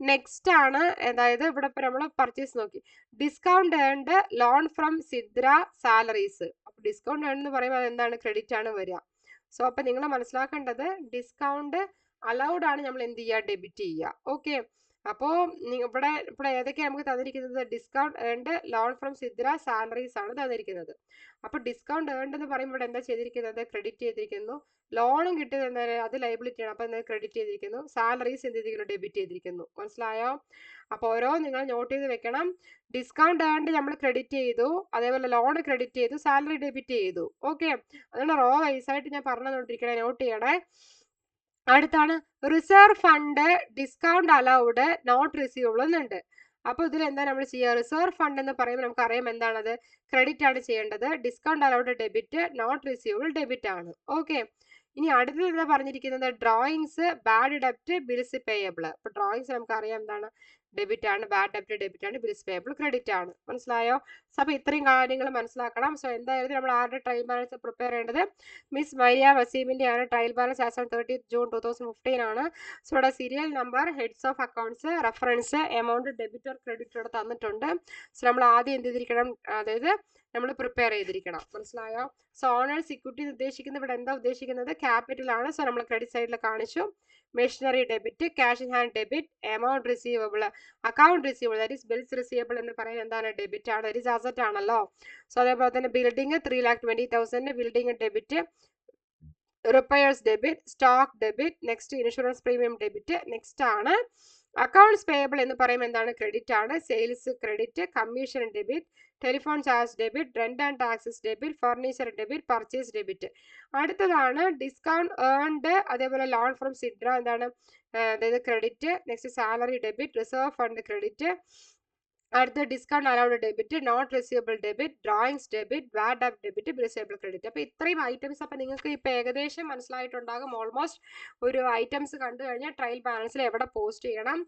നെക്സ്റ്റ് ആണ്, അതായത് ഇവിടെ ഇപ്പം നമ്മൾ പർച്ചേസ് നോക്കി, discount earned, loan from Sidra, salaries. അപ്പോൾ ഡിസ്കൗണ്ട് ഏൺ എന്ന് പറയുമ്പോൾ അതെന്താണ്, ക്രെഡിറ്റ് ആണ് വരിക. സോ അപ്പം നിങ്ങൾ മനസ്സിലാക്കേണ്ടത്, ഡിസ്കൗണ്ട് അലൗഡ് ആണ് നമ്മൾ എന്ത് ചെയ്യുക, ഡെബിറ്റ് ചെയ്യുക. ഓക്കെ, അപ്പോൾ ഇവിടെ ഏതൊക്കെയാണ് നമുക്ക് തന്നിരിക്കുന്നത്, discount earned, loan from Sidra, salaries ആണ് തന്നിരിക്കുന്നത്. അപ്പോൾ ഡിസ്കൗണ്ട് ഏൺഡ് എന്ന് പറയുമ്പോൾ ഇവിടെ എന്താ ചെയ്തിരിക്കുന്നത്, ക്രെഡിറ്റ് ചെയ്തിരിക്കുന്നു. ലോണും കിട്ടിയത് അത് ലൈബിലിറ്റി ആണ്, അപ്പോൾ എന്താ ക്രെഡിറ്റ് ചെയ്തിരിക്കുന്നു. സാലറീസ് എന്ത് ചെയ്തിരിക്കുന്നു, ഡെബിറ്റ് ചെയ്തിരിക്കുന്നു. മനസ്സിലായോ? അപ്പോൾ ഓരോ നിങ്ങൾ നോട്ട് ചെയ്ത് വെക്കണം. ഡിസ്കൗണ്ട് ഏൺഡ് നമ്മൾ ക്രെഡിറ്റ് ചെയ്തു, അതേപോലെ ലോൺ ക്രെഡിറ്റ് ചെയ്തു, സാലറി ഡെബിറ്റ് ചെയ്തു. ഓക്കെ, അതുകൊണ്ട് റോ വൈസ് ആയിട്ട് ഞാൻ പറഞ്ഞുകൊണ്ടിരിക്കണേ, നോട്ട് ചെയ്യണേ. അടുത്താണ് reserve fund discount allowed note receivable എന്നുണ്ട്. അപ്പോൾ ഇതിൽ എന്താ നമ്മൾ ചെയ്യുക? റിസർവ് ഫണ്ട് എന്ന് പറയുമ്പോൾ നമുക്കറിയാം എന്താണത്, ക്രെഡിറ്റ് ആണ് ചെയ്യേണ്ടത്. Discount allowed debit, note receivable debit ആണ്. ഓക്കെ, ഇനി അടുത്തത് എന്താ പറഞ്ഞിരിക്കുന്നത്? ഡ്രോയിങ്സ്, ബാഡ് ഡെപ്റ്റ്, ബിൽസ് പേയബിൾ. അപ്പോൾ ഡ്രോയിങ്സ് നമുക്കറിയാം എന്താണ്, ഡെബിറ്റ് ആണ്, ബാഡ് ഡെപ്റ്റ് ഡെബിറ്റ് ആണ്, ബിൽസ് പേയബിൾ ക്രെഡിറ്റ് ആണ്. മനസ്സിലായോ? സോ അപ്പോൾ ഇത്രയും കാര്യങ്ങൾ മനസ്സിലാക്കണം. സോ എന്തായാലും നമ്മൾ ആരുടെ ട്രയൽ ബാലൻസ് പ്രിപ്പയർ ചെയ്യേണ്ടത്? മിസ് മരിയ വസീമിൻ്റെ ആണ്. Trial balance as on 30th June 2015 ആണ്. സോ ഇവിടെ serial number, heads of accounts, reference, amount debit or credit ഇവിടെ തന്നിട്ടുണ്ട്. സോ നമ്മൾ ആദ്യം എന്ത് ചെയ്തിരിക്കണം, അതായത് നമ്മൾ പ്രിപ്പയർ ചെയ്തിരിക്കണം. മനസ്സിലായോ? സോ ഓണേഴ്സ് ഇക്വിറ്റി ഉദ്ദേശിക്കുന്നത് ഇവിടെ എന്താ ഉദ്ദേശിക്കുന്നത്? ക്യാപിറ്റൽ ആണ്. സോ നമ്മൾ ക്രെഡിറ്റ് സൈഡിൽ കാണിച്ചു. Machinery debit, cash in hand debit, amount receivable, account receivable that is bills receivable എന്ന് പറയുന്നത് എന്താണ്? ഡെബിറ്റ് ആണ്, ദാറ്റ് ഈസ് അസറ്റ് ആണല്ലോ. സോ അതേപോലെ തന്നെ building 3,20,000, building debit, repairs debit, stock debit, next insurance premium debit. Next ആണ് accounts payable എന്ന് പറയുമ്പോൾ എന്താണ്? ക്രെഡിറ്റ് ആണ്. Sales credit, commission debit, telephone charge debit, rent and taxes debit, furniture debit, purchase debit. അടുത്തതാണ് discount earned, അതേപോലെ loan from Sidra എന്താണ്, അതായത് credit. Next salary debit, reserve fund credit. അടുത്ത discount allowed debit, note receivable debit, drawings debit, bad ഡെപ്റ്റ് debit, receivable credit. അപ്പോൾ ഇത്രയും items അപ്പോൾ നിങ്ങൾക്ക് ഇപ്പോൾ ഏകദേശം മനസ്സിലായിട്ടുണ്ടാകും. ഓൾമോസ്റ്റ് ഒരു ഐറ്റംസ് കണ്ടു കഴിഞ്ഞാൽ ട്രയൽ ബാലൻസിൽ എവിടെ പോസ്റ്റ് ചെയ്യണം,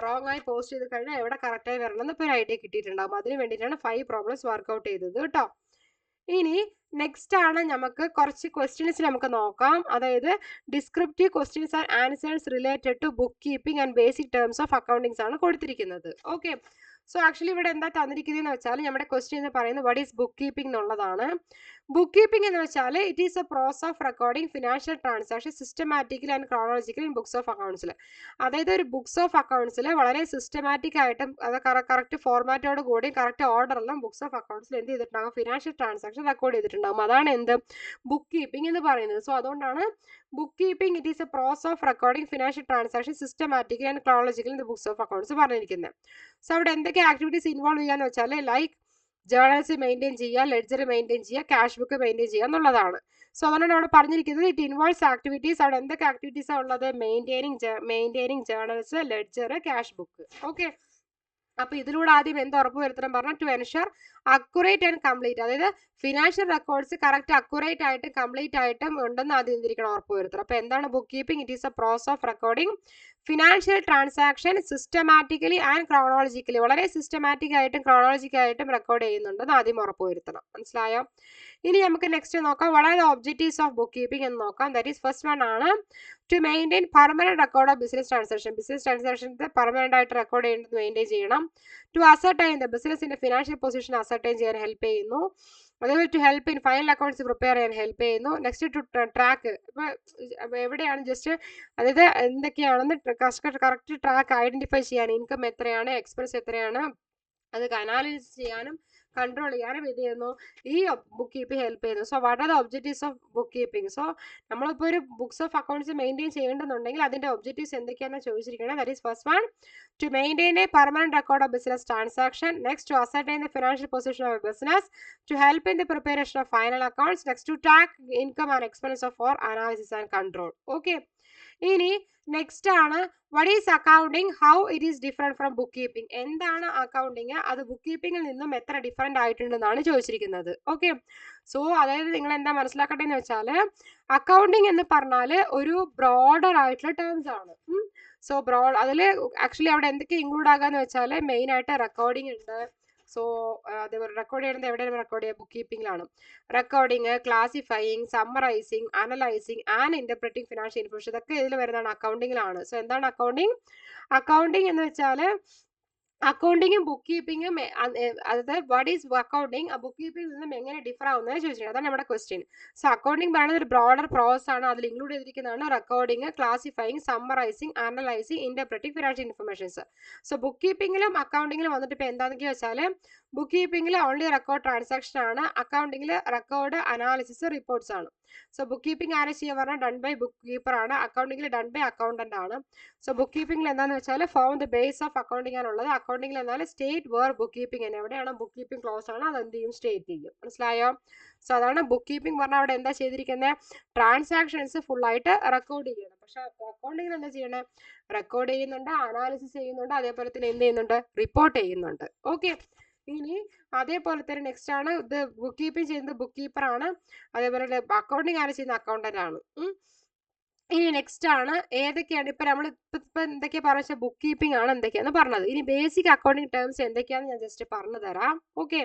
റോങ് ആയി പോസ്റ്റ് ചെയ്ത് കഴിഞ്ഞാൽ എവിടെ കറക്റ്റായി വരണം എന്ന് ഇപ്പോൾ ഒരു ഐഡിയ കിട്ടിയിട്ടുണ്ടാകും. അതിന് വേണ്ടിയിട്ടാണ് 5 പ്രോബ്ലംസ് വർക്കൗട്ട് ചെയ്തത് കേട്ടോ. ഇനി നെക്സ്റ്റ് ആണ് നമുക്ക് കുറച്ച് ക്വസ്റ്റ്യൻസ് നമുക്ക് നോക്കാം. അതായത് descriptive questions and answers related to bookkeeping and basic terms of accountings ആണ് കൊടുത്തിരിക്കുന്നത്. ഓക്കെ, സോ ആക്ച്വലി ഇവിടെ എന്താ തന്നിരിക്കുന്നതെന്ന് വെച്ചാൽ നമ്മുടെ ക്വസ്റ്റ്യൻ എന്ന് പറയുന്നത് വാട്ട് ഈസ് ബുക്ക് കീപ്പിംഗ് എന്നുള്ളതാണ്. ബുക്ക് കീപ്പിംഗ് എന്ന് വെച്ചാൽ it is a process of recording financial transaction systematically and chronologically in books of അക്കൗണ്ട്സിൽ. അതായത് ഒരു ബുക്സ് ഓഫ് അക്കൗണ്ട്സിൽ വളരെ സിസ്റ്റമാറ്റിക് ആയിട്ടും അത് കറക്റ്റ് ഫോർമാറ്റോട് കൂടി കറക്റ്റ് ഓർഡറെല്ലാം ബുക്സ് ഓഫ് അക്കൗണ്ട്സിൽ എന്ത് ചെയ്തിട്ടുണ്ടാകും? ഫിനാൻഷ്യൽ ട്രാൻസാക്ഷൻ റെക്കോർഡ് ചെയ്തിട്ടുണ്ടാകും. അതാണ് എന്ത് ബുക്ക് കീപ്പിംഗ് എന്ന് പറയുന്നത്. സോ അതുകൊണ്ടാണ് book keeping it is a process of recording financial transaction systematically and chronologically in books of accounts പറഞ്ഞിരിക്കുന്നത്. സോ അവിടെ എന്തൊക്കെ ആക്ടിവിറ്റീസ് ഇൻവോൾവ് ചെയ്യാന്ന് വെച്ചാൽ ലൈക്ക് ജേർണൽസ് മെയിൻറ്റെയിൻ ചെയ്യുക, ലെഡ്ജർ മെയിൻറ്റെയിൻ ചെയ്യുക, ക്യാഷ് ബുക്ക് മെയിൻറ്റെയിൻ ചെയ്യുക എന്നുള്ളതാണ്. സോ അതുകൊണ്ടാണ് അവിടെ പറഞ്ഞിരിക്കുന്നത് ഇറ്റ് ഇൻവോൾവ്സ് ആക്ടിവിറ്റീസ്. അവിടെ എന്തൊക്കെ ആക്ടിവിറ്റീസാണ് ഉള്ളത്? Maintaining journals, ledger, cash book. Okay, അപ്പോൾ ഇതിലൂടെ ആദ്യം എന്ത് ഉറപ്പ് വരുത്തണം പറഞ്ഞാൽ to ensure accurate and complete, അതായത് ഫിനാൻഷ്യൽ റെക്കോർഡ്സ് കറക്റ്റ് അക്യുറേറ്റ് ആയിട്ടും കംപ്ലീറ്റ് ആയിട്ടും ഉണ്ടെന്ന് ആദ്യം എന്തിരിക്കണം? ഉറപ്പ് വരുത്തണം. അപ്പോൾ എന്താണ് bookkeeping? It is a process of recording financial transaction systematically and chronologically, വളരെ സിസ്റ്റമാറ്റിക് ആയിട്ടും ക്രോണോളജിക്കൽ ആയിട്ടും റെക്കോർഡ് ചെയ്യുന്നുണ്ടെന്ന് ആദ്യം ഉറപ്പ് വരുത്തണം. മനസ്സിലായോ? ഇനി നമുക്ക് നെക്സ്റ്റ് നോക്കാം what are the objectives of book keeping എന്ന് നോക്കാം. ദാറ്റ് ഈസ് ഫസ്റ്റ് വൺ ആണ് to maintain permanent record of business transaction. Business transactions permanent ആയിട്ട് റെക്കോർഡ് ചെയ്യേണ്ടത് മെയിൻറ്റെയിൻ ചെയ്യണം. ടു അസർട്ടൈൻ ദ ബിസിനസിന്റെ ഫിനാൻഷ്യൽ പൊസിഷൻ അസർട്ടൈൻ ചെയ്യാൻ ഹെൽപ്പ് ചെയ്യുന്നു. അതേപോലെ to help in final accounts prepare ചെയ്യാൻ ഹെൽപ്പ് ചെയ്യുന്നു. നെക്സ്റ്റ് ടു ട്രാക്ക്, ഇപ്പോൾ എവിടെയാണ് ജസ്റ്റ് അതായത് എന്തൊക്കെയാണെന്ന് കറക്റ്റ് ട്രാക്ക് ഐഡന്റിഫൈ ചെയ്യാൻ, ഇൻകം എത്രയാണ്, എക്സ്പെൻസ് എത്രയാണ്, അത് അനാലിസിസ് ചെയ്യാനും കൺട്രോൾ ചെയ്യാനും ഇത് ചെയ്യുന്നു, ഈ ബുക്ക് കീപ്പിംഗ് ഹെൽപ്പ് ചെയ്യുന്നു. So what are the objectives of bookkeeping? So നമ്മളിപ്പോൾ ഒരു ബുക്സ് ഓഫ് അക്കൗണ്ട്സ് മെയിൻറ്റെയിൻ ചെയ്യേണ്ടതുണ്ടെങ്കിൽ അതിന്റെ ഒബ്ജക്റ്റീവ്സ് എന്തൊക്കെയാണെന്ന് ചോദിച്ചിരിക്കുന്നത്. That is first one to maintain a permanent record of business transaction. Next to ascertain the financial position of business. To help in the preparation of final accounts. Next to track income and expense of for analysis and control. Okay, ഇനി next ആണ് what is accounting, how it is different from book keeping. എന്താണ് accounting, അത് book കീപ്പിംഗിൽ നിന്നും എത്ര different ആയിട്ടുണ്ടെന്നാണ് ചോദിച്ചിരിക്കുന്നത്. Okay, so അതായത് നിങ്ങൾ എന്താ മനസ്സിലാക്കട്ടെ എന്ന് വെച്ചാൽ അക്കൗണ്ടിങ് എന്ന് പറഞ്ഞാൽ ഒരു ബ്രോഡർ ആയിട്ടുള്ള ടേംസ് ആണ്. സോ അതിൽ ആക്ച്വലി അവിടെ എന്തൊക്കെ ഇൻക്ലൂഡ് ആകാന്ന് വെച്ചാൽ മെയിൻ ആയിട്ട് റെക്കോർഡിംഗ് ഉണ്ട്. സോ അതേപോലെ റെക്കോർഡ് ചെയ്യുന്നത് എവിടെയാണ് റെക്കോർഡ് ചെയ്യുക? ബുക്ക് കീപ്പിംഗിലാണ്. Recording, classifying, summarizing, analysing and interpreting financial information, ഇതൊക്കെ ഇതിൽ വരുന്നതാണ് അക്കൗണ്ടിങ്ങിലാണ്. സോ എന്താണ് അക്കൗണ്ടിങ്? അക്കൗണ്ടിങ് എന്ന് വെച്ചാൽ അക്കൗണ്ടിങ്ങും ബുക്ക് കീപ്പിംഗും അതായത് വാട്ട് ഈസ് അക്കൗണ്ടിങ്, ബുക്ക് കീപ്പിംഗിൽ നിന്നും എങ്ങനെ ഡിഫർ ആവുന്നത് ചോദിച്ചിട്ടുണ്ട്. അതാണ് നമ്മുടെ ക്വസ്റ്റ്യൻ. സോ അക്കൗണ്ടിങ് പറയുന്നത് ഒരു ബ്രോഡർ പ്രോസസ് ആണ്. അതിൽ ഇൻക്ലൂഡ് ചെയ്തിരിക്കുന്നതാണ് recording, classifying, summarizing, analysing, interpreting financial informations. So book കീപ്പിംഗിലും അക്കൗണ്ടിങ്ങിലും വന്നിട്ട് ഇപ്പോൾ എന്താണെന്ന് വെച്ചാൽ ബുക്ക് കീപ്പിംഗിൽ ഓൺലി റെക്കോർഡ് ട്രാൻസാക്ഷൻ ആണ്, അക്കൗണ്ടിങ്ങിൽ റെക്കോർഡ്, അനാലിസിസ്, റിപ്പോർട്ട്സ് ആണ്. സോ ബുക്ക് കീപ്പിംഗ് ആരെ ചെയ്യുക പറഞ്ഞാൽ ഡൺ ബൈ ബുക്ക് കീപ്പർ ആണ്, അക്കൗണ്ടിങ്ങിൽ ഡൺ ബൈ അക്കൗണ്ടന്റ് ആണ്. സോ ബുക്ക് കീപ്പിംഗിൽ എന്താണെന്ന് വെച്ചാൽ form the base of accounting ആണുള്ളത്. അക്കൗണ്ടിങ്ങിൽ എന്നാൽ സ്റ്റേറ്റ് വേർ ബുക്ക് കീപ്പിംഗ് തന്നെ, എവിടെയാണ് ബുക്ക് കീപ്പിംഗ് ക്ലോസ് ആണ് അത് എന്ത് ചെയ്യും, സ്റ്റേറ്റ് ചെയ്യും. മനസ്സിലായോ? സോ അതാണ് ബുക്ക് കീപ്പിംഗ് പറഞ്ഞാൽ അവിടെ എന്താ ചെയ്തിരിക്കുന്നത്, ട്രാൻസാക്ഷൻസ് ഫുള്ളായിട്ട് റെക്കോർഡ് ചെയ്യണം. പക്ഷെ അക്കൗണ്ടിങ്ങിൽ എന്താ ചെയ്യണേ, റെക്കോർഡ് ചെയ്യുന്നുണ്ട്, അനാലിസിസ് ചെയ്യുന്നുണ്ട്, അതേപോലെ തന്നെ എന്ത് ചെയ്യുന്നുണ്ട്, റിപ്പോർട്ട് ചെയ്യുന്നുണ്ട്. ഓക്കെ, ഇനി അതേപോലെ തന്നെ നെക്സ്റ്റ് ആണ് ഇത് ബുക്ക് കീപ്പിംഗ് ചെയ്യുന്നത് ബുക്ക് കീപ്പർ ആണ്, അതേപോലെ അക്കൗണ്ടിങ് ആര് ചെയ്യുന്ന അക്കൗണ്ടന്റ് ആണ്. ഇനി നെക്സ്റ്റ് ആണ് ഏതൊക്കെയാണ് ഇപ്പൊ നമ്മൾ ഇപ്പൊ എന്തൊക്കെയാ പറഞ്ഞ ബുക്ക് കീപ്പിംഗ് ആണ് എന്തൊക്കെയാന്ന് പറഞ്ഞത്. ഇനി ബേസിക് അക്കൗണ്ടിങ് ടേംസ് എന്തൊക്കെയാന്ന് ഞാൻ ജസ്റ്റ് പറഞ്ഞു തരാം. ഓക്കെ,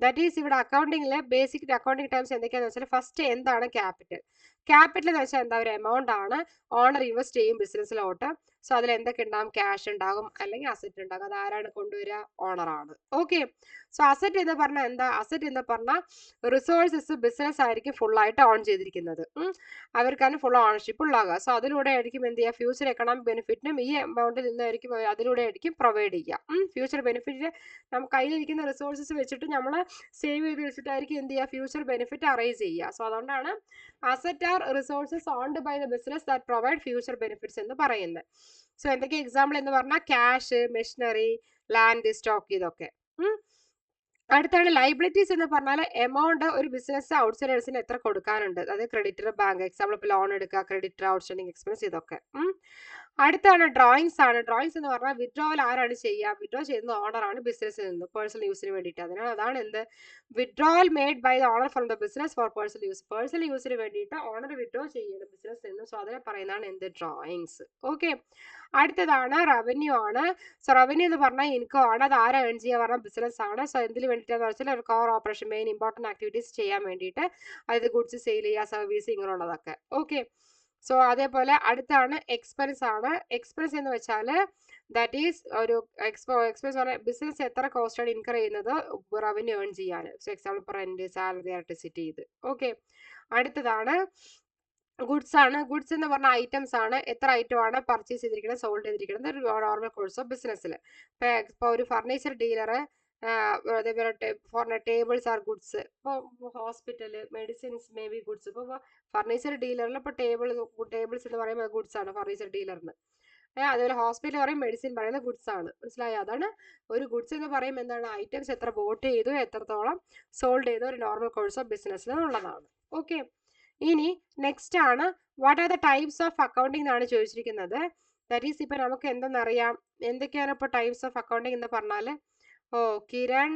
ദാറ്റ് ഈസ് ഇവിടെ അക്കൗണ്ടിങ്ങിലെ ബേസിക് അക്കൗണ്ടിങ് ടേംസ് എന്തൊക്കെയാന്ന് വെച്ചാൽ ഫസ്റ്റ് എന്താണ് ക്യാപിറ്റൽ. ക്യാപിറ്റൽ എന്ന് വെച്ചാൽ എന്താ, ഒരു എമൗണ്ട് ആണ് ഓണർ ഇൻവെസ്റ്റ് ചെയ്യും ബിസിനസ്സിലോട്ട്. സോ അതിൽ എന്തൊക്കെ ഉണ്ടാകും, ക്യാഷ് ഉണ്ടാകും അല്ലെങ്കിൽ അസറ്റ് ഉണ്ടാകും. അത് ആരാണ് കൊണ്ടുവരിക, ഓണർ ആണ്. ഓക്കെ, സോ അസറ്റ് എന്ന് പറഞ്ഞാൽ എന്താ, അസറ്റ് എന്ന് പറഞ്ഞാൽ റിസോഴ്സസ് ബിസിനസ് ആയിരിക്കും ഫുൾ ആയിട്ട് ഓൺ ചെയ്തിരിക്കുന്നത്. അവർക്കാണ് ഫുൾ ഓണർഷിപ്പ് ഉണ്ടാകുക. സോ അതിലൂടെ ആയിരിക്കും എന്ത് ചെയ്യുക, ഫ്യൂച്ചർ എക്കണോമിക് ബെനിഫിറ്റിനും ഈ എമൗണ്ടിൽ നിന്നായിരിക്കും അതിലൂടെ ആയിരിക്കും പ്രൊവൈഡ് ചെയ്യുക. ഫ്യൂച്ചർ ബെനിഫിറ്റ് നമുക്ക് കയ്യിലിരിക്കുന്ന റിസോഴ്സസ് വെച്ചിട്ട് നമ്മൾ സേവ് ചെയ്ത് വെച്ചിട്ടായിരിക്കും എന്ത് ചെയ്യുക, ഫ്യൂച്ചർ ബെനിഫിറ്റ് അറേഞ്ച് ചെയ്യുക. സോ അതുകൊണ്ടാണ് asset are resources owned by the business that provide future benefits എന്ന് പറയുന്നത്. സോ എന്തൊക്കെ എക്സാമ്പിൾ എന്ന് പറഞ്ഞാൽ ക്യാഷ്, മെഷീനറി, ലാൻഡ്, സ്റ്റോക്ക്, ഇതൊക്കെ. അടുത്താണ് ലൈബിലിറ്റീസ് എന്ന് പറഞ്ഞാൽ എമൗണ്ട് ഒരു ബിസിനസ് ഔട്ട്സൈഡേഴ്സിന് എത്ര കൊടുക്കാനുണ്ട്, അതായത് ക്രെഡിറ്റർ, ബാങ്ക്, എക്സാമ്പിൾ ഇപ്പോൾ ലോൺ എടുക്കുക, ക്രെഡിറ്റർ, ഔട്ട്സ്റ്റാൻഡിങ് എക്സ്പെൻസ്, ഇതൊക്കെ. അടുത്താണ് ഡ്രോയിങ്സ് ആണ്. ഡ്രോയിങ്സ് എന്ന് പറഞ്ഞാൽ വിഡ്രോവൽ ആരാണ് ചെയ്യുക, വിഡ്രോ ചെയ്യുന്ന ഓണർ ആണ് ബിസിനസ്സിൽ നിന്ന് പേഴ്സണൽ യൂസിന് വേണ്ടിയിട്ട്. അതിനാൽ അതാണ് എന്ത്, withdrawal made by the owner from the business for personal use. Personal യൂസിന് വേണ്ടിയിട്ട് ഓണർ വിഡ്രോ ചെയ്യുന്ന ബിസിനസ് നിന്ന്. സോ അതിനെ പറയുന്നതാണ് എന്ത്, ഡ്രോയിങ്സ്. ഓക്കെ, അടുത്തതാണ് റവന്യൂ ആണ്. സോ റവന്യൂ എന്ന് പറഞ്ഞാൽ ഇൻകം ആണ്. അത് ആരാ ഏൺ ചെയ്യുക പറഞ്ഞാൽ ബിസിനസ് ആണ്. സോ എന്തിന് വേണ്ടിയിട്ടാന്ന് വെച്ചാൽ ഒരു core operation, main important activities ചെയ്യാൻ വേണ്ടിയിട്ട്, അതായത് ഗുഡ്സ് സെയിൽ ചെയ്യുക, സർവീസ്, ഇങ്ങനെയുള്ളതൊക്കെ. ഓക്കെ, സോ അതേപോലെ അടുത്താണ് എക്സ്പെൻസ് ആണ്. എക്സ്പെൻസ് എന്ന് വെച്ചാൽ ദാറ്റ് ഈസ് ഒരു എക്സ്പെൻസ് പറഞ്ഞാൽ ബിസിനസ് എത്ര കോസ്റ്റ് ആണ് ഇൻകർ ചെയ്യുന്നത് റവന്യൂ ഏൺ ചെയ്യാൻ. സോ എക്സാമ്പിൾ ഇപ്പോൾ റെന്റ്, സാലറി, ഇലക്ട്രിസിറ്റി, ഇത്. ഓക്കെ, അടുത്തതാണ് ഗുഡ്സ് ആണ്. ഗുഡ്സ് എന്ന് പറഞ്ഞ ഐറ്റംസ് ആണ്. എത്ര ഐറ്റം ആണ് പർച്ചേസ് ചെയ്തിരിക്കുന്നത്, സോൾഡ് ചെയ്തിരിക്കുന്നത് ഒരു നോർമൽ കോഴ്സ് ഓഫ് ബിസിനസ്സിൽ. ഇപ്പോൾ ഒരു ഫർണിച്ചർ ഡീലർ, അതേപോലെ ടേബിൾസ് ആർ ഗുഡ്സ്. ഇപ്പോൾ hospital, medicines may be goods. ഇപ്പോൾ ഫർണിച്ചർ ഡീലറിൽ ഇപ്പോൾ ടേബിൾസ് എന്ന് പറയുമ്പോൾ ഗുഡ്സ് ആണ് ഫർണിച്ചർ ഡീലറിന്. അതുപോലെ ഹോസ്പിറ്റൽ പറയും, മെഡിസിൻ പറയുന്നത് ഗുഡ്സ് ആണ്. മനസ്സിലായോ? അതാണ് ഒരു ഗുഡ്സ് എന്ന് പറയുമ്പോൾ എന്താണ്, ഐറ്റംസ് എത്ര ബോട്ട് ചെയ്തു, എത്രത്തോളം സോൾഡ് ചെയ്തു ഒരു നോർമൽ കോഴ്സ് ഓഫ് ബിസിനസ്സിൽ എന്നുള്ളതാണ്. ഓക്കെ, ഇനി നെക്സ്റ്റ് ആണ് what are the types of accounting എന്നാണ് ചോദിച്ചിരിക്കുന്നത്. ദാറ്റ് ഈസ് ഇപ്പൊ നമുക്ക് എന്തെന്നറിയാം, എന്തൊക്കെയാണ് ഇപ്പോൾ ടൈപ്സ് ഓഫ് അക്കൗണ്ടിങ് എന്ന് പറഞ്ഞാൽ. കിരൺ,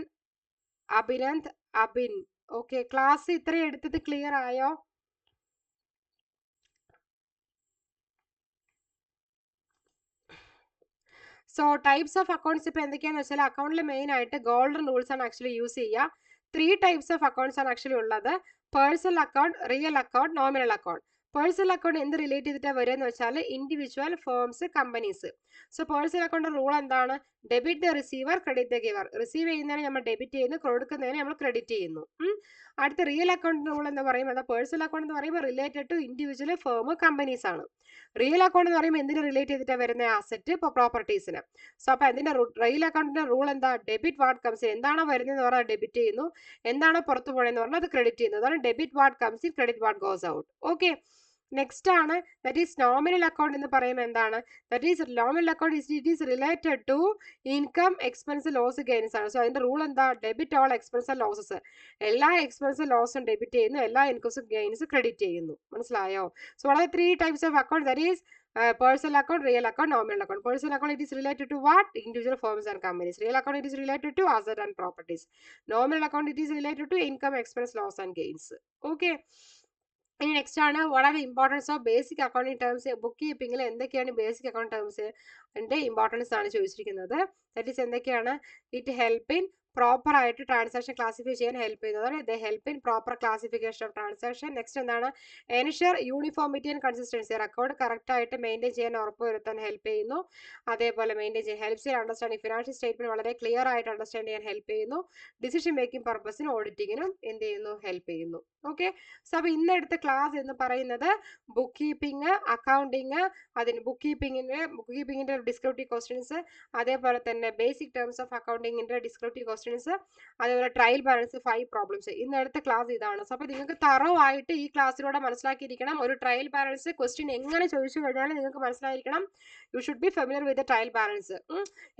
അഭിനന്ദ്, അബിൻ. ഓക്കെ, ക്ലാസ് ഇത്രയും എടുത്തത് ക്ലിയർ ആയോ? സോ ടൈപ്സ് ഓഫ് അക്കൗണ്ട്സ് ഇപ്പൊ എന്തൊക്കെയാന്ന് വെച്ചാൽ അക്കൗണ്ടിൽ മെയിൻ ആയിട്ട് ഗോൾഡൻ റൂൾസ് ആണ് ആക്ച്വലി യൂസ് ചെയ്യുക. 3 ടൈപ്സ് ഓഫ് അക്കൗണ്ട്സ് ആണ് ആക്ച്വലി ഉള്ളത്. Personal account, real account, nominal account. Personal account എന്ത് റിലേറ്റ് ചെയ്തിട്ടാണ് വരിക എന്ന് വെച്ചാൽ individual, firms, companies. So personal account rule എന്താണ്, debit the receiver, credit the giver. Receive ചെയ്യുന്നതിന് നമ്മൾ ഡെബിറ്റ് ചെയ്യുന്നു, കൊടുക്കുന്നതിന് നമ്മൾ ക്രെഡിറ്റ് ചെയ്യുന്നു. അടുത്ത റിയൽ അക്കൗണ്ട് റൂൾ എന്ന് പറയുമ്പോൾ പേഴ്സണൽ അക്കൗണ്ട് എന്ന് പറയുമ്പോൾ related to individual, firm, companies ആണ്. റിയൽ അക്കൗണ്ട് എന്ന് പറയുമ്പോൾ എന്തിന് റിലേറ്റ് ചെയ്തിട്ടാണ് വരുന്ന, അസറ്റ്, ഇപ്പോൾ പ്രോപ്പർട്ടീസിന്. സോ അപ്പോൾ അതിന്റെ റിയൽ അക്കൗണ്ടിന്റെ റൂൾ എന്താ, ഡെബിറ്റ് വാട്ട് കംസ് ഇൻ. എന്താണോ വരുന്നതെന്ന് പറഞ്ഞാൽ ഡെബിറ്റ് ചെയ്യുന്നു, എന്താണോ പുറത്തു പോകണമെന്ന് പറഞ്ഞാൽ അത് ക്രെഡിറ്റ് ചെയ്യുന്നു. അതാണ് debit what comes in, credit what goes out. Okay, next ആണ് ദാറ്റ് ഈസ് നോമിനൽ അക്കൗണ്ട് എന്ന് പറയുമ്പോൾ എന്താണ്, that is nominal account it is related to income, expense, loss, gains ആണ്. സോ അതിന്റെ റൂൾ എന്താ, debit all expense and losses. എല്ലാ എക്സ്പെൻസും ലോസും debit ചെയ്യുന്നു, എല്ലാ ഇൻകംസും ഗെയിൻസ് ക്രെഡിറ്റ് ചെയ്യുന്നു. മനസ്സിലായോ? സോ വളരെ 3 types of account, that is personal account, real account, nominal account. Personal account it is related to what, individual firms and companies. Real account it is related to asset and properties. Nominal account it is related to income, expense, loss and gains. Okay, ഇനി next ആണ് what are the importance of basic accounting terms. Book കീപ്പിംഗിൽ എന്തൊക്കെയാണ് basic account terms importance ആണ് ചോദിച്ചിരിക്കുന്നത്. That is എന്തൊക്കെയാണ്, it help in proper ആയിട്ട് transaction classify ചെയ്യാൻ help ചെയ്യുന്നതാണ്. ഇത് help in proper classification of transaction. Next എന്താണ്, ensure uniformity and consistency. Record correct ആയിട്ട് മെയിൻറ്റെയിൻ ചെയ്യാൻ ഉറപ്പുവരുത്താൻ ഹെൽപ്പ് ചെയ്യുന്നു. അതേപോലെ മെയിൻറ്റെയിൻ ചെയ്യാൻ ഹെൽപ്സ് ചെയ്യാൻ അണ്ടർസ്റ്റാൻഡിങ് ഫിനാൻഷ്യൽ സ്റ്റേറ്റ്മെന്റ് വളരെ ക്ലിയർ ആയിട്ട് അണ്ടർസ്റ്റാൻഡ് ചെയ്യാൻ ഹെൽപ്പ് ചെയ്യുന്നു. ഡിസിഷൻ മേക്കിംഗ് പർപ്പസിന് ഓഡിറ്റിങ്ങിനും എന്ത് ചെയ്യുന്നു, ഹെൽപ്പ് ചെയ്യുന്നു. ഓക്കെ, സോ അപ്പോൾ ഇന്നെടുത്ത ക്ലാസ് എന്ന് പറയുന്നത് ബുക്ക് കീപ്പിംഗ്, അക്കൗണ്ടിങ്, അതിന് ബുക്ക് കീപ്പിങ്ങിന്റെ ഡിസ്ക്രിപ്റ്റീവ് ക്വസ്റ്റ്യൻസ്, അതേപോലെ തന്നെ ബേസിക് ടേംസ് ഓഫ് അക്കൗണ്ടിങ്ങിന്റെ ഡിസ്ക്രിപ്റ്റീവ് ക്വസ്റ്റ്യൻസ് ക്വസ്റ്റ്യൻസ്, അതേപോലെ ട്രയൽ ബാലൻസ് 5 പ്രോബ്ലംസ്. ഇന്ന് എടുത്ത ക്ലാസ് ഇതാണ്. സോ അപ്പോൾ നിങ്ങൾക്ക് തറവായിട്ട് ഈ ക്ലാസ്സിലൂടെ മനസ്സിലാക്കിയിരിക്കണം ഒരു ട്രയൽ ബാലൻസ് ക്വസ്റ്റ്യൻ എങ്ങനെ ചോദിച്ചു കഴിഞ്ഞാൽ നിങ്ങൾക്ക് മനസ്സിലായിരിക്കണം. You should be familiar with trial balance.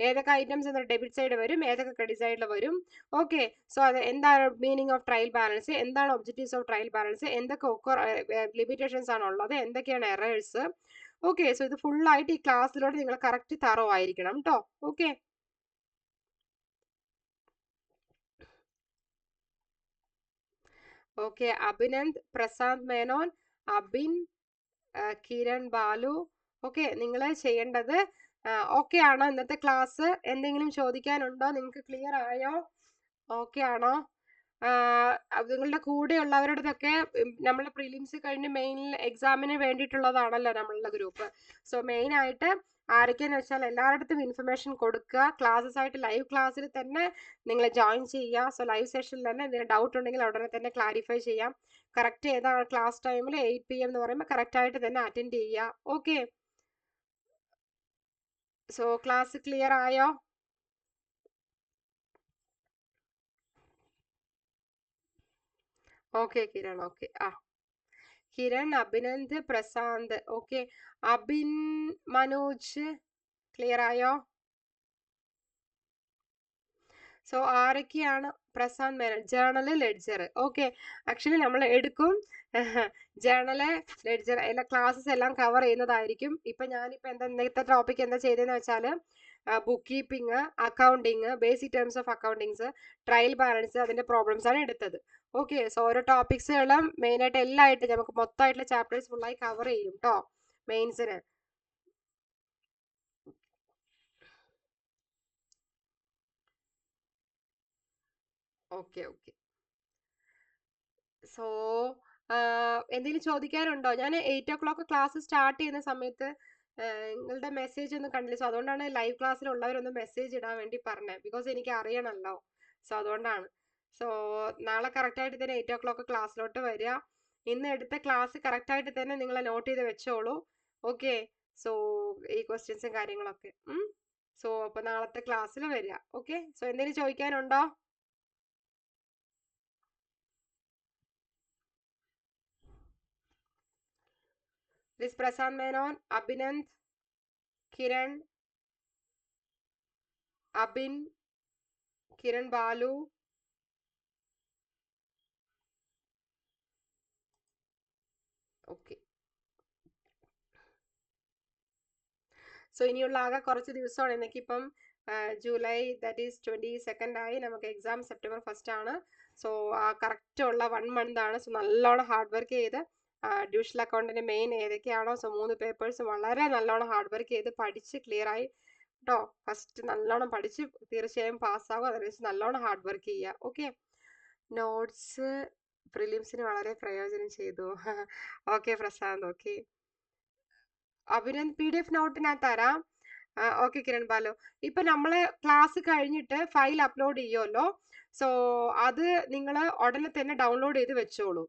ഏതൊക്കെ ഐറ്റംസ് എന്ന ഡെബിറ്റ് സൈഡ് വരും, ഏതൊക്കെ ക്രെഡിറ്റ് സൈഡിൽ വരും. ഓക്കെ, സോ അത് എന്താണ് മീനിങ് ഓഫ് ട്രയൽ ബാലൻസ്, എന്താണ് ഒബ്ജക്റ്റീവ്സ് ഓഫ് ട്രയൽ ബാലൻസ്, എന്തൊക്കെ ലിമിറ്റേഷൻസ് ആണുള്ളത്, എന്തൊക്കെയാണ് എറേഴ്സ്. ഓക്കെ, സോ ഇത് ഫുള്ളായിട്ട് ഈ ക്ലാസ്സിലൂടെ നിങ്ങൾ കറക്റ്റ് തറോ ആയിരിക്കണം കേട്ടോ. Okay, okay. Abhinand Prasad Menon, Abin, Kiran Balu. Okay, നിങ്ങൾ ചെയ്യേണ്ടത് ഓക്കെ ആണോ? ഇന്നത്തെ ക്ലാസ് എന്തെങ്കിലും ചോദിക്കാനുണ്ടോ? നിങ്ങൾക്ക് ക്ലിയർ ആയോ? ഓക്കെ ആണോ? നിങ്ങളുടെ കൂടെയുള്ളവരുടെതൊക്കെ നമ്മൾ പ്രിലിംസ് കഴിഞ്ഞ് മെയിൻ എക്സാമിന് വേണ്ടിയിട്ടുള്ളതാണല്ലോ നമ്മളുടെ ഗ്രൂപ്പ്. സോ മെയിൻ ആയിട്ട് ആരൊക്കെയെന്ന് വെച്ചാൽ എല്ലാവരുടെയും ഇൻഫർമേഷൻ കൊടുക്കുക. ക്ലാസ്സസ് ആയിട്ട് ലൈവ് ക്ലാസ്സിൽ തന്നെ നിങ്ങൾ ജോയിൻ ചെയ്യുക. സോ ലൈവ് സെഷനിൽ തന്നെ എന്തെങ്കിലും ഡൗട്ട് ഉണ്ടെങ്കിൽ ഉടനെ തന്നെ ക്ലാരിഫൈ ചെയ്യാം. കറക്റ്റ് ഏതാണ് ക്ലാസ് ടൈമിൽ 8 PM എന്ന് പറയുമ്പോൾ കറക്റ്റ് ആയിട്ട് തന്നെ അറ്റൻഡ് ചെയ്യുക. ഓക്കെ, സോ ക്ലാസ് ക്ലിയർ ആയോ? Okay Kiran, okay. Kiran, Abhinand, Prashanth. Okay, Abin, Manoj clear ആയോ? സോ ആരൊക്കെയാണ്? Prashanth Menon, journal, ledger. Okay, actually നമ്മൾ എടുക്കും ജേണല്, ലെഡ്ജർ എല്ലാ ക്ലാസ്സസ് എല്ലാം കവർ ചെയ്യുന്നതായിരിക്കും. ഞാനിപ്പോൾ ഇന്നത്തെ ടോപ്പിക് എന്താ ചെയ്തതെന്ന് വെച്ചാൽ book keeping, accounting, basic terms of accountings, trial balance, അതിന്റെ പ്രോബ്ലംസ് ആണ് എടുത്തത്. ഓക്കെ, സോ ഓരോ ടോപ്പിക്സുകളും മെയിനായിട്ട് എല്ലായിട്ട് നമുക്ക് മൊത്തമായിട്ടുള്ള ചാപ്റ്റേഴ്സ് ഫുള്ളായി കവർ ചെയ്യും കേട്ടോ മെയിൻസിന്. Okay, okay. സോ എന്തെങ്കിലും ചോദിക്കാനുണ്ടോ? ഞാൻ 8 o'clock ക്ലാസ് സ്റ്റാർട്ട് ചെയ്യുന്ന സമയത്ത് നിങ്ങളുടെ മെസ്സേജ് ഒന്നും കണ്ടില്ല. സോ അതുകൊണ്ടാണ് ലൈവ് ക്ലാസ്സിലുള്ളവരൊന്ന് മെസ്സേജ് ഇടാൻ വേണ്ടി പറഞ്ഞത്. ബിക്കോസ് എനിക്ക് അറിയണമല്ലോ. സോ അതുകൊണ്ടാണ്. സോ നാളെ കറക്റ്റായിട്ട് തന്നെ 8 o'clock ക്ലാസ്സിലോട്ട് വരിക. ഇന്ന് എടുത്ത ക്ലാസ് കറക്റ്റായിട്ട് തന്നെ നിങ്ങൾ നോട്ട് ചെയ്ത് വെച്ചോളൂ. ഓക്കെ, സോ ഈ ക്വസ്റ്റ്യൻസും കാര്യങ്ങളൊക്കെ. സോ അപ്പോൾ നാളത്തെ ക്ലാസ്സിൽ വരിക. ഓക്കെ, സോ എന്തെങ്കിലും ചോദിക്കാനുണ്ടോ? This Prashant Menon, Abhinand, Kiran, Abin, Kiran Balu. Okay, so ഇനിയുള്ള ആകെ കുറച്ച് ദിവസമാണ്. എനിക്കിപ്പം ജൂലൈ ദാറ്റ് ഈസ് 22nd ആയി. നമുക്ക് എക്സാം സെപ്റ്റംബർ 1st ആണ്. സോ ആ കറക്റ്റ് ഉള്ള 1 month ആണ്. സോ നല്ലോണം ഹാർഡ് വർക്ക് ചെയ്ത് ഡിവിഷണൽ അക്കൗണ്ടിന്റെ മെയിൻ ഏതൊക്കെയാണോ, സോ 3 പേപ്പേഴ്സ് വളരെ നല്ലോണം ഹാർഡ് വർക്ക് ചെയ്ത് പഠിച്ച് ക്ലിയർ ആയി കേട്ടോ. ഫസ്റ്റ് നല്ലോണം പഠിച്ച് തീർച്ചയായും പാസ്സാകും. അതിനുശേഷം നല്ലോണം ഹാർഡ് വർക്ക് ചെയ്യുക. ഓക്കെ, നോട്ട്സ് പ്രിലിംസിന് വളരെ പ്രയോജനം ചെയ്തു. Okay Prashanth, okay. Abhinand PDF note ഞാൻ തരാം. ഓക്കെ കിരൺ ബാലു, ഇപ്പൊ നമ്മള് ക്ലാസ് കഴിഞ്ഞിട്ട് ഫയൽ അപ്ലോഡ് ചെയ്യുമല്ലോ. സോ അത് നിങ്ങൾ ഉടനെ തന്നെ ഡൗൺലോഡ് ചെയ്ത് വെച്ചോളൂ.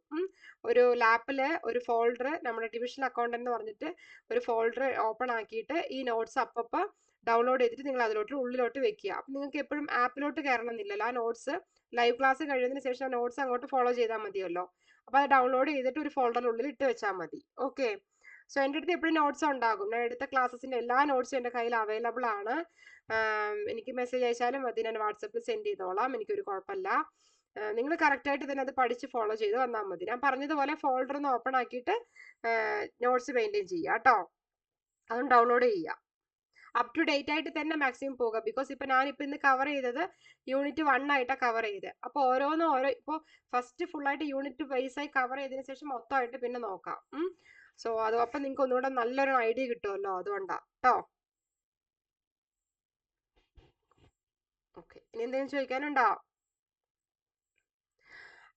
ഒരു ലാപ്പില് ഒരു ഫോൾഡർ, നമ്മുടെ ഡിവിഷണൽ അക്കൗണ്ട് എന്ന് പറഞ്ഞിട്ട് ഒരു ഫോൾഡർ ഓപ്പൺ ആക്കിയിട്ട് ഈ നോട്ട്സ് അപ്പപ്പോൾ ഡൗൺലോഡ് ചെയ്തിട്ട് നിങ്ങൾ അതിലോട്ട് ഉള്ളിലോട്ട് വെക്കുക. അപ്പം നിങ്ങൾക്ക് എപ്പോഴും ആപ്പിലോട്ട് കയറണം എന്നില്ലല്ലോ. ആ നോട്ട്സ് ലൈവ് ക്ലാസ് കഴിയുന്നതിന് ശേഷം ആ നോട്ട്സ് അങ്ങോട്ട് ഫോളോ ചെയ്താൽ മതിയല്ലോ. അപ്പോൾ അത് ഡൗൺലോഡ് ചെയ്തിട്ട് ഒരു ഫോൾഡറിനുള്ളിൽ ഇട്ട് വെച്ചാൽ മതി. ഓക്കെ, സോ എൻ്റെ അടുത്ത് എപ്പോഴും നോട്ട്സ് ഉണ്ടാകും. ഞാൻ എടുത്ത ക്ലാസ്സസിൻ്റെ എല്ലാ നോട്ട്സും എൻ്റെ കയ്യിൽ അവൈലബിൾ ആണ്. എനിക്ക് മെസ്സേജ് അയച്ചാലും മതി, ഞാൻ വാട്സപ്പിൽ സെൻഡ് ചെയ്തോളാം. എനിക്കൊരു കുഴപ്പമില്ല. നിങ്ങൾ കറക്റ്റായിട്ട് തന്നെ അത് പഠിച്ച് ഫോളോ ചെയ്ത് വന്നാൽ മതി. ഞാൻ പറഞ്ഞതുപോലെ ഫോൾഡർ ഒന്ന് ഓപ്പൺ ആക്കിയിട്ട് നോട്ട്സ് മെയിൻറ്റെയിൻ ചെയ്യുക കേട്ടോ. അതും ഡൗൺലോഡ് ചെയ്യുക. അപ് ടു ഡേറ്റ് ആയിട്ട് തന്നെ മാക്സിമം പോകുക. ബിക്കോസ് ഇപ്പം ഞാനിപ്പോൾ ഇന്ന് കവർ ചെയ്തത് യൂണിറ്റ് 1 ആയിട്ടാണ് കവർ ചെയ്തത്. അപ്പോൾ ഓരോന്നും ഇപ്പോൾ ഫസ്റ്റ് ഫുള്ളായിട്ട് യൂണിറ്റ് വൈസായി കവർ ചെയ്തതിന് ശേഷം മൊത്തമായിട്ട് പിന്നെ നോക്കാം. സോ അത് അപ്പം നിങ്ങൾക്ക് ഒന്നുകൂടെ നല്ലൊരു ഐഡിയ കിട്ടുമല്ലോ, അതുകൊണ്ടാണ് കേട്ടോ. ഓക്കെ, ഇനി എന്തെങ്കിലും ചോദിക്കാനുണ്ടോ?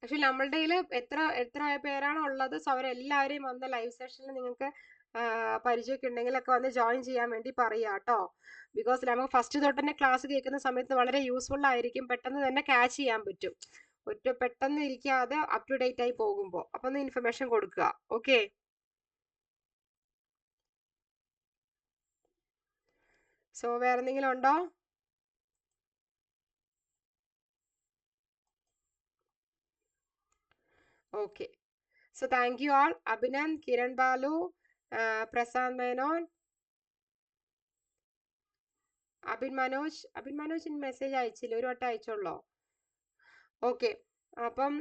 ആക്ച്വലി നമ്മളുടെ കയ്യിൽ എത്ര എത്ര പേരാണോ ഉള്ളത്, സോ അവരെല്ലാവരെയും വന്ന് ലൈവ് സെഷനിൽ നിങ്ങൾക്ക് പരിചയമൊക്കെ ഉണ്ടെങ്കിലൊക്കെ വന്ന് ജോയിൻ ചെയ്യാൻ വേണ്ടി പറയുക കേട്ടോ. ബിക്കോസ് നമുക്ക് ഫസ്റ്റ് തൊട്ട് തന്നെ ക്ലാസ് കേൾക്കുന്ന സമയത്ത് വളരെ യൂസ്ഫുൾ ആയിരിക്കും. പെട്ടെന്ന് തന്നെ ക്യാച്ച് ചെയ്യാൻ പറ്റും. പെട്ടെന്ന് ഇരിക്കാതെ അപ് ടു ഡേറ്റ് ആയി പോകുമ്പോൾ അപ്പം ഒന്ന് ഇൻഫർമേഷൻ കൊടുക്കുക. ഓക്കെ, സോ വേറെ എന്തെങ്കിലും ഉണ്ടോ? Okay. So thank you all. Abhinand, Kiran Balu, Prasad Menon, Abin Manoj message അയച്ചില്ല, ഒരു വട്ടം അയച്ചോളൂ. ഓക്കെ, അപ്പം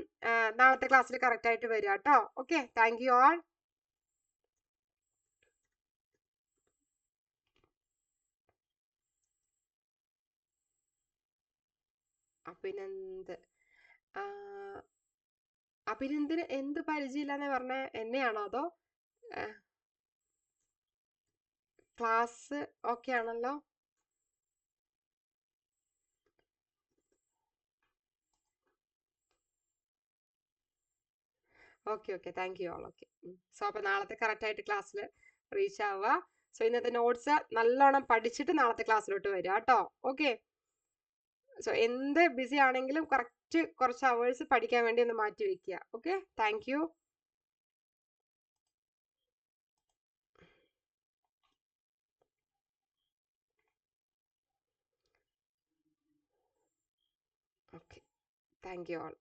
നാളത്തെ ക്ലാസ്സിൽ കറക്റ്റ് ആയിട്ട് വരിക കേട്ടോ. Okay, thank you all. Abhinand, അഭിനന്ദിന് എന്ത് പരിചയമില്ലാന്ന് പറഞ്ഞ എന്നെയാണോ അതോ ക്ലാസ് ഓക്കെ ആണല്ലോ? Okay okay, thank you all. Okay, so അപ്പൊ നാളത്തെ കറക്റ്റ് ആയിട്ട് ക്ലാസ്സിൽ റീച്ച് ആവുക. സോ ഇന്നത്തെ നോട്ട്സ് നല്ലോണം പഠിച്ചിട്ട് നാളത്തെ ക്ലാസ്സിലോട്ട് വരിക കേട്ടോ. ഓക്കെ, സോ എന്ത് ബിസി ആണെങ്കിലും കറക്റ്റ് കുറച്ച് അവേഴ്സ് പഠിക്കാൻ വേണ്ടി ഒന്ന് മാറ്റി വെക്കുക. Okay, thank U. Okay, thank you all.